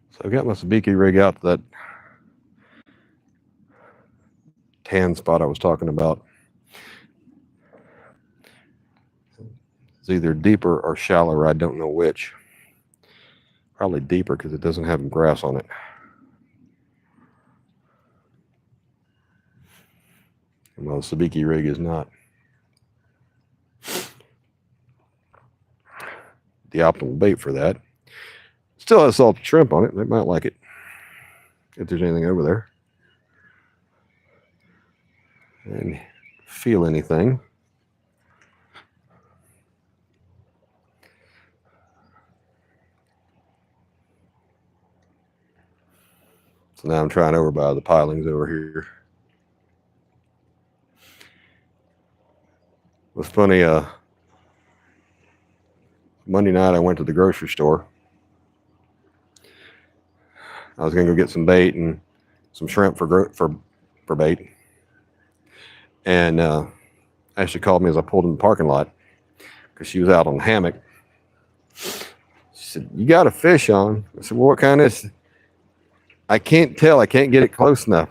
So I got my sabiki rig out to that tan spot I was talking about. It's either deeper or shallower. I don't know which. Probably deeper because it doesn't have grass on it. Well, the sabiki rig is not the optimal bait for that. Still has salted shrimp on it. They might like it if there's anything over there. And feel anything. So now I'm trying over by the pilings over here. It was funny, Monday night I went to the grocery store. I was going to go get some bait and some shrimp for bait. And Ashley called me as I pulled in the parking lot because she was out on the hammock. She said, "You got a fish on?" I said, "Well, what kind is it?" "I can't tell. I can't get it close enough."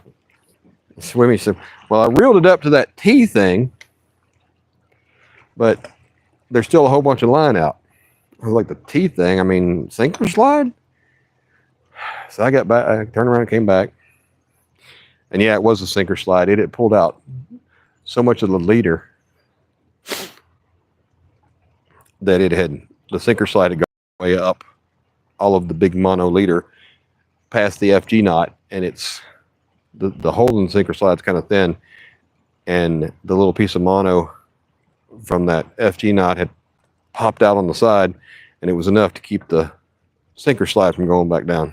Swimming. She said, "Well, I reeled it up to that T thing, but there's still a whole bunch of line out." I was like, "The T thing? I mean, sinker slide?" So I got back. I turned around and came back. And yeah, it was a sinker slide. It had pulled out so much of the leader that the sinker slide had gone way up all of the big mono leader past the FG knot, and it's the hole in the sinker slide's kind of thin, and the little piece of mono from that FG knot had popped out on the side, and it was enough to keep the sinker slide from going back down.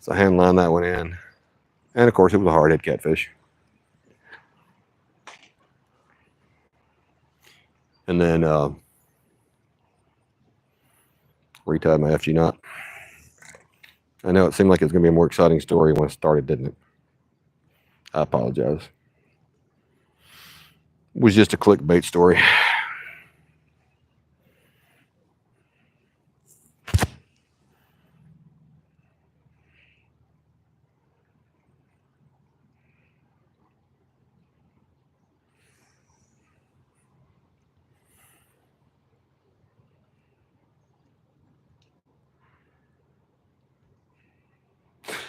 So I hand lined that one in, and of course it was a hardhead catfish. And then retied my FG knot. I know it seemed like it was going to be a more exciting story when it started, didn't it? I apologize. It was just a clickbait story.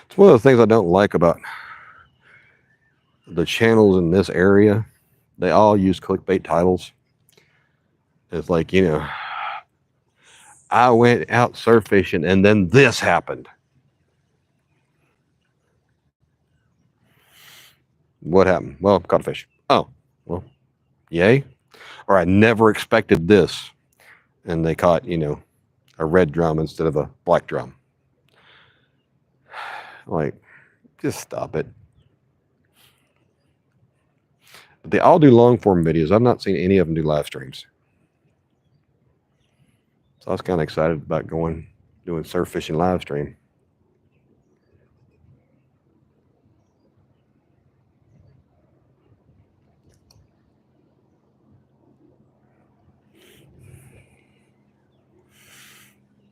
It's one of the things I don't like about the channels in this area. They all use clickbait titles. It's like, I went out surf fishing and then this happened. What happened? Well, caught a fish. Oh, well, yay. Or I never expected this. And they caught, a red drum instead of a black drum. Like, just stop it. But they all do long form videos. I've not seen any of them do live streams. So I was kind of excited about doing surf fishing live stream.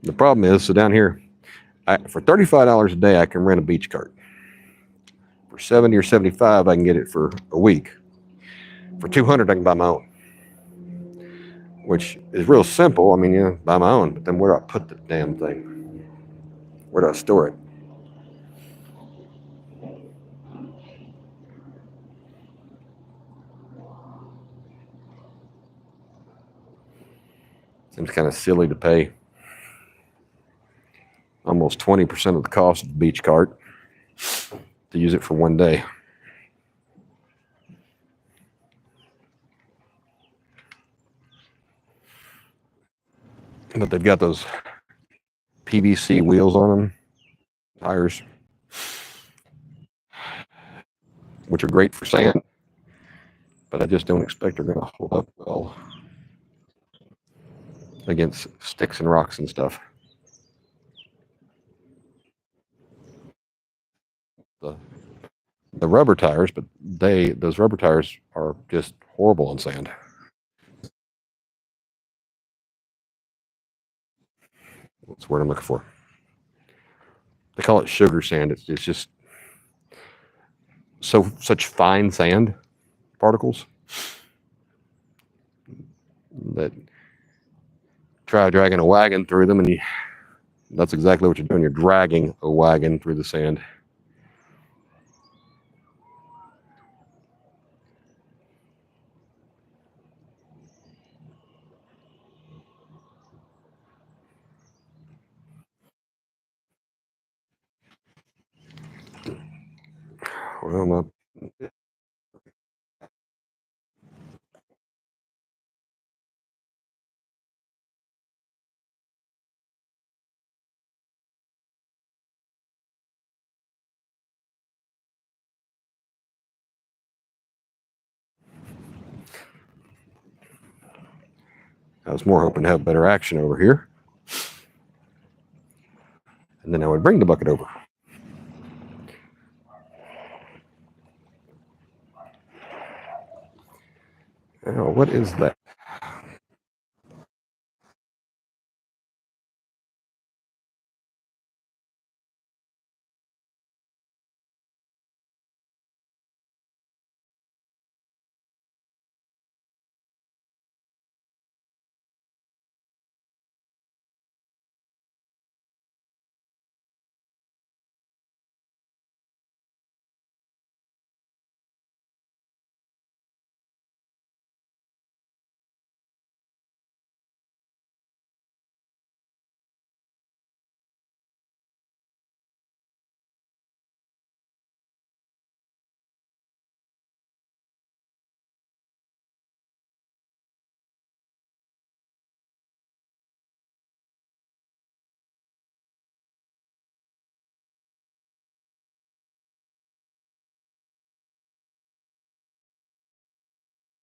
The problem is, so down here, for $35 a day, I can rent a beach cart. For 70 or 75, I can get it for a week. For 200, I can buy my own, which is real simple. I mean, buy my own, but then where do I put the damn thing? Where do I store it? Seems kind of silly to pay almost 20% of the cost of the beach cart to use it for one day. But they've got those PVC wheels on them, tires, which are great for sand, but I just don't expect they're going to hold up well against sticks and rocks and stuff. The rubber tires, but those rubber tires are just horrible on sand. That's the word I'm looking for. They call it sugar sand. It's just such fine sand particles that try dragging a wagon through them, and that's exactly what you're doing. You're dragging a wagon through the sand. Well, I was more hoping to have better action over here, and then I would bring the bucket over. Oh, what is that?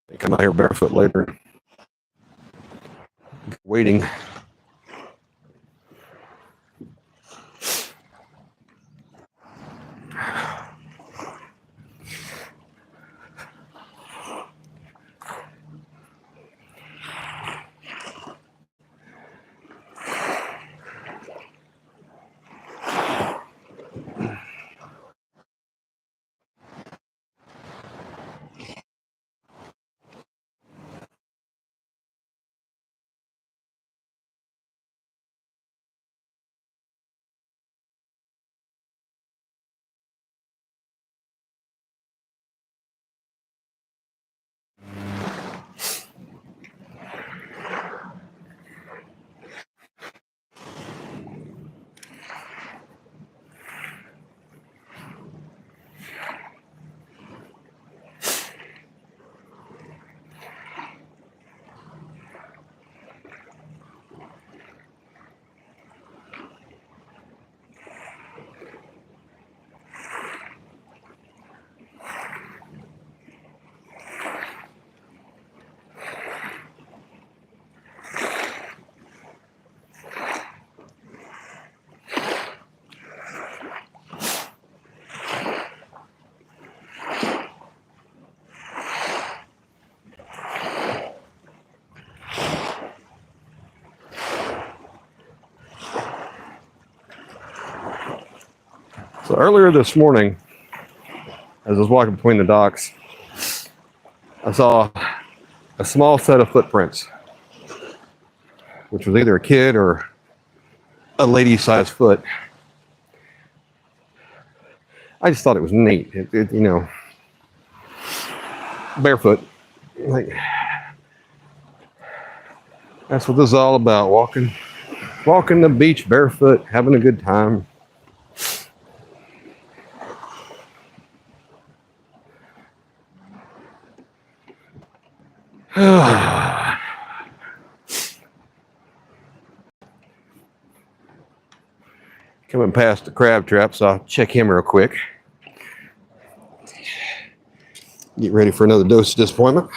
They come out here barefoot later, waiting. So earlier this morning, as I was walking between the docks, I saw a small set of footprints, which was either a kid or a lady-sized foot. I just thought it was neat. You know, barefoot. Like, that's what this is all about. Walking the beach barefoot, having a good time. Coming past the crab trap, so I'll check him real quick. Get ready for another dose of disappointment.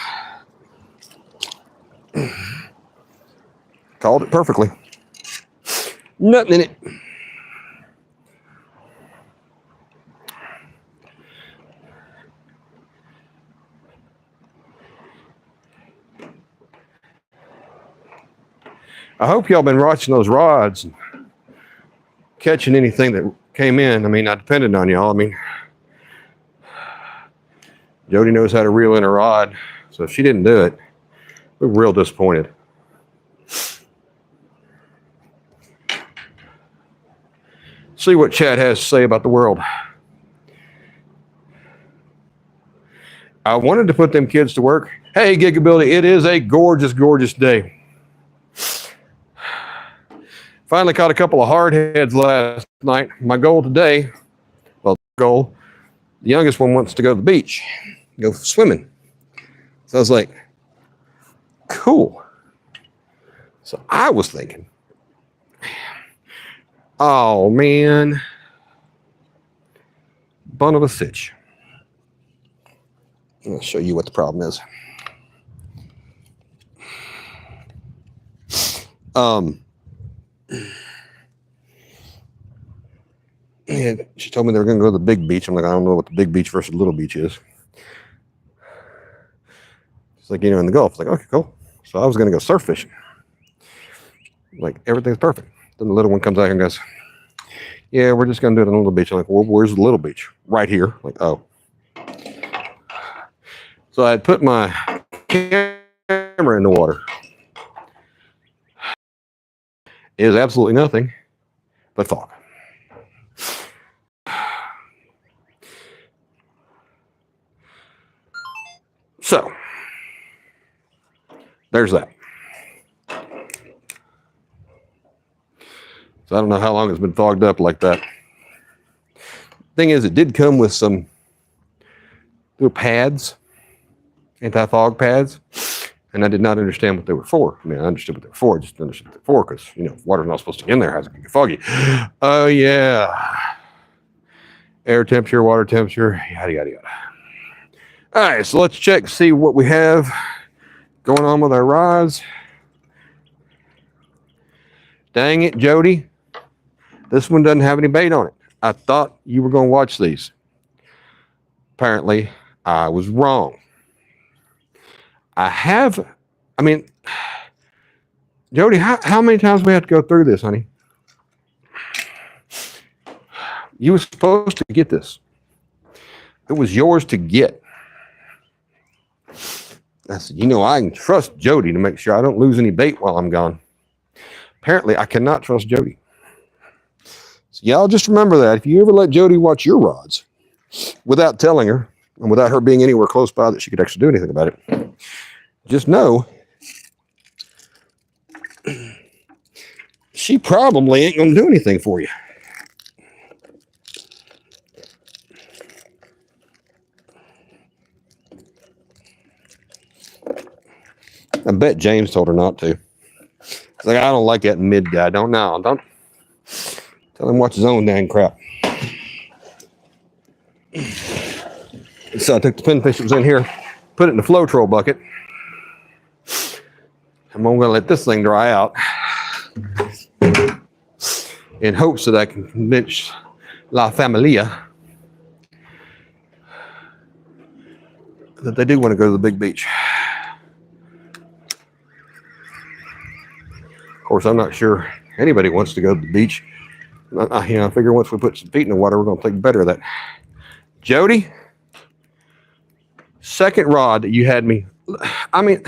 Called it perfectly. Nothing in it. I hope y'all been watching those rods and catching anything that came in. I mean, I depended on y'all. I mean, Jody knows how to reel in a rod, so if she didn't do it, we're real disappointed. See what Chad has to say about the world. I wanted to put them kids to work. Hey, Gigability, it is a gorgeous, gorgeous day. Finally caught a couple of hardheads last night. My goal today, the youngest one wants to go to the beach, go swimming. So I was like, cool. So I was thinking, oh man, bun of a sitch. I'll show you what the problem is. Yeah, she told me they were going to go to the big beach. I'm like, I don't know what the big beach versus little beach is. It's like, you know, in the Gulf. Like, okay, cool. So I was going to go surf fishing. Like, everything's perfect. Then the little one comes out and goes, yeah, we're just going to do it on a little beach. I'm like, well, where's the little beach? Right here. Like, oh. So I had put my camera in the water. It is absolutely nothing but fog. So, there's that. So I don't know how long it's been fogged up like that. Thing is, it did come with some little pads, anti-fog pads, and I did not understand what they were for. I mean, I understood what they were for, just didn't understand what they were for, because, you know, water's not supposed to get in there, how's it going to get foggy? Oh, yeah. Air temperature, water temperature, yada, yada, yada. All right, so let's check, see what we have going on with our rods. Dang it, Jody. This one doesn't have any bait on it. I thought you were going to watch these. Apparently, I was wrong. Jody, how many times we have to go through this, honey? You were supposed to get this. It was yours to get. I said, you know, I can trust Jody to make sure I don't lose any bait while I'm gone. Apparently, I cannot trust Jody. So y'all just remember that. If you ever let Jody watch your rods without telling her and without her being anywhere close by that she could actually do anything about it, just know she probably ain't going to do anything for you. I bet James told her not to. It's like, I don't like that mid guy. Don't know. Don't tell him watch his own dang crap. So I took the pinfish that was in here, put it in the flow troll bucket. I'm going to let this thing dry out in hopes that I can convince La Familia that they do want to go to the big beach. Of course, I'm not sure anybody wants to go to the beach I figure once we put some feet in the water, we're going to take better of that. Jody, second rod that you had me. I mean,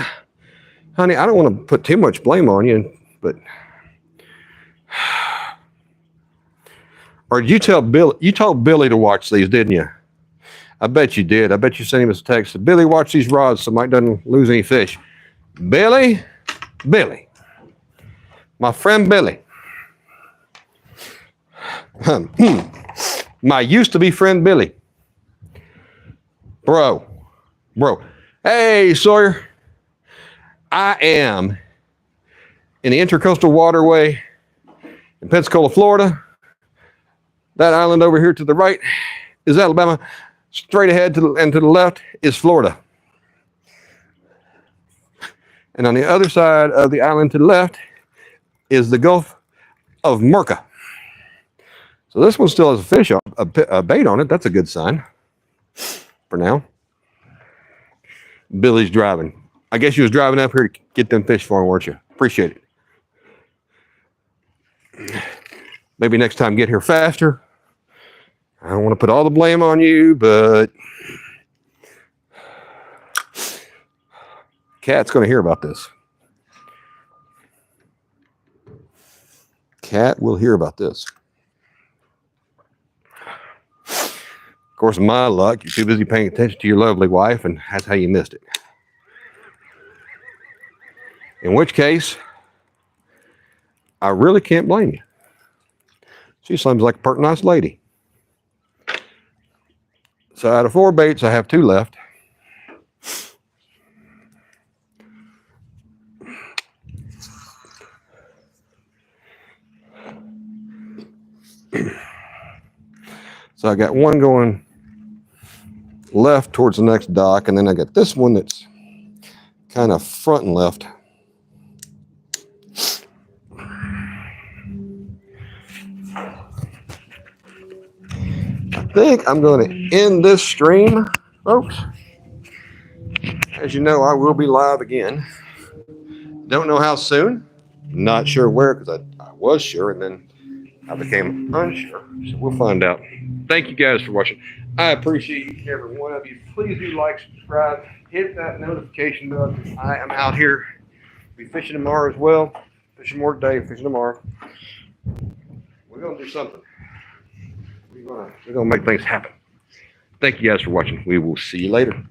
honey, I don't want to put too much blame on you, but or did you tell Bill? You told Billy to watch these, didn't you? I bet you did. I bet you sent him a text. Billy, watch these rods so Mike doesn't lose any fish. Billy, my friend Billy. My used to be friend Billy. Bro. Hey, Sawyer. I am in the Intercoastal Waterway in Pensacola, Florida. That island over here to the right is Alabama. Straight ahead and to the left is Florida. And on the other side of the island to the left is the Gulf of Merca. So this one still has a fish, a bait on it. That's a good sign for now. Billy's driving. I guess you was driving up here to get them fish for him, weren't you? Appreciate it. Maybe next time get here faster. I don't want to put all the blame on you, but Kat's going to hear about this. Kat will hear about this. Of course, my luck, you're too busy paying attention to your lovely wife, and that's how you missed it. In which case, I really can't blame you. She seems like a pert nice lady. So out of 4 baits, I have 2 left. So I got one going left towards the next dock, and then I got this one that's kind of front and left. I think I'm going to end this stream, folks. As you know, I will be live again. Don't know how soon. Not sure where, because I was sure, and then I became unsure. So we'll find out. Thank you guys for watching. I appreciate each and every one of you. Please do like, subscribe, hit that notification bell. I am out here. Be fishing tomorrow as well. Fishing more today, fishing tomorrow. We're going to do something. We're going to make things happen. Thank you guys for watching. We will see you later.